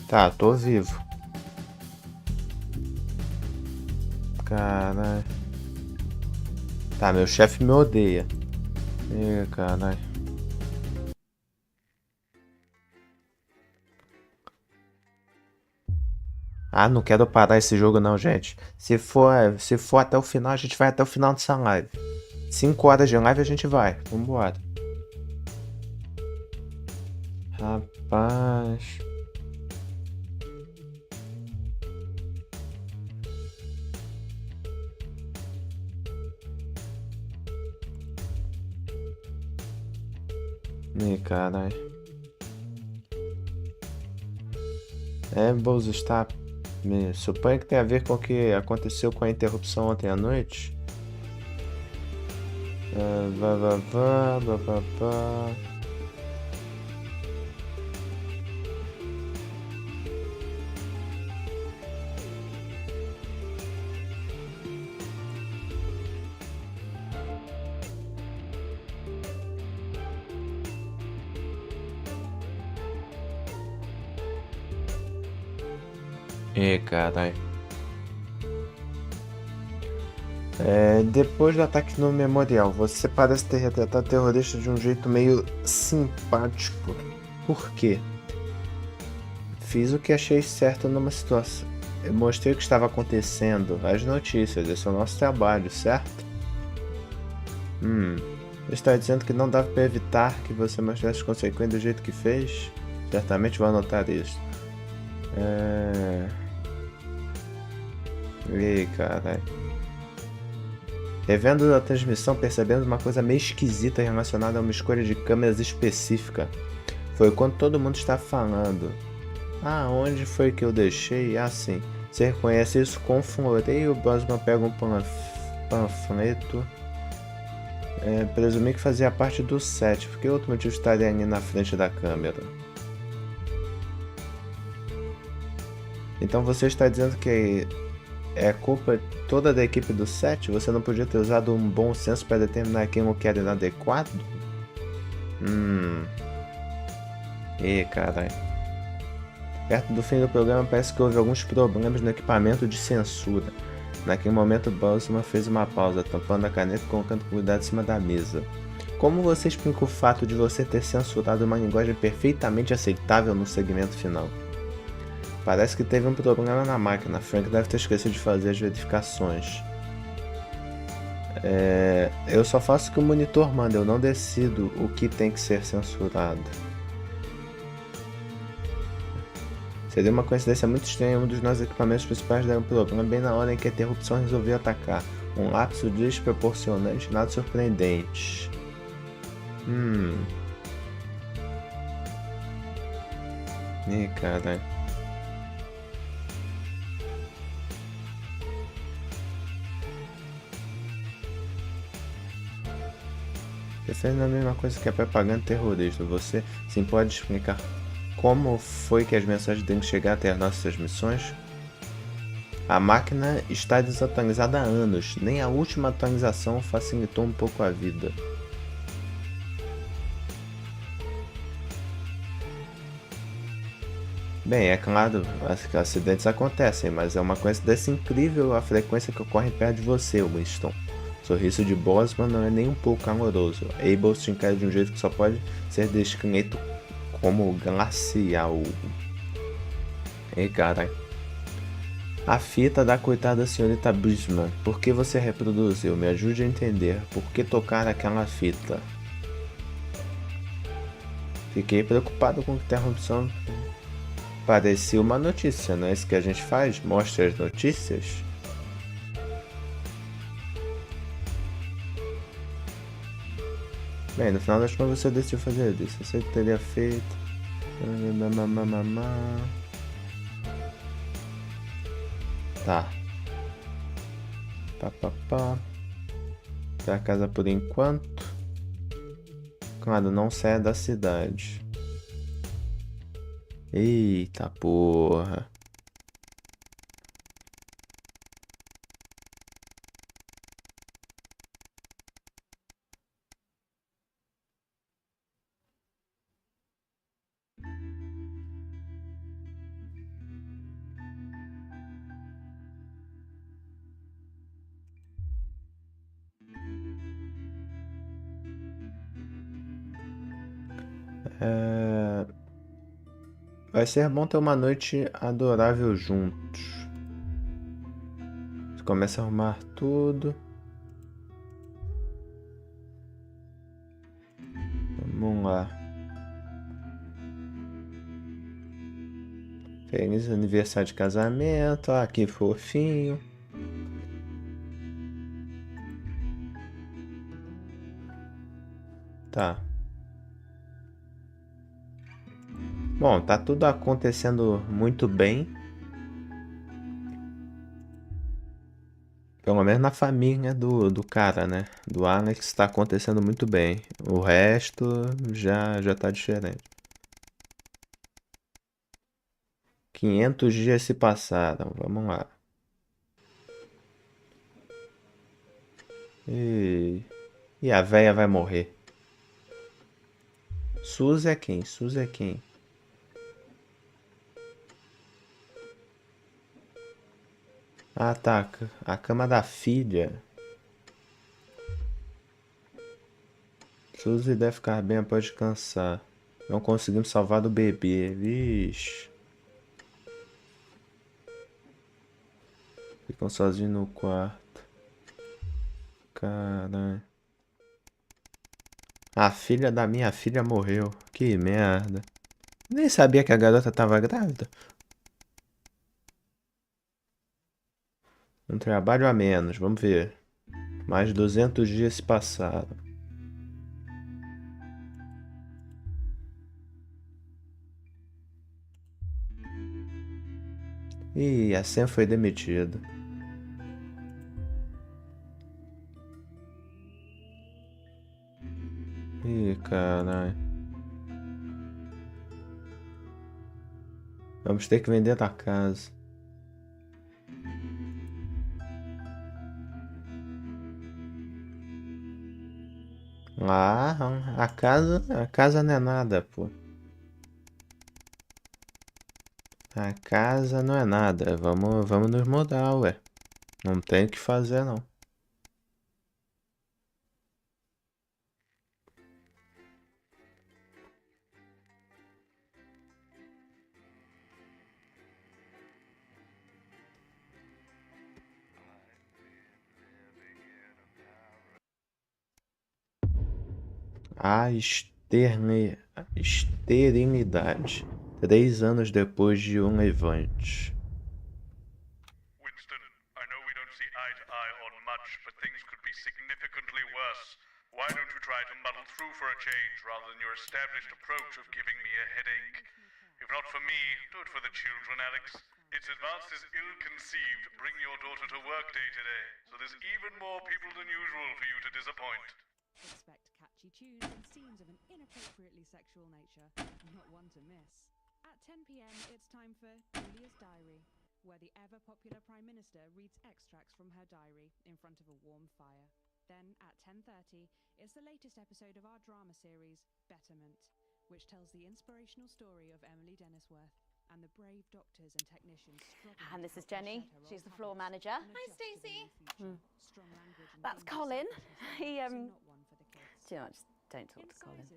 Tá, tô vivo. Caralho. Tá, meu chefe me odeia. Ih, caralho. Ah, não quero parar esse jogo não, gente. Se for até o final, a gente vai até o final dessa live. 5 horas de live a gente vai. Vambora. Rapaz. Ih, caralho. Ambos está. Suponho que tem a ver com o que aconteceu com a interrupção ontem à noite. Caralho. Depois do ataque no memorial, você parece ter retratado o terrorista de um jeito meio simpático. Por quê? Fiz o que achei certo numa situação. Eu mostrei o que estava acontecendo, as notícias, esse é o nosso trabalho, certo? Está dizendo que não dava para evitar que você mostrasse as consequências do jeito que fez? Certamente vou anotar isso. Ih, caralho. Revendo a transmissão, percebemos uma coisa meio esquisita relacionada a uma escolha de câmeras específica. Foi quando todo mundo está falando. Ah, onde foi que eu deixei? Ah, sim. Você reconhece isso com floreio? O Bosman pega um panfleto. Presumi que fazia parte do set. Por que outro motivo estaria ali na frente da câmera? Então você está dizendo que é culpa toda da equipe do set? Você não podia ter usado um bom senso para determinar quem o que era inadequado? Ih, caralho. Perto do fim do programa parece que houve alguns problemas no equipamento de censura. Naquele momento, Bosman fez uma pausa, tampando a caneta e colocando cuidado em cima da mesa. Como você explica o fato de você ter censurado uma linguagem perfeitamente aceitável no segmento final? Parece que teve um problema na máquina. Frank deve ter esquecido de fazer as verificações. Eu só faço o que o monitor manda, eu não decido o que tem que ser censurado. Seria uma coincidência muito estranha, um dos nossos equipamentos principais der um problema bem na hora em que a interrupção resolveu atacar. Um lapso desproporcionante, nada surpreendente. Ih, caralho. Você não é a mesma coisa que a propaganda terrorista. Você sim pode explicar como foi que as mensagens têm que chegar até as nossas transmissões? A máquina está desatualizada há anos. Nem a última atualização facilitou um pouco a vida. Bem, é claro, acidentes acontecem, mas é uma coincidência incrível a frequência que ocorre perto de você, Winston. O sorriso de Bosman não é nem um pouco amoroso. Abel te encara de um jeito que só pode ser descrito como glacial. Ei, carai. A fita da coitada senhorita Brisman. Por que você reproduziu? Me ajude a entender. Por que tocar aquela fita? Fiquei preocupado com a interrupção. Parecia uma notícia, não é isso que a gente faz? Mostra as notícias? Bem, no final das contas você decidiu fazer isso. Você teria feito. Tá. pra casa por enquanto. Claro, não saia da cidade. Eita porra. Vai ser bom ter uma noite adorável juntos. Você começa a arrumar tudo. Vamos lá. Feliz aniversário de casamento. Ah, que fofinho. Tá. Bom, tá tudo acontecendo muito bem. Pelo menos na família do cara, né? Do Alex tá acontecendo muito bem. O resto já tá diferente. 500 dias se passaram. Vamos lá. E a véia vai morrer. Suzy é quem? Suzy é quem? Ah, tá. A cama da filha. Suzy deve ficar bem após descansar. Não conseguimos salvar do bebê. Vixe. Ficam sozinhos no quarto. Caralho. A filha da minha filha morreu. Que merda. Nem sabia que a garota tava grávida. Um trabalho a menos, vamos ver. Mais 200 dias se passaram. Ih, a Sam foi demitida. Ih, caralho. Vamos ter que vender a casa. Ah, a casa não é nada, pô. A casa não é nada. Vamos nos mudar, ué. Não tem o que fazer, não. A esterilidade. 3 anos depois de um levante. Winston, I know we don't see eye to eye on much, but things could be significantly worse. Why don't you try to muddle through for a change rather than your established approach of giving me a headache? If not for me, do it for the children, Alex. Its advance is ill-conceived. Bring your daughter to work day today, so there's even more people than usual for you to disappoint. Expect catchy tunes and scenes of an inappropriately sexual nature, not one to miss. At 10 p.m, it's time for Julia's Diary, where the ever-popular Prime Minister reads extracts from her diary in front of a warm fire. Then, at 10:30, it's the latest episode of our drama series, Betterment, which tells the inspirational story of Emily Dennisworth and the brave doctors and technicians struggling. And this is Jenny. She's the floor manager. Hi, Stacey. That's Colin. He, do you know, just don't talk to Colin.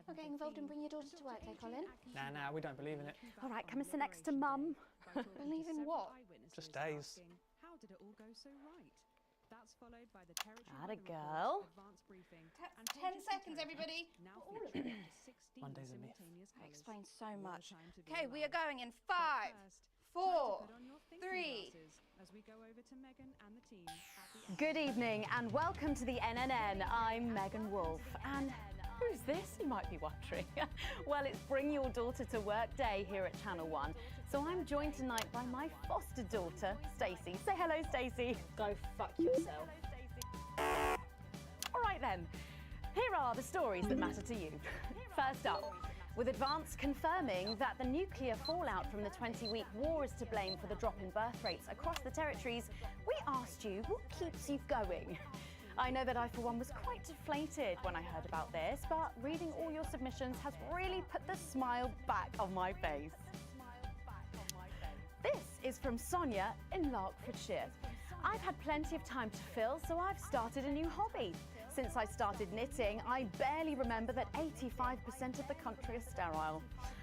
Not getting involved and bring your daughter to work, eh, Colin? Nah, we don't believe in it. All right, come and sit next to Mum. Believe in what? Just days. How did it all go so right? That's followed by the territory Atta girl. advanced briefing. 10 seconds, everybody. Now All of it. Monday's a myth. That explains so much. Okay, we are going in 5, 4, 3. As we go over to Megan and the team. Good evening and welcome to the NNN. I'm Megan Wolf. And who's this, you might be wondering? Well, it's Bring Your Daughter to Work Day here at Channel 1. So I'm joined tonight by my foster daughter, Stacey. Say hello, Stacey. Go fuck yourself. 10. Here are the stories that matter to you. First up, with Advance confirming that the nuclear fallout from the 20-week war is to blame for the drop in birth rates across the territories, we asked you what keeps you going. I know that I, for one, was quite deflated when I heard about this, but reading all your submissions has really put the smile back on my face. This is from Sonia in Larkfordshire. I've had plenty of time to fill, so I've started a new hobby. Since I started knitting, I barely remember that 85% of the country is sterile.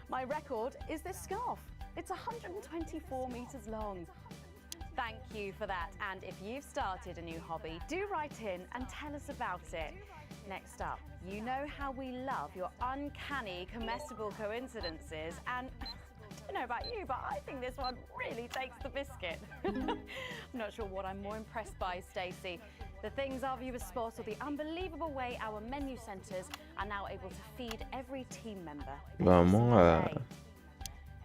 My record is this scarf. It's 124 metres long. Thank you for that, and if you've started a new hobby, do write in and tell us about it. Next up, you know how we love your uncanny comestible coincidences, and I don't know about you, but I think this one really takes the biscuit. I'm not sure what I'm more impressed by, Stacey. The things our viewers spot, or the unbelievable way our menu centres are now able to feed every team member. Vamos lá.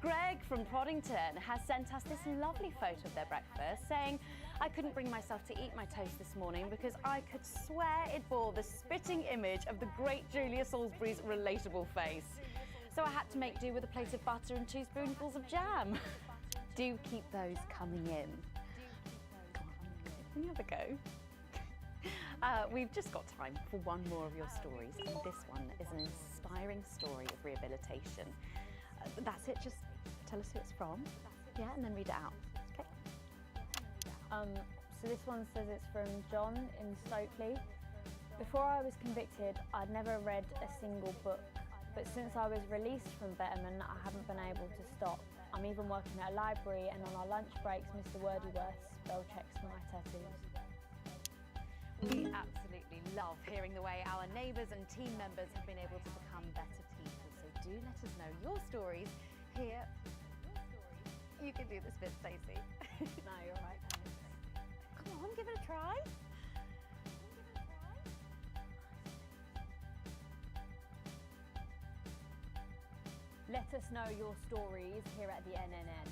Greg from Proddington has sent us this lovely photo of their breakfast, saying, I couldn't bring myself to eat my toast this morning because I could swear it bore the spitting image of the great Julia Salisbury's relatable face. So I had to make do with a plate of butter and 2 spoonfuls of jam. Do keep those coming in. Come on, can you have a go? We've just got time for one more of your stories, and this one is an inspiring story of rehabilitation. That's it, just tell us who it's from, yeah, and then read it out, okay? So this one says it's from John in Stokely. Before I was convicted, I'd never read a single book, but since I was released from Betterman, I haven't been able to stop. I'm even working at a library, and on our lunch breaks, Mr. Wordyworth spell checks my tattoos. We absolutely love hearing the way our neighbours and team members have been able to become better people, so do let us know your stories here. You can do this bit, Stacey. No, you're right. Come on, give it a try. Let us know your stories here at the NNN.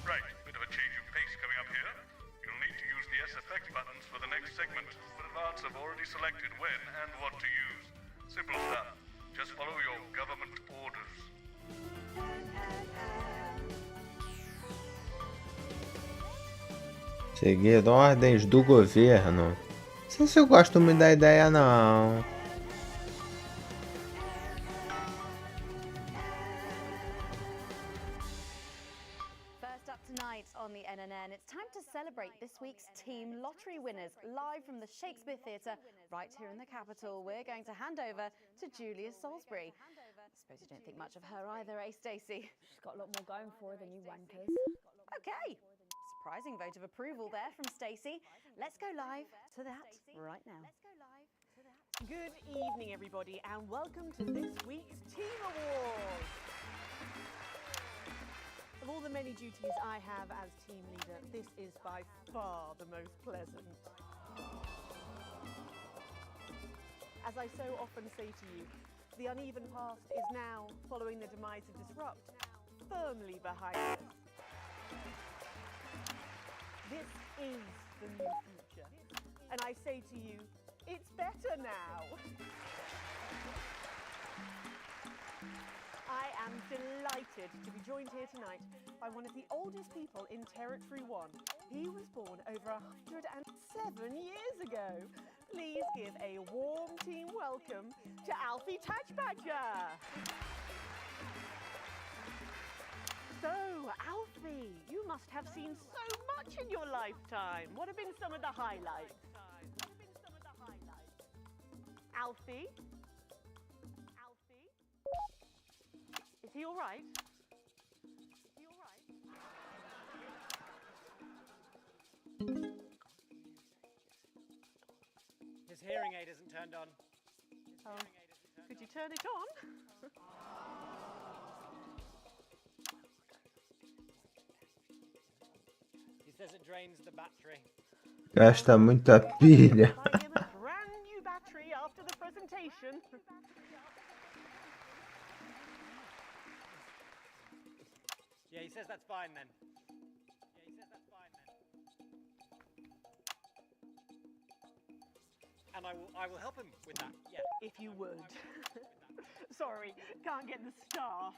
Right, bit of a change of pace coming up here. You'll need to use the S effect buttons for the next segment, but Advance have already selected when and what to use. Simple stuff. Just follow your government orders. Seguir ordens do governo. Não sei se eu gosto muito da ideia, não. First up tonight on the NNN, it's time to celebrate this week's team lottery winners live from the Shakespeare Theatre right here in the capital. We're going to hand over to Julia Salisbury. I suppose you don't think much of her either, eh, Stacey? She's got a lot more going for her than you wankers. Okay. Surprising vote of approval there from Stacey. Let's go live to that right now. Good evening, everybody, and welcome to this week's Team Awards. Of all the many duties I have as team leader, this is by far the most pleasant. As I so often say to you, the uneven past is now, following the demise of Disrupt, firmly behind us. This is the new future, and I say to you, it's better now. I am delighted to be joined here tonight by one of the oldest people in Territory 1. He was born over 107 years ago. Please give a warm team welcome to Alfie Tatchbadger. So, Alfie, you must have seen so much in your lifetime. What have been some of the highlights? Alfie? Alfie? Is he all right? Is he all right? His hearing aid isn't turned on. Could you turn it on? He says it drains the battery. Gasta muita pilha. Brand new battery after the presentation. Yeah, he says that's fine then. I will help him with that. Yeah. If you would. Sorry, can't get the staff.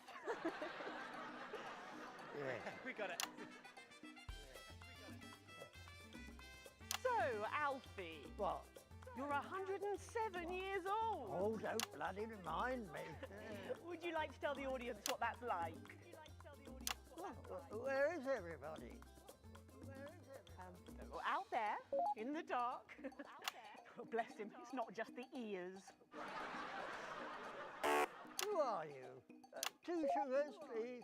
We got it. So, Alfie. What? You're 107 years old. Oh, don't bloody remind me. Would you like to tell the audience what that's like? Where is everybody? Out there, in the dark. Oh, bless him, it's not just the ears. Who are you? 2 sugars, please.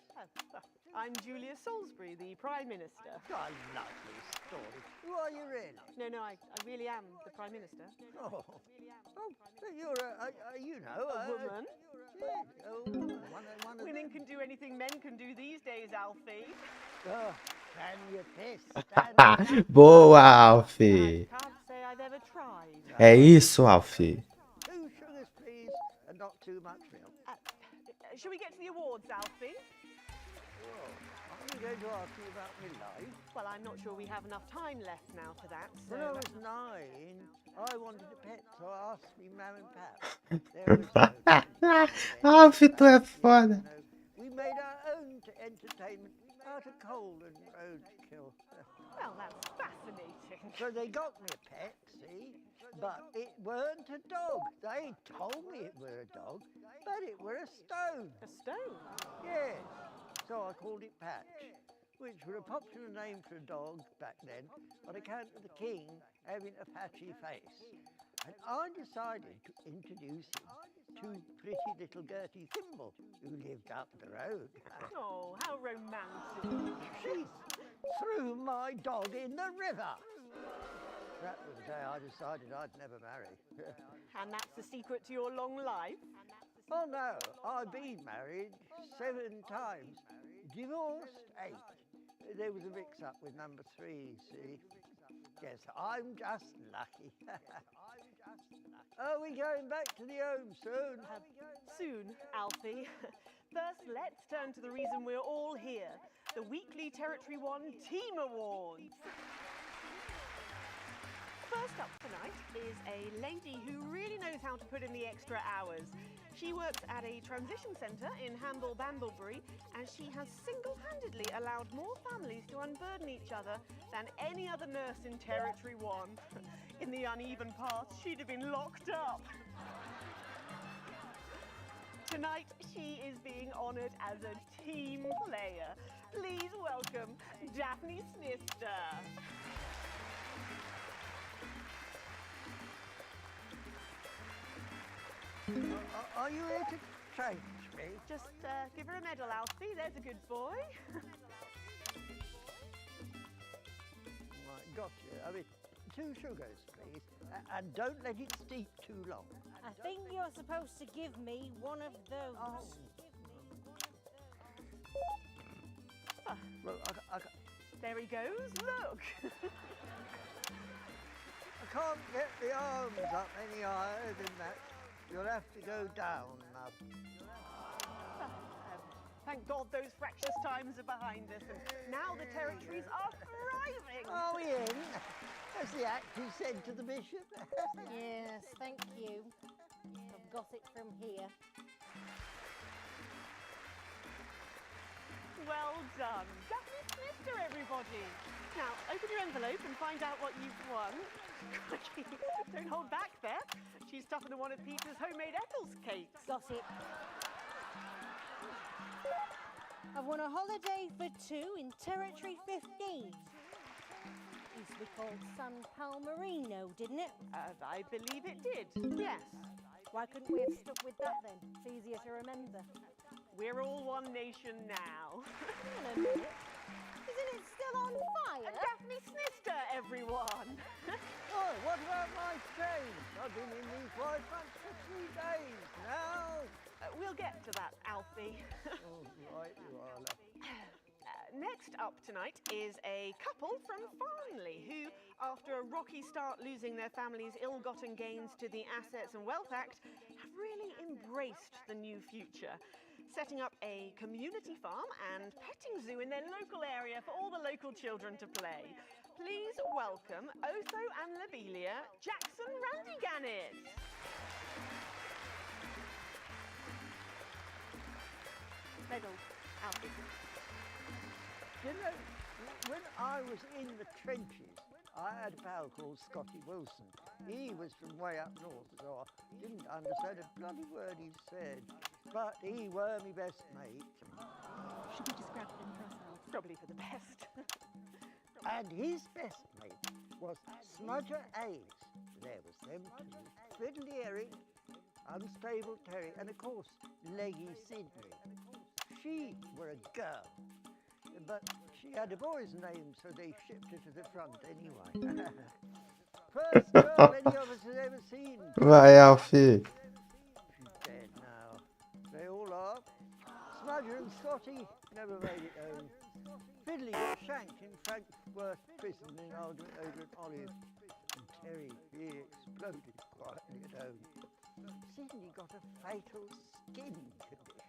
I'm Julia Salisbury, the Prime Minister. I love this story. Who are you really? No, I really am the Prime Minister. Oh, so you're a woman. Yeah. Oh, one of Women can do anything men can do these days, Alfie. Oh, can you piss? Boa, Alfie. Can't say I've ever tried. É isso, Alfie. 2 sugars, please, and not too much milk. Shall we get to the awards, Alfie? Are you going to ask me about my life? Well, I'm not sure we have enough time left now for that, so... When I was 9, I wanted a pet, so I asked me mum and pap. Alfie, tu é foda. We made our own entertainment out of coal and roadkill. Well, that's fascinating. So they got me a pet, see? But it weren't a dog. They told me it were a dog, but it were a stone. A stone? Yes. So I called it Patch, which were a popular name for a dog back then on account of the king having a patchy face. And I decided to introduce him to pretty little Gertie Thimble, who lived up the road. Oh, how romantic. She threw my dog in the river. That was the day I decided I'd never marry. And that's the secret to your long life? Oh no, I've been married 7 times, divorced 8. There was a mix-up with number 3, see? Yes, I'm just lucky. Are we going back to the home soon? Soon, Alfie. First, let's turn to the reason we're all here, the weekly Territory 1 Team Awards. First up tonight is a lady who really knows how to put in the extra hours. She works at a transition centre in Handle-Bandlebury, and she has single-handedly allowed more families to unburden each other than any other nurse in Territory 1. In the uneven parts, she'd have been locked up. Tonight, she is being honoured as a team player. Please welcome Daphne Snister. Are you here to change me? Just give her a medal, Alfie. There's a good boy. Right, got you. I mean, 2 sugars, please. And don't let it steep too long. I think you're supposed to give me one of those. Well, There he goes. Look. I can't get the arms up any higher than that. You'll have to go down, love. Thank God those fractious times are behind us, and now the territories are thriving. Are we in? As the actors said to the bishop. Yes, thank you. I've got it from here. Well done. Daphne Snister, everybody. Now, open your envelope and find out what you've won. Don't hold back there. She's tougher than one of Peter's homemade Eccles cakes. Got it. I've won a holiday for 2 in Territory 15. Used to be called San Palmerino, didn't it? I believe it did, yes. Why couldn't we have stuck with that then? It's easier to remember. We're all one nation now. Hang on a minute. Isn't it still on fire? Daphne Snister, everyone. Oh, what about my change? I've been in these white pants for 3 days now. We'll get to that, Alfie. Oh, right you are, love. Next up tonight is a couple from Farnley who, after a rocky start losing their family's ill-gotten gains to the Assets and Wealth Act, have really embraced the new future, setting up a community farm and petting zoo in their local area for all the local children to play. Please welcome Otho and Lobelia, Jackson Randy-Gannett. Medals, Alfie. You know, when I was in the trenches, I had a pal called Scotty Wilson. He was from way up north, so I didn't understand a bloody word he said. But he were my best mate. Should we just grab them for ourselves? Probably for the best. And his best mate was Smudger Ace. There was them two. Fiddly Eric, Unstable Terry, and of course, Leggy Sydney. She were a girl, but she had a boy's name, so they shipped her to the front anyway. First girl any of us has ever seen. Vai, Alfie. She's dead now. They all are. Smudger and Scotty never made it home. Fiddly got shanked in Frankfurt prison in an argument over an olive. And Terry, he exploded quietly at home. Sydney got a fatal skin condition.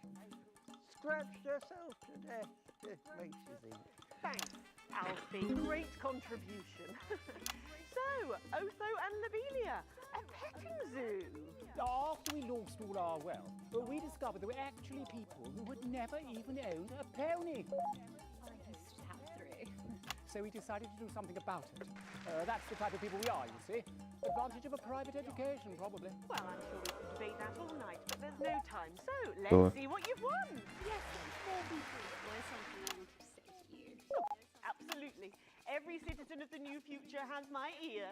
Scratched herself to death. It makes you think. Thanks, Alfie. Great contribution. So, Otho and Lobelia, a petting zoo. After we lost all our wealth, we discovered there were actually people who had never even owned a pony. I used to have 3. So we decided to do something about it. That's the type of people we are, you see. Advantage of a private education, probably. Well, I'm sure we could debate that all night, but there's no time. So, Sure. let's see what you've won. Yes, there was something I wanted to say to you. Absolutely. Every citizen of the new future has my ear.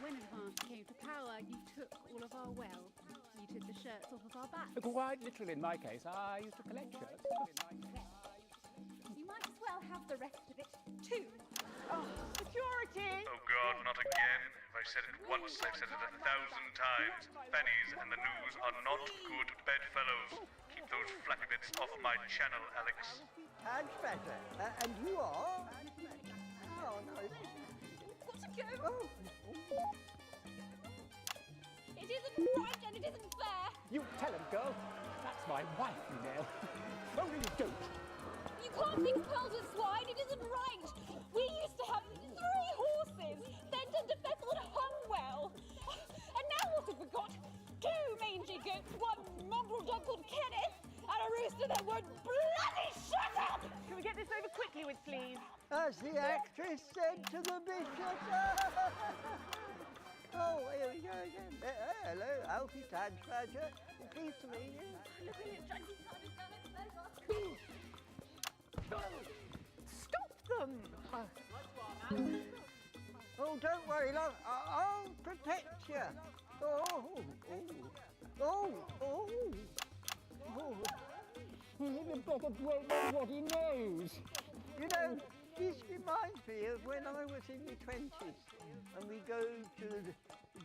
When Advance came to power, you took all of our wealth. You took the shirts off of our backs. Quite literally, in my case, I used to collect shirts. You might as well have the rest of it, too. Oh, security! Oh God, not again. If I've said it once, I've said it 1,000 times. Pennies and the news are not good bedfellows. Keep those flappy bits off my channel, Alex. And better. And you are? Oh, no. Got to go. Oh. It isn't right and it isn't fair. You tell him, girl. That's my wife, you know. Only you don't. You can't mix pearls with swine. It isn't right. We used to have 3 horses. Then turned to Bethel and hung well. And now what have we got? 2 mangy goats, 1 mongrel dog called Kenneth, and a rooster that would bloody shut up! Can we get this over quickly with, please? As the actress said to the bishop. Oh, here we go again. Hello, Alfie Tadge-Badger. Pleased to meet you. Stop them! Oh, don't worry, love. I'll protect you. Oh. You better break what he knows. You know, this reminds me of when I was in my 20s and we go to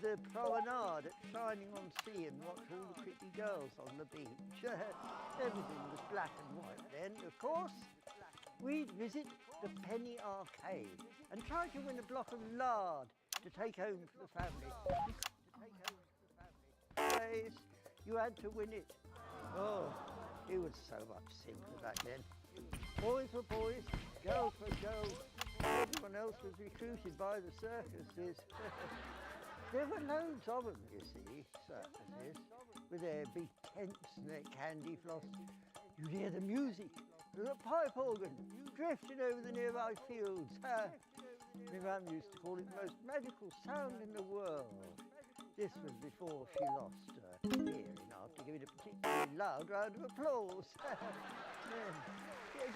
the promenade at Shining on Sea and watch all the pretty girls on the beach. Everything was black and white then, of course. We'd visit the Penny Arcade and try to win a block of lard to take home for the family. Days, you had to win it. Oh, it was so much simpler back then. Boys were boys, girls were girls. Everyone else was recruited by the circuses. There were loads of them, you see, circuses, with their big tents and their candy floss. You'd hear the music, the pipe organ, drifting over the nearby fields. My mum used to call it the most magical sound in the world. This was before she lost her hearing after giving a particularly loud round of applause. Did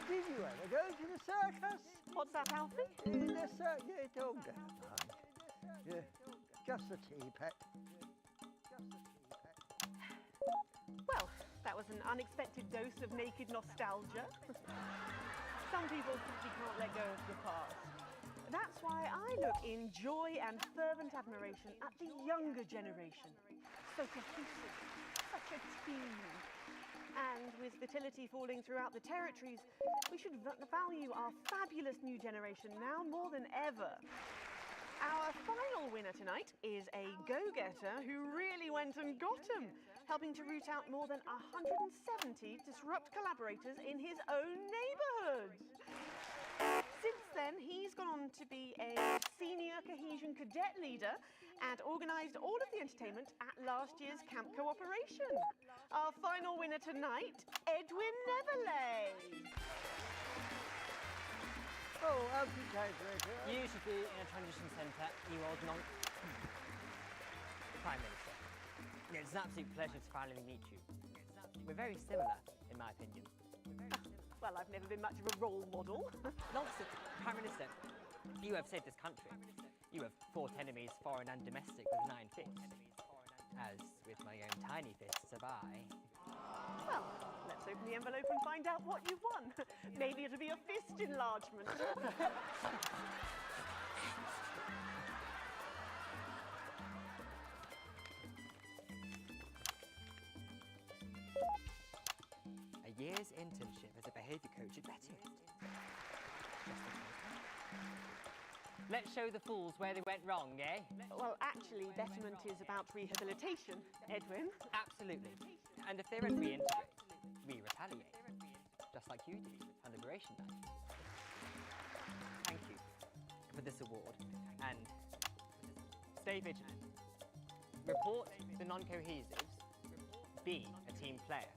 you ever go to the circus? What's that, Alfie? The circus, yeah, don't go mind. Yeah, just a tea, pet. Well, that was an unexpected dose of naked nostalgia. Some people simply can't let go of the past. That's why I look in joy and fervent admiration at the younger generation. So cohesive, such a team. And with fertility falling throughout the territories, we should value our fabulous new generation now more than ever. Our final winner tonight is a go-getter who really went and got 'em, helping to root out more than 170 disrupt collaborators in his own neighbourhood. Since on to be a senior cohesion cadet leader and organised all of the entertainment at last year's camp cooperation. Our final winner tonight, Edwin Neverley. Oh, how'd you take it? You should be in a transition centre, you old Prime Minister. It's an absolute pleasure to finally meet you. We're very similar, in my opinion. Well, I've never been much of a role model. Nonsense, Prime Minister. You have saved this country. You have fought enemies, foreign and domestic, with 9 fists. As with my own tiny fists have I. Well, let's open the envelope and find out what you've won. Maybe it'll be a fist enlargement. A year's internship as a behaviour coach at Betty. Let's show the fools where they went wrong, eh? Well, actually, betterment is about rehabilitation, Edwin. Absolutely. And if they don't reintegrate, we retaliate. Just like you did on Liberation Night. Thank you for this award. And stay vigilant. Report the non-cohesives. Be a team player.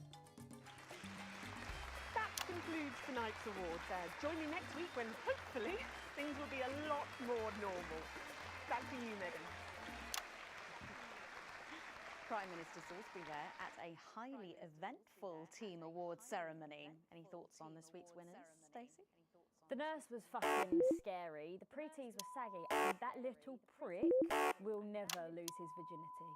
That concludes tonight's awards. Join me next week when, hopefully, things will be a lot more normal. Back to you, Megan. Prime Minister Salisbury there at a highly eventful team awards ceremony. Any thoughts on this week's winners, Stacey? The nurse was fucking scary, the pretties were saggy, and that little prick will never lose his virginity.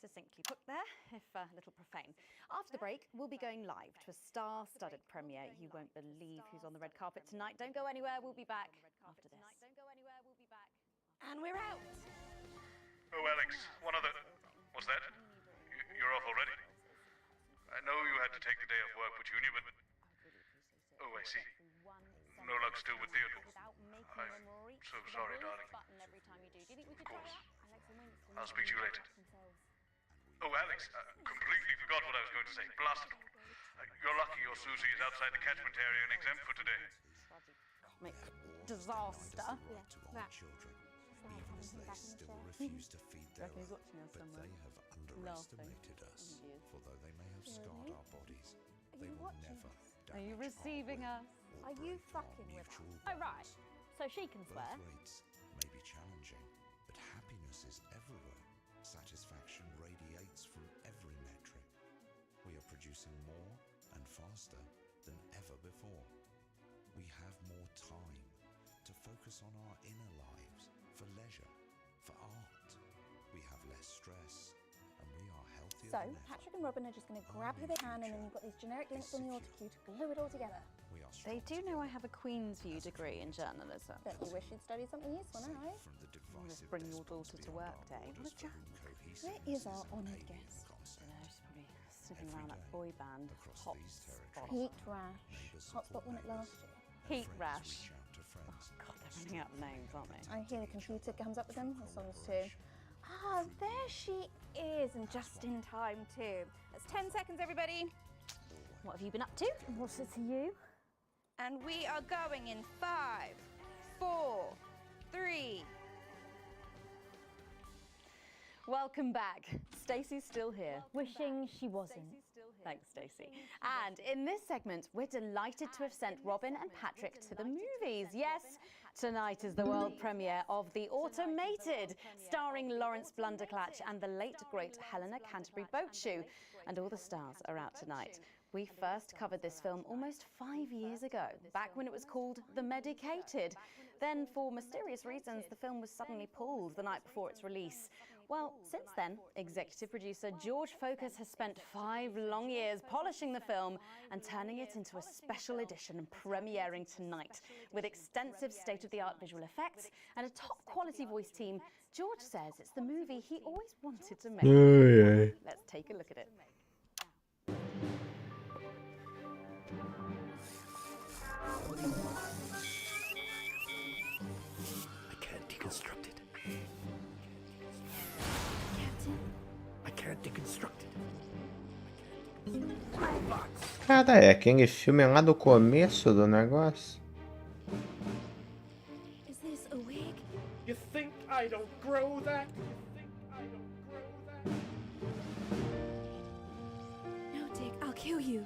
Succinctly put there, if a little profane. After the break, we'll be going live to a star-studded premiere. You won't believe who's on the red carpet tonight. Don't go anywhere, we'll be back after this. And we're out! Oh, Alex, one other... What's that? You're off already? I know you had to take the day off work with Junior, but... Oh, I see. No luck still with Theodore. I'm so sorry, darling. Of course. I'll speak to you later. Oh, Alex, completely forgot what I was going to say. Blast it all. You're lucky your Susie is outside the catchment area and exempt for today. Comic disaster. Children, even as they still refuse to feed their own, but they have underestimated us. For though they may have scarred our bodies, they will never Are you receiving us? Are you fucking with us? Oh, right. So she can swear. Birth rates may be challenging, but happiness is everywhere. Satisfaction radiates from every metric. We are producing more and faster than ever before. We have more time to focus on our inner lives, for leisure, for art. We have less stress, and we are healthier So, than ever. Patrick and Robin are just going to grab who they can, and then you've got these generic links on the autocue to glue it all together. They do know I have a Queen's View degree in journalism. Don't you wish you'd studied something useful now, eh? Just bring your daughter to work day. What a joke. Where is our honoured guest? She's probably sniffing around that boy band. Hotspot. Heat rash. Hotspot won it last year. Heat rash. Oh God, they're running out of names, aren't they? I hear the computer comes up with them. This one's too. Ah, there she is, and just in time too. That's 10 seconds, everybody. What have you been up to? What's it to you? And we are going in 5, 4, 3. Welcome back. Stacey's still here. Wishing she wasn't. Thanks, Stacey. And in this segment, we're delighted to have sent Robin and Patrick to the movies. Yes, tonight is the world premiere of The Automated, starring Lawrence Blunderclatch and the late, great Helena Canterbury-Boatshoe. And all the stars are out tonight. We first covered this film almost 5 years ago, back when it was called The Medicated. Then, for mysterious reasons, the film was suddenly pulled the night before its release. Well, since then, executive producer George Focus has spent 5 long years polishing the film and turning it into a special edition premiering tonight. With extensive state-of-the-art visual effects and a top-quality voice team, George says it's the movie he always wanted to make. Oh, yeah. Let's take a look at it. I can't deconstruct it. I can't deconstruct it. Cara, é aquele filme lá do começo do negócio. I don't grow that? No, Dick, I'll kill you.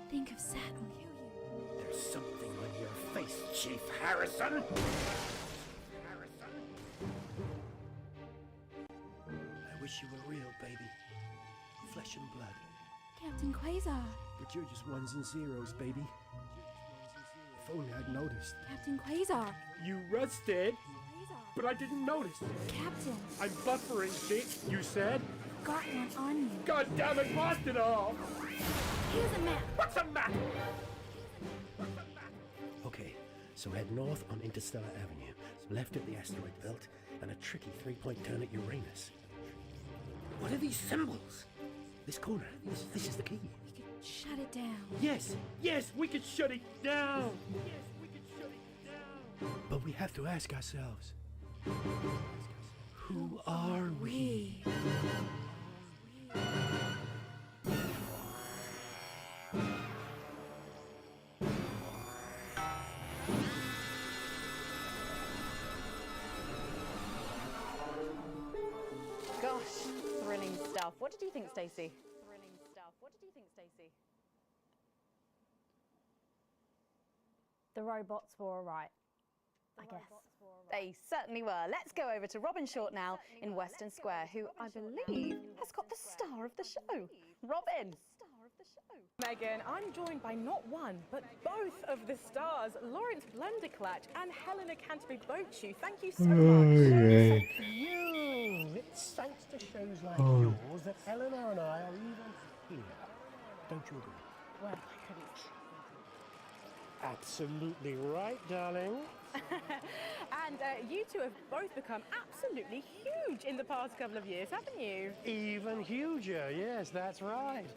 Think of Sat, I'll kill you. There's something on your face, Chief Harrison. I wish you were real, baby. Flesh and blood. Captain Quasar. But you're just ones and zeros, baby. If only I'd noticed. Captain Quasar. You rusted, but I didn't notice. Captain. I'm buffering, Dick, you said. Got one on you. God damn it, lost it all. Here's a map. What's a map? Okay, so head north on Interstellar Avenue, left at the asteroid belt, and a tricky three-point turn at Uranus. What are these symbols? This corner, this is the key. Shut it down. Yes, we can shut it down. But we have to ask ourselves, who are we? Gosh, thrilling stuff. What did you think, Stacey? Thrilling stuff. What did you think, Stacey? The robots were alright, I guess. They certainly were. Let's go over to Robin Short now in Western Square, who I believe has got the star of the show. Robin! Megan, I'm joined by not one, but both of the stars, Lawrence Blunderclatch and Helena Canterbury-Bochu. Thank you so much. Thank you. It's thanks to shows like yours that Eleanor and I are even here. Don't you agree? Well, I couldn't. Absolutely right, darling. And you two have both become absolutely huge in the past couple of years, haven't you? Even huger, yes, that's right.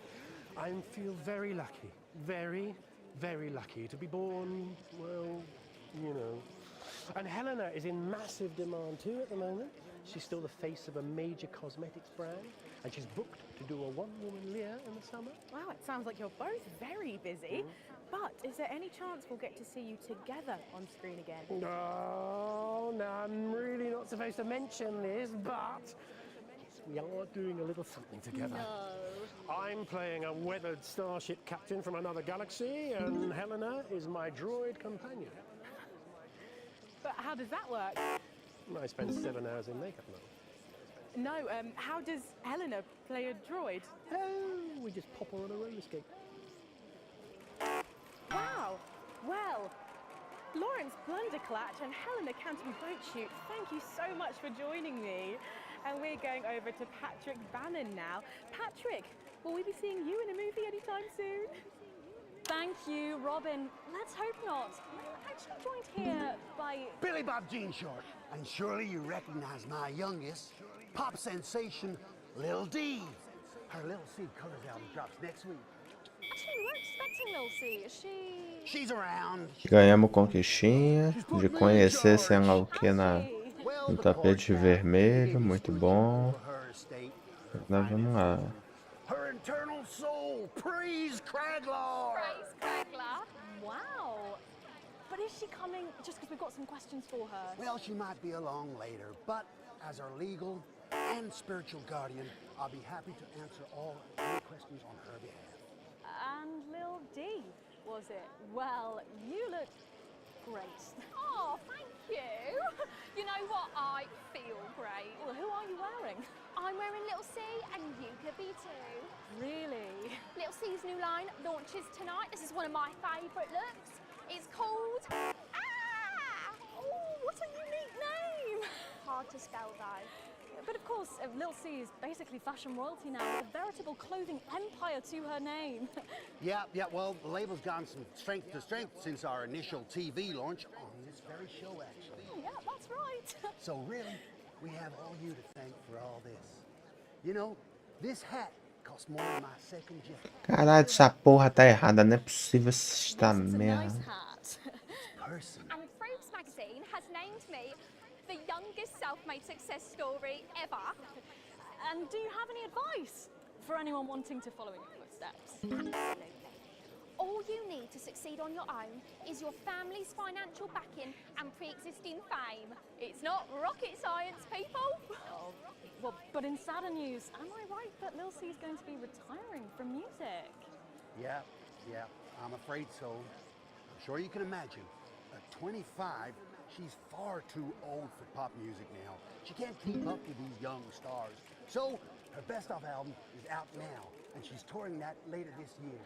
I feel very lucky, very, very lucky to be born, well, you know. And Helena is in massive demand too at the moment. She's still the face of a major cosmetics brand, and she's booked to do a one-woman Lear in the summer. Wow, it sounds like you're both very busy. But is there any chance we'll get to see you together on screen again? No, I'm really not supposed to mention this, but yes, we are doing a little something together. No. I'm playing a weathered starship captain from another galaxy, and Helena is my droid companion. But how does that work? I spend 7 hours in makeup now. No, how does Helena play a droid? Oh, we just pop her on a roller skate. Wow! Well, Lawrence Blunderclatch and Helena Canterbury-Bochu, thank you so much for joining me. And we're going over to Patrick Bannon now. Patrick, will we be seeing you in a movie anytime soon? Thank you, Robin. Let's hope not. I'm actually joined here by Billy Bob Jean Short. And surely you recognize my youngest, pop sensation, Lil D. Her Lil C Colors album drops next week. Actually, we weren't expecting Lil C. Is she... She's around. Ganhamos conquistinha de conhecer sei lá o que no tapete vermelho, muito bom. Agora vamos lá. Her eternal soul, praise Craglar. Praise Craglar? Wow. But is she coming just because we've got some questions for her? Well, she might be along later, but as our legal and spiritual guardian, I'll be happy to answer all your questions on her behalf. And Lil D, was it? Well, you look great. Oh, thank you. You know what? I feel great. Well, who are you wearing? I'm wearing Little C and you could be too. Really? Little C's new line launches tonight. This is one of my favourite looks. It's called... Oh, what a unique name. Hard to spell though. But of course, Lil C is basically fashion royalty now, with a veritable clothing empire to her name. Yeah, well, the label's gone from strength to strength since our initial TV launch on this very show, actually. Oh, yeah, that's right. So really, we have all you to thank for all this. You know, this hat cost more than my second jet. Caralho, essa porra tá errada, não é possível esta merda. And Forbes magazine has named me the youngest self-made success story ever. And do you have any advice for anyone wanting to follow in your footsteps? Absolutely. all you need to succeed on your own is your family's financial backing and pre-existing fame. It's not rocket science, people. Oh, well, but in sadder news, am I right that Lil C is going to be retiring from music? Yeah, I'm afraid so. I'm sure you can imagine. At 25, she's far too old for pop music now. She can't keep up with these young stars. So, her best of album is out now, and she's touring that later this year.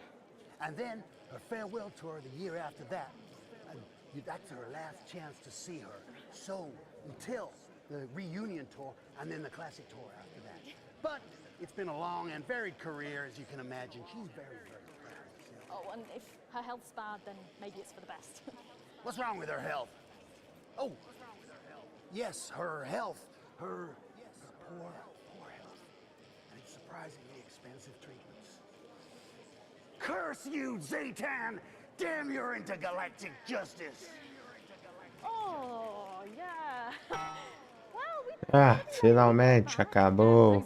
And then her farewell tour the year after that. And that's her last chance to see her. So, until the reunion tour, and then the classic tour after that. But it's been a long and varied career, as you can imagine. She's very, very proud of herself. Oh, and if her health's bad, then maybe it's for the best. What's wrong with her health? Oh, yes, her health. Her poor health. And it's surprisingly expensive treatments. Curse you, Zaytan! Damn your intergalactic justice! Oh, yeah. Ah, finalmente acabou.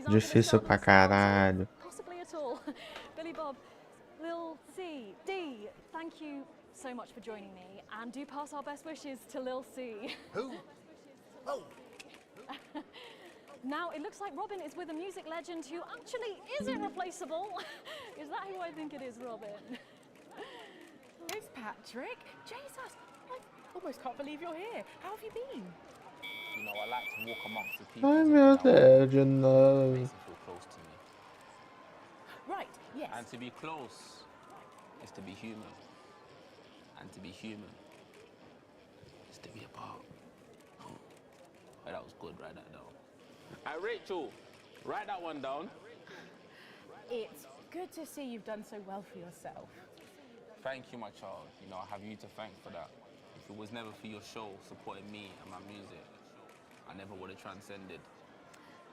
Difícil pra caralho. Possibly at all. Billy Bob, Lil C, D, thank you so much for joining me, and do pass our best wishes to Lil C. Who? Oh. Now, it looks like Robin is with a music legend who actually is irreplaceable. Is that who I think it is, Robin? It's Patrick. Jesus, I almost can't believe you're here. How have you been? You know, I like to walk amongst the people. I'm your legend, though. Makes them feel close to me. Right, yes. And to be close is to be human. And to be human is to be apart. Oh, that was good, write that down. Rachel, write that one down. It's good to see you've done so well for yourself. Thank you, my child. You know, I have you to thank for that. If it was never for your show supporting me and my music, I never would have transcended.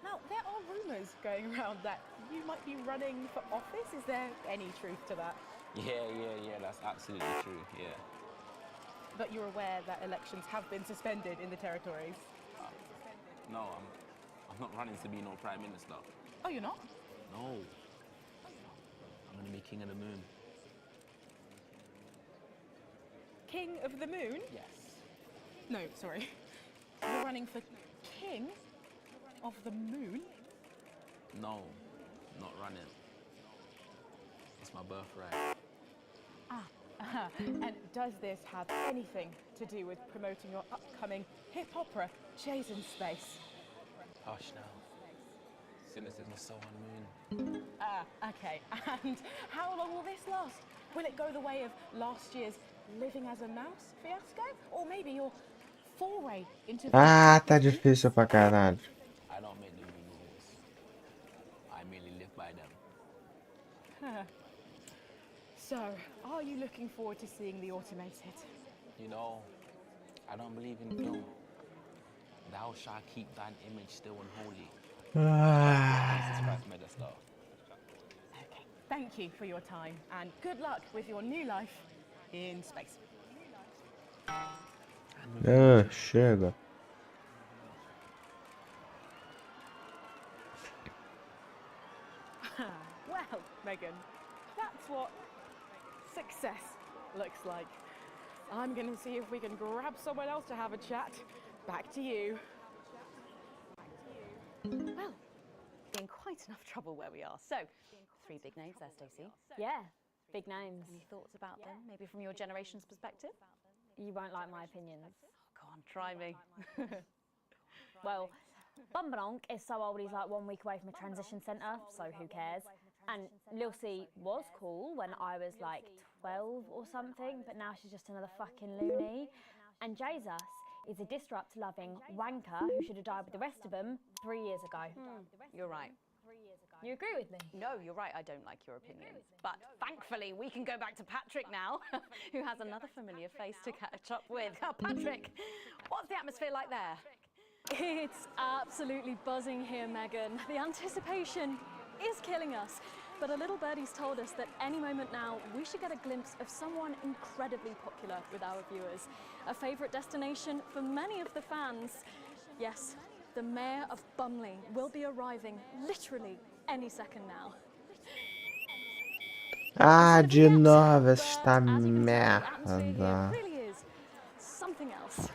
Now, there are rumours going around that you might be running for office. Is there any truth to that? Yeah, that's absolutely true, yeah. But you're aware that elections have been suspended in the territories? No, I'm not running to be no Prime Minister. Oh, you're not? No. I'm going to be King of the Moon. King of the Moon? Yes. No, sorry. You're running for King of the Moon? No, not running. It's my birthright. And does this have anything to do with promoting your upcoming hip opera, Jason Space? Hush now. Cynicism is so unmoon. Okay. And how long will this last? Will it go the way of last year's Living as a Mouse fiasco? Or maybe your foray into... Ah, tá difícil pra caralho. I don't make the rules. I merely live by them. So, are you looking forward to seeing the automated? You know, I don't believe in film. Thou shalt keep thine image still unholy. Jesus Christ made us though. Okay, thank you for your time and good luck with your new life in space. Chega. Well, Megan, that's what success looks like. I'm going to see if we can grab someone else to have a chat. Back to you. Well, in quite enough trouble where we are. So, 3 big names there, Stacey. Yeah, big names. Any thoughts about them, maybe from your generation's perspective? You won't like my opinions. Go on, try me. Well, Bumbanonk is so old he's like 1 week away from a transition centre, so who cares? And Lil C was cool when I was like 12 or something, but now she's just another fucking loony. And Jesus is a disrupt-loving wanker who should have died with the rest of them 3 years ago. You're right. You agree with me? No, you're right, I don't like your opinions. But thankfully, we can go back to Patrick now, who has another familiar face to catch up with. Oh, Patrick, what's the atmosphere like there? It's absolutely buzzing here, Megan. The anticipation is killing us. But a little birdie's told us that any moment now, we should get a glimpse of someone incredibly popular with our viewers. A favourite destination for many of the fans. Yes, the Mayor of Bumley will be arriving literally any second now. Ah, de novo esta merda. It really is something else.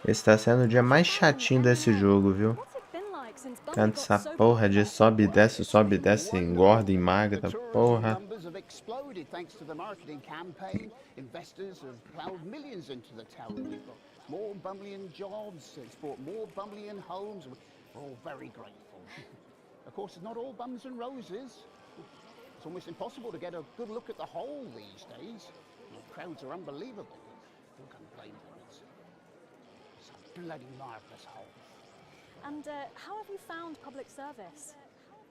Esse tá sendo o dia mais chatinho desse jogo, viu? Canta essa porra de sobe e desce, engorda, emagra, porra. Numbers have exploded thanks to the marketing campaign. Investors have plowed millions into the town. We've got more Bumleyan jobs. It's brought more Bumleyan homes. We're all very grateful. Of course, it's not all bums and roses. It's almost impossible to get a good look at the whole these days. The crowds are unbelievable. Who can blame them? It's a bloody marvellous hole. And how have you found public service?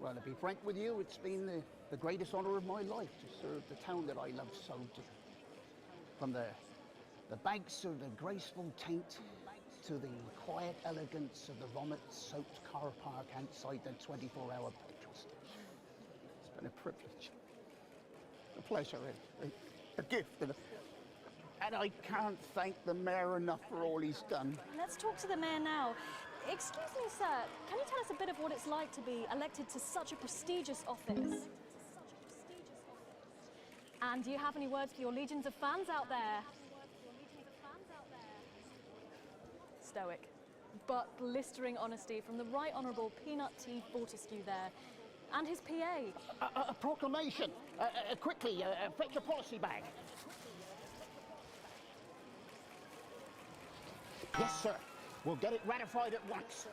Well, to be frank with you, it's been the greatest honour of my life to serve the town that I love so dearly. From the banks of the graceful Taint to the quiet elegance of the vomit-soaked car park outside the 24-hour petrol station. It's been a privilege, a pleasure, a gift, and I can't thank the mayor enough for all he's done. Let's talk to the mayor now. Excuse me, sir, can you tell us a bit of what it's like to be elected to such a prestigious office? And do you have any words for your legions of fans out there? Stoic, but blistering honesty from the Right Honourable Peanut T. Fortescue there, and his PA. A proclamation! Quickly, fetch your policy bag. Yes, sir. We'll get it ratified at once.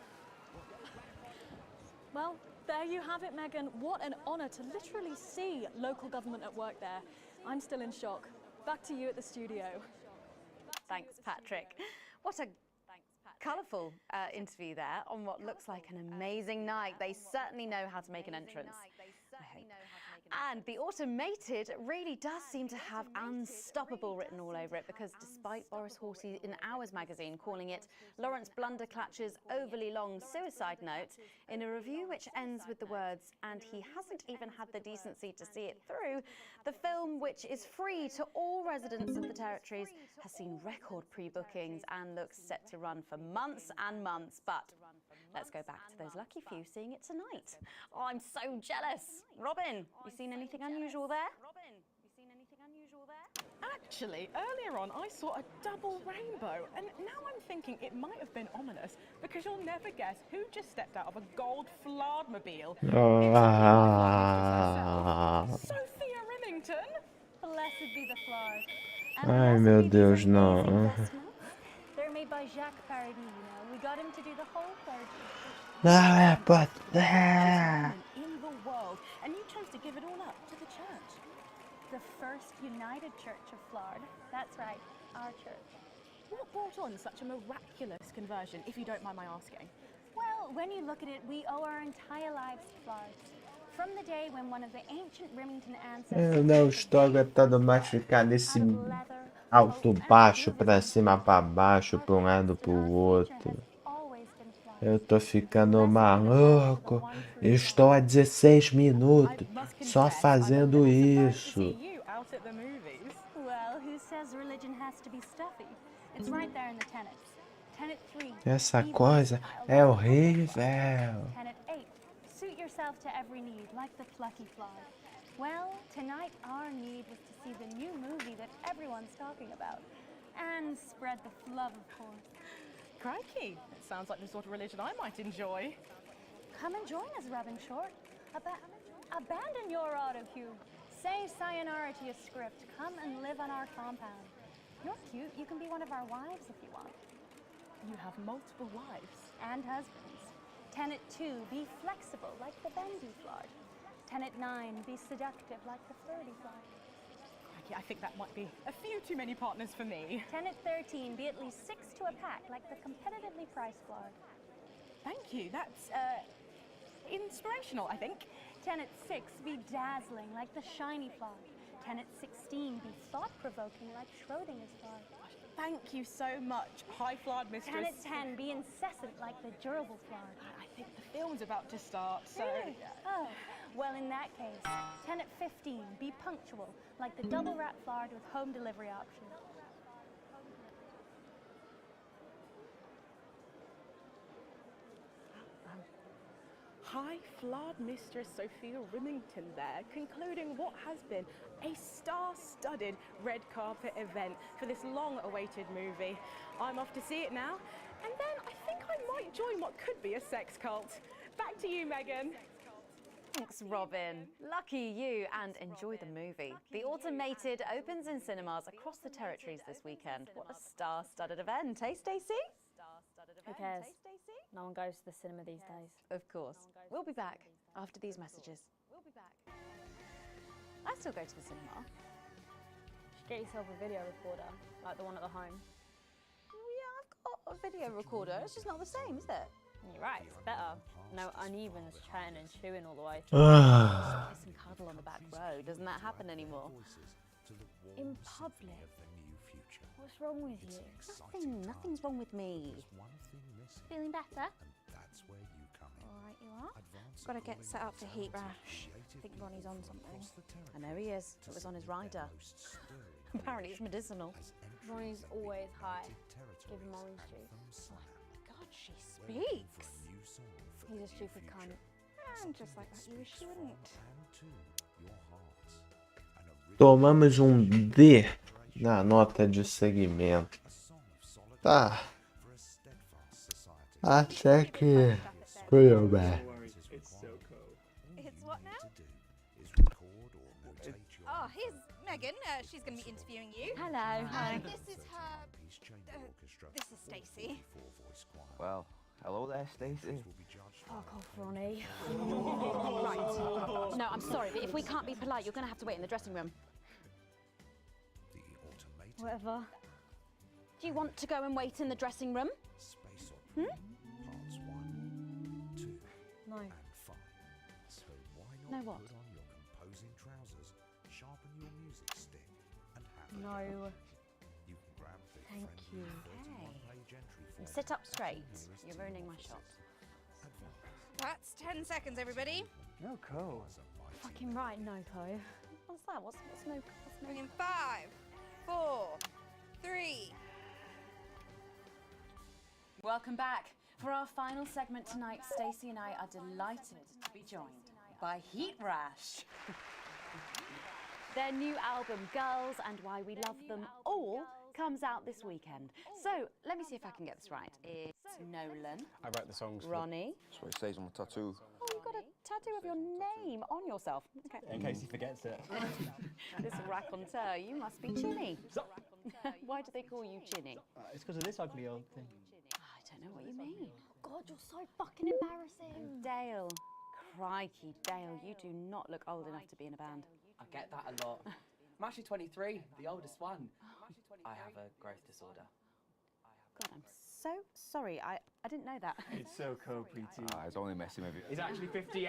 Well, there you have it, Megan. What an honour to literally see local government at work there. I'm still in shock. Back to you at the studio. Thanks, Patrick. What a colourful interview there on what looks like an amazing night. They certainly know how to make an entrance, I hope. And the automated really does seem to have unstoppable written all over it, because despite Boris Horsey in Hours magazine calling it Lawrence Blunderclatch's overly long suicide note, in a review which ends with the words, and he hasn't even had the decency to see it through, the film, which is free to all residents of the territories, has seen record pre-bookings and looks set to run for months and months. But let's go back to those lucky few seeing it tonight. Oh, I'm so jealous. Robin, you seen anything unusual there? Actually, earlier on I saw a double rainbow, and now I'm thinking it might have been ominous, because you'll never guess who just stepped out of a gold Flardmobile. Sophia Remington! Blessed be the Flard. Ai, meu Deus, não. They're made by Jacques Paradis, you know. We got him to do the whole clergy. Não é but In the world, and you chose to give it all up to the church. The First United Church of Flard. That's right, our church. What brought on such a miraculous conversion, if you don't mind my asking? Well, when you look at it, we owe our entire lives to Flard. From the day when one of the ancient Remington ancestors... Eu não estou aguentando mais ficar nesse alto, baixo, pra cima, pra baixo, pra um lado, pro outro. Eu tô ficando maluco. Estou há 16 minutos só fazendo isso. Well, who says religion has to be stuffy? It's right there in the tenets. Tenet 3. Essa coisa é horrível. Tenet 8. Suit yourself to every need, like the plucky Flard. Well, tonight our need was to see the new movie that everyone's talking about. And spread the love, of course. Crikey, it sounds like the sort of religion I might enjoy. Come and join us, Robin Short. Abandon your auto-cue. Say sayonara to your script. Come and live on our compound. You're cute. You can be one of our wives if you want. You have multiple wives. And husbands. Tenet 2, be flexible like the bendy Flard. Tenet 9, be seductive like the flirty Flard. I think that might be a few too many partners for me. Tenet 13, be at least 6 to a pack like the competitively priced Flard. Thank you, that's inspirational, I think. Tenet 6, be dazzling like the shiny Flard. Tenet 16, be thought-provoking like Schrodinger's Flard. Thank you so much, High Flard Mistress. Tenet 10, be incessant like the durable Flard. I think the film's about to start, so... Really? Oh, well, in that case, Tenet 15, be punctual like the double wrap Flard with home delivery option. high-flowered Mistress Sophia Rimington there, concluding what has been a star-studded red carpet event for this long-awaited movie. I'm off to see it now, and then I think I might join what could be a sex cult. Back to you, Megan. Thanks, Robin. Lucky you, and enjoy the movie. The Automated opens in cinemas across the territories this weekend. What a star-studded event, eh, Stacey? Who cares? No one goes to the cinema these days. Of course. We'll be back after these messages. I still go to the cinema. You should get yourself a video recorder, like the one at the home. Yeah, I've got a video recorder. It's just not the same, is it? You're right, it's better. No unevens chatting and chewing all the way. Kiss and cuddle on the back row. Doesn't that happen anymore? In public? What's wrong with you? Nothing. Nothing's wrong with me. Feeling better? All right, you are. Got to get set up for heat rash. I think Ronnie's on something. I know he is. It was on his rider. Apparently it's medicinal. Ronnie's always high. Give him orange juice. God, she speaks. He's a stupid cunt. And just like that, you wish you wouldn't. Tomamos D na nota de segmento. Tá. Até que tudo bem. It's what now? Oh, here's Megan. She's going to be interviewing you. Hello. Hi. This is her. This is Stacey. Well, hello there, Stacey. Fuck off, Ronnie. Right. No, I'm sorry, but if we can't be polite, you're going to have to wait in the dressing room. Whatever. Do you want to go and wait in the dressing room? Hmm? No. No what? No. Thank you. Okay. Sit up straight. You're ruining my shot. That's 10 seconds, everybody. No co. Fucking right, Noko. What's that? What's no? Bring in 5, 4, 3. Welcome back. For our final segment tonight, Stacey and I are delighted to be joined by Heat Rash. Their new album, Girls and Why We Love Them All, comes out this weekend. So, let me see if I can get this right. It's Nolan. I write the songs. Ronnie. That's what it says on my tattoo. Oh, you've got a tattoo of your name on yourself. Okay. In case he forgets it. This raconteur, you must be Chinny. Why do they call you Chinny? It's because of this ugly old thing. I don't know what you mean. God, you're so fucking embarrassing. Dale. Crikey, Dale, you do not look old enough to be in a band. I get that a lot. I'm actually 23, the oldest one. I have a growth disorder. God, I'm so sorry. I didn't know that. It's so cool, Preeti. He's only messing with you. He's actually 58.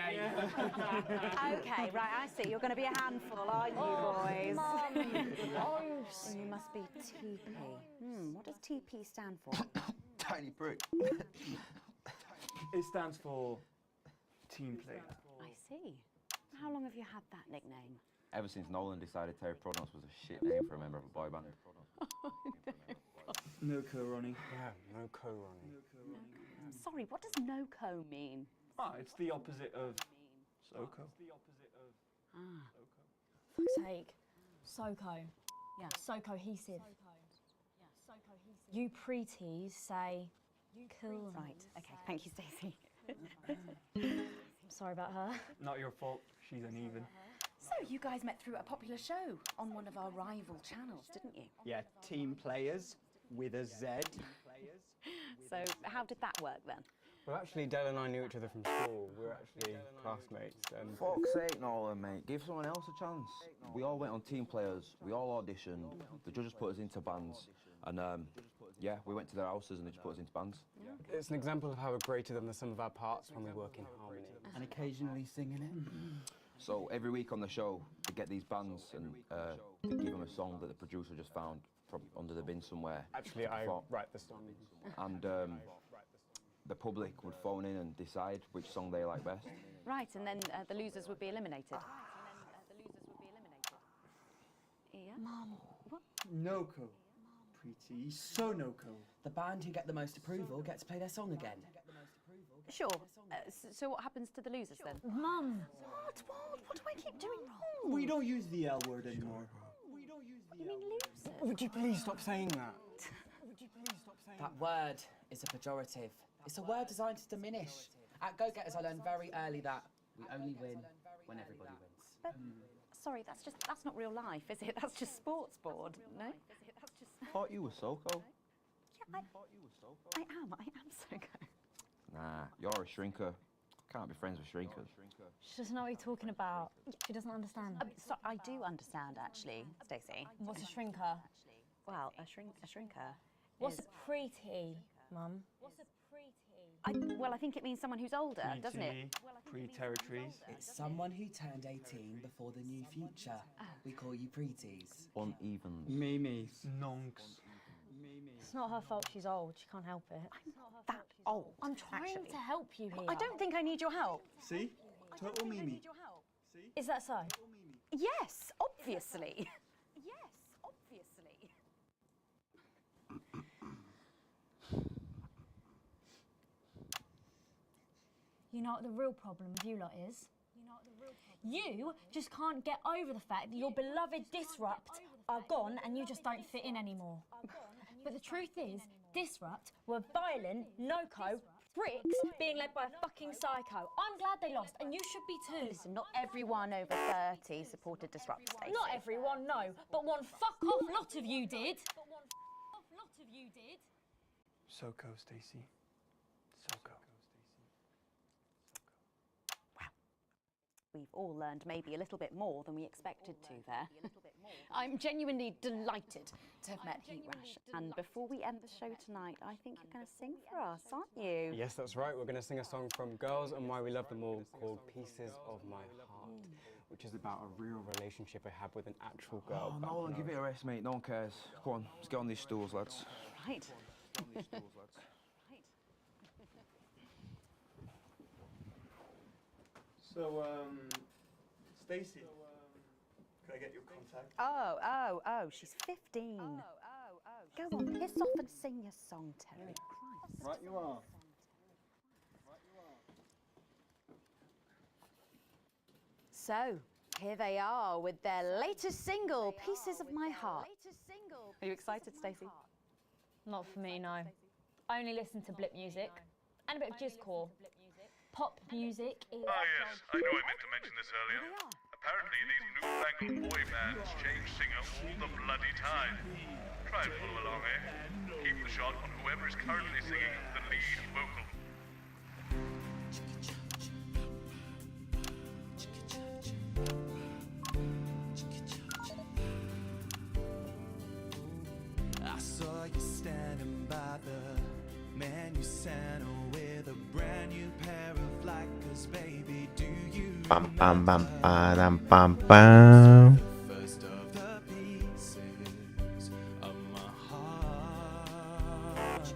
Okay, right, I see. You're going to be a handful, aren't you, boys? Mum, And you must be TP. What does TP stand for? Tiny prick. It stands for team player. I see. How long have you had that nickname? Ever since Nolan decided Terry Prodance was a shit name for a member of a boy band. No co, Ronnie. Yeah, no co, Ronnie. Sorry, what does no-co mean? It's the opposite of SoCo. Fuck's sake. SoCo. Yeah. So cohesive. You pretees say cool. Right, okay, thank you, Stacey. I'm sorry about her. Not your fault. She's uneven. So, you guys met through a popular show on one of our rival channels, didn't you? Yeah, team players with a Z. So, how did that work then? Well, actually, Dale and I knew each other from school. We were actually classmates. And Fuck's sake, Nolan, mate. Give someone else a chance. We all went on team players. We all auditioned. The judges put us into bands. And, yeah, we went to their houses and they just put us into bands. it's an example of how we're greater than the sum of our parts when we work in harmony. And occasionally singing it. So every week on the show, we get these bands and they give them a song that the producer just found from under the bin somewhere. Actually, I write the song. And the public would phone in and decide which song they like best. Right, and then the losers would be eliminated. Yeah? Mum. What? No-co. Pretty, so no-co. The band who get the most approval gets to play their song again. Sure. So what happens to the losers then? Mum! What do I keep doing wrong? We don't use the L word anymore. We don't use the L word. Would you please stop saying that? Would you please stop saying That word is a pejorative. It's a word designed to diminish. At Go-Getters, I learned very early that we only win when everybody wins. But, sorry, that's not real life, is it? That's just sports board, no? Thought you were Soko. Yeah, I am Soko. Nah, you're a shrinker. Can't be friends with shrinkers. She doesn't know what you're talking about. She doesn't understand. So I do understand, actually, Stacey. What's a shrinker? Well, a shrinker. What's a preteen, Mum? What's a preteen? Well, I think it means someone who's older, doesn't it? Pre-territories. It's someone who turned 18 before the new future. We call you pretees. Uneven. Mimis. Nonks. It's not her fault she's old. She can't help it. I'm not that old. I'm trying to help you here. I don't think I need your help. See? Total Mimi. Is that so? Yes, obviously. Yes, obviously. You know what the real problem with you lot is? You just can't get over the fact that your beloved Disrupt are gone and you just don't fit in anymore. But the truth is, Disrupt were violent, no-co, pricks being led by a fucking psycho. I'm glad they lost, and you should be too. Listen, not everyone over 30 supported Disrupt, Stacey. Not everyone, no, but one fuck-off lot of you did. Soko, Stacey. Soko. We've all learned maybe a little bit more than we expected to there. I'm genuinely delighted to have met Heat Rash. And before we end the show tonight, I think you're going to sing for us, aren't you? Yes, that's right. We're going to sing a song from Girls and Why We Love Them All called Pieces of My Heart, which is about a real relationship I have with an actual girl. Oh, Nolan, give it a rest, mate. No one cares. Go on, let's get on these stools, lads. Right. So, Stacey, can I get your contact? Oh, she's 15. Go on, piss off and sing your song, Terry. Christ. Right you are. So, here they are with their latest single, Pieces of My Heart. Are you excited, Stacey? Not for me, no. I only listen to blip music and a bit of jizzcore. Pop music is... Ah yes, I know I meant to mention this earlier. Apparently these newfangled boy bands change singer all the bloody time. Try and follow along, eh? Keep the shot on whoever is currently singing the lead vocal. I saw you standing by the menu center with a brand new pair of Lakers, baby. Do you Bam bam bam bam bam bam. first of the pieces of my heart?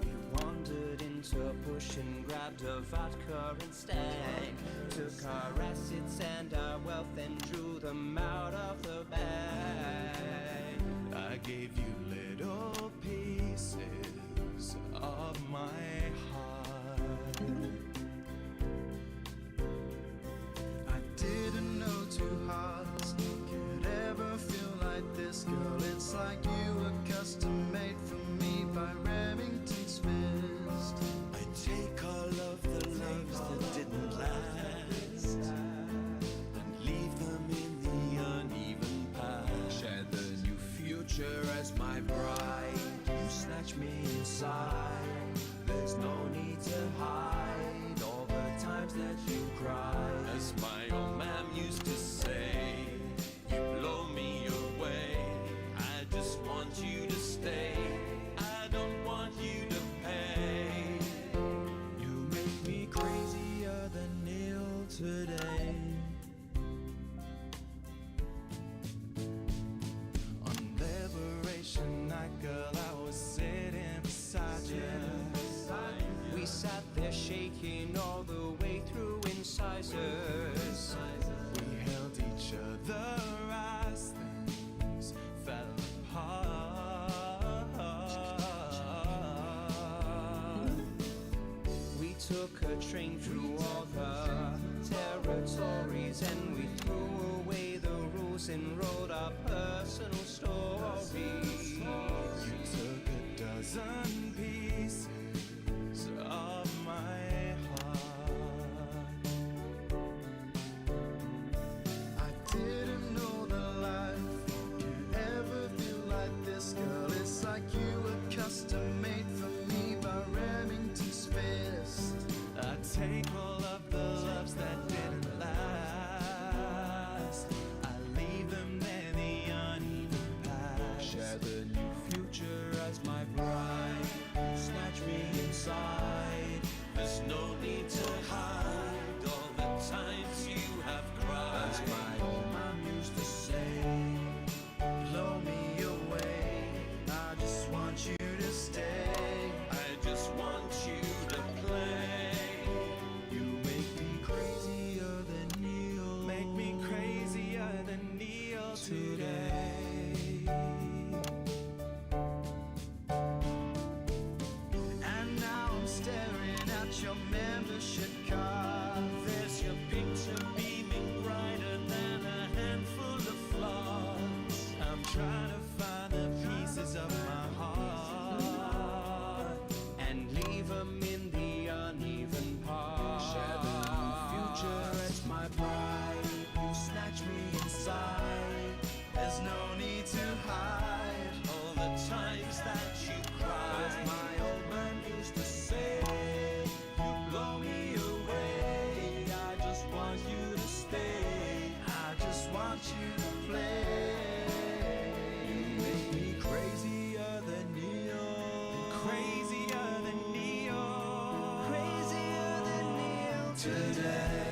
We wandered into a bush and grabbed a vodka instead. Took our assets and our wealth and drew them out of the bag. I gave you little pieces of my heart. I didn't know two hearts could ever feel like this, girl. It's like you were custom made for me by Remington Smith. I take all of the loves that didn't last and leave them in the uneven past. Share the new future as my bride. You snatch me inside. There's no need to hide all the times that you cried. As my old man used to say, you blow me away. I just want you to stay. I don't want you to pay. You make me crazier than Neil today. On Liberation Night, girl, I was sitting beside you. We sat there shaking all the way through incisors. We held each other as things fell apart. took a train through all the territories, and we threw away the rules and wrote our personal stories. You took a dozen pieces of my heart. I didn't know that life could ever feel like this, girl. It's like you were custom made for me by Remington's fist. I take all of the loves that didn't last, I leave them there, the uneven past. Share the new future as my bride, snatch me inside. There's no need to hide all the times you have cried. As my old man used to say, blow me away, I just want you to stay, I just want you to play. You make me crazier than Neil, make me crazier than Neil today. And now I'm staring at your membership card. There's your picture beaming brighter than a handful of flaws. I'm trying to find the pieces of my heart and leave them in the uneven parts. Share the new future as my bride. You snatch me inside. There's no need to hide all the times that you cried. As my old man used to say, you blow me away, I just want you to stay, I just want you to play. You make me crazier than Neil, crazier than Neil, crazier than Neil today.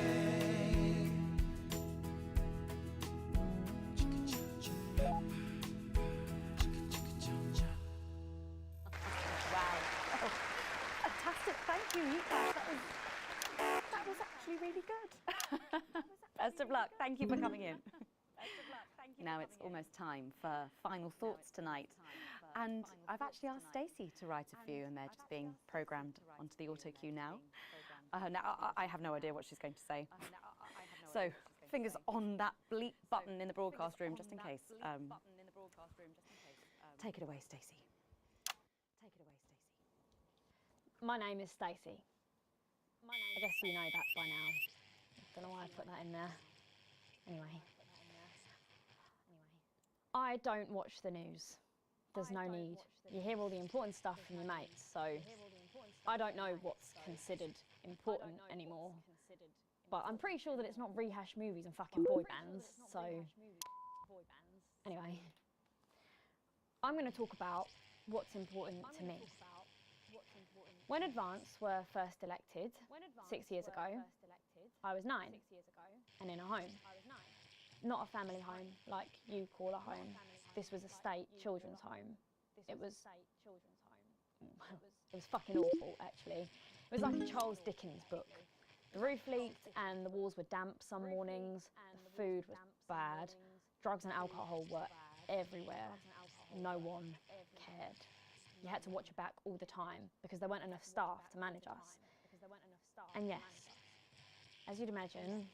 Wow. Fantastic. Thank you, Mika. That was actually really good. Best of luck. Thank you for coming in. Now it's almost time for final thoughts tonight. And I've actually asked Stacey to write a few, and they're just being programmed onto the auto cue now. Now, I have no idea what she's going to say. So, fingers on that bleep button in the broadcast room, just in case. Take it away, Stacey. Take it away, Stacey. My name is Stacey. I guess you know that by now. Don't know why I put that in there. Anyway. I don't watch the news. There's no need. You hear all the important stuff from your mates, so I don't know what's considered important anymore. But I'm pretty sure that it's not rehashed movies and fucking boy bands, so anyway. I'm going to talk about what's important to me. When Advance were first elected 6 years ago, I was 9 and in a home. Not a family home like you call a home. This was a state children's home. It was fucking awful, actually. It was like a Charles Dickens book. The roof leaked and the walls were damp some mornings. The food was bad. Drugs and alcohol were everywhere. No one cared. You had to watch your back all the time because there weren't enough staff to manage us. And yes, as you'd imagine,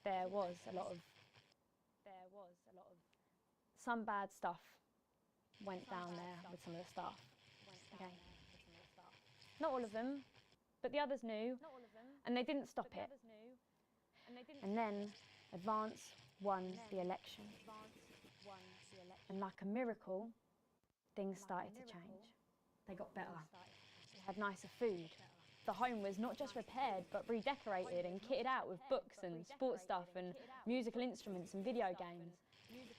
there was a lot of some bad stuff went down there with some of the staff. Okay. Not all of them, but the others knew, and they didn't stop it. And then Advance won the election. And like a miracle, things started to change. They got better. We had nicer food. The home was not just repaired, but redecorated and kitted out with books and sports stuff and musical instruments and video games.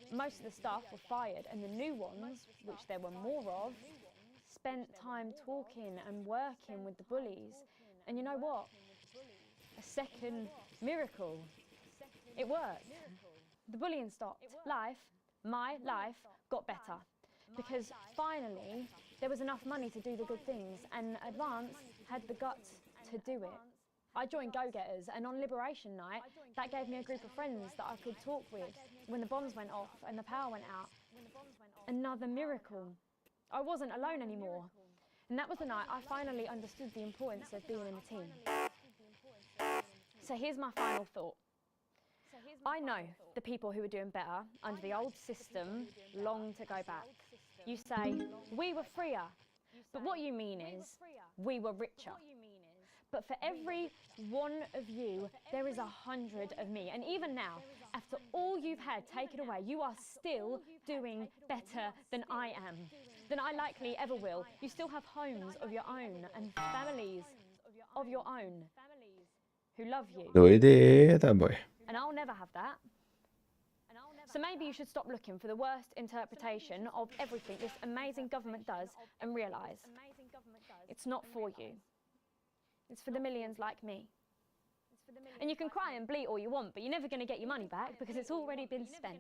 Most of the staff were fired, and the new ones, which there were more of, spent time talking and working with the bullies. And you know what? A second miracle. It worked. The bullying stopped. My life, got better. Because finally, there was enough money to do the good things, and Advance had the guts to do it. I joined Go-Getters, and on Liberation Night, that gave me a group of friends that I could talk with when the bombs went off and the power went out. Another miracle. I wasn't alone anymore. And that was the night I finally understood the importance of being in a team. So here's my final thought. I know the people who were doing better under the old system long to go back. You say, we were freer, but what you mean is, we were richer. But for every one of you, there is 100 of me. And even now, after all you've had taken away, you are still doing better than I am, than I likely ever will. You still have homes of your own and families of your own who love you. Doideira, boy. And I'll never have that. So maybe you should stop looking for the worst interpretation of everything this amazing government does and realise it's not for you. It's for the millions like me. And you can cry and bleat all you want, but you're never going to get your money back because it's already been spent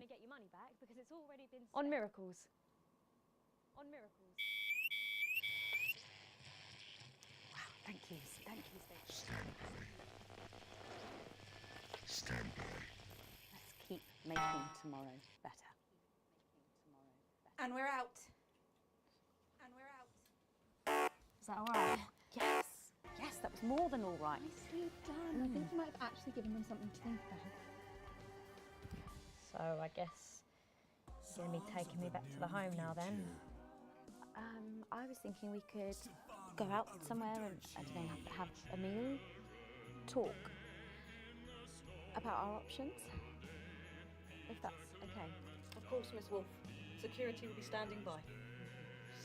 on miracles. Wow, Thank you. Stand by. Let's keep making tomorrow better. And we're out. Is that all right? Yes. Yes, that was more than all right. Nicely done. And I think you might have actually given them something to think about. So I guess you're going to be taking me back to the home now then. I was thinking we could go out somewhere and, I don't know, have a meal, talk about our options, if that's okay. Of course, Miss Wolf. Security will be standing by.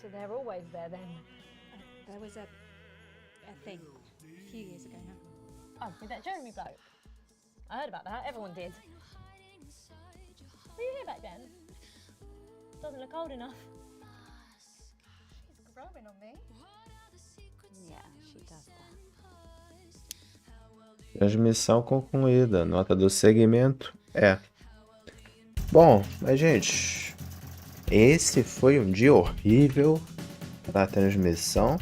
So they're always there then? There was a thing a few years ago now. Oh, with that Jeremy bloke? I heard about that, everyone did. Were you here back then? Doesn't look old enough. She's growing on me. Yeah, she does that. Transmissão concluída. Nota do segmento é. Bom, mas gente, esse foi um dia horrível na transmissão.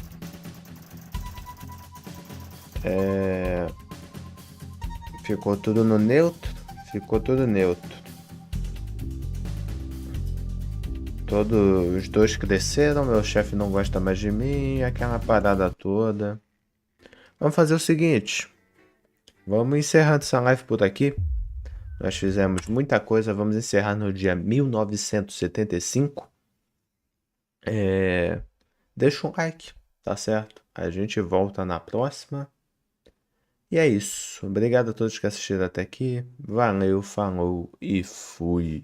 Ficou tudo no neutro. Ficou tudo neutro. Todos os dois cresceram. Meu chefe não gosta mais de mim. Aquela parada toda. Vamos fazer o seguinte. Vamos encerrando essa live por aqui. Nós fizemos muita coisa. Vamos encerrar no dia 1975. Deixa um like, tá certo? A gente volta na próxima. E é isso. Obrigado a todos que assistiram até aqui. Valeu, falou e fui.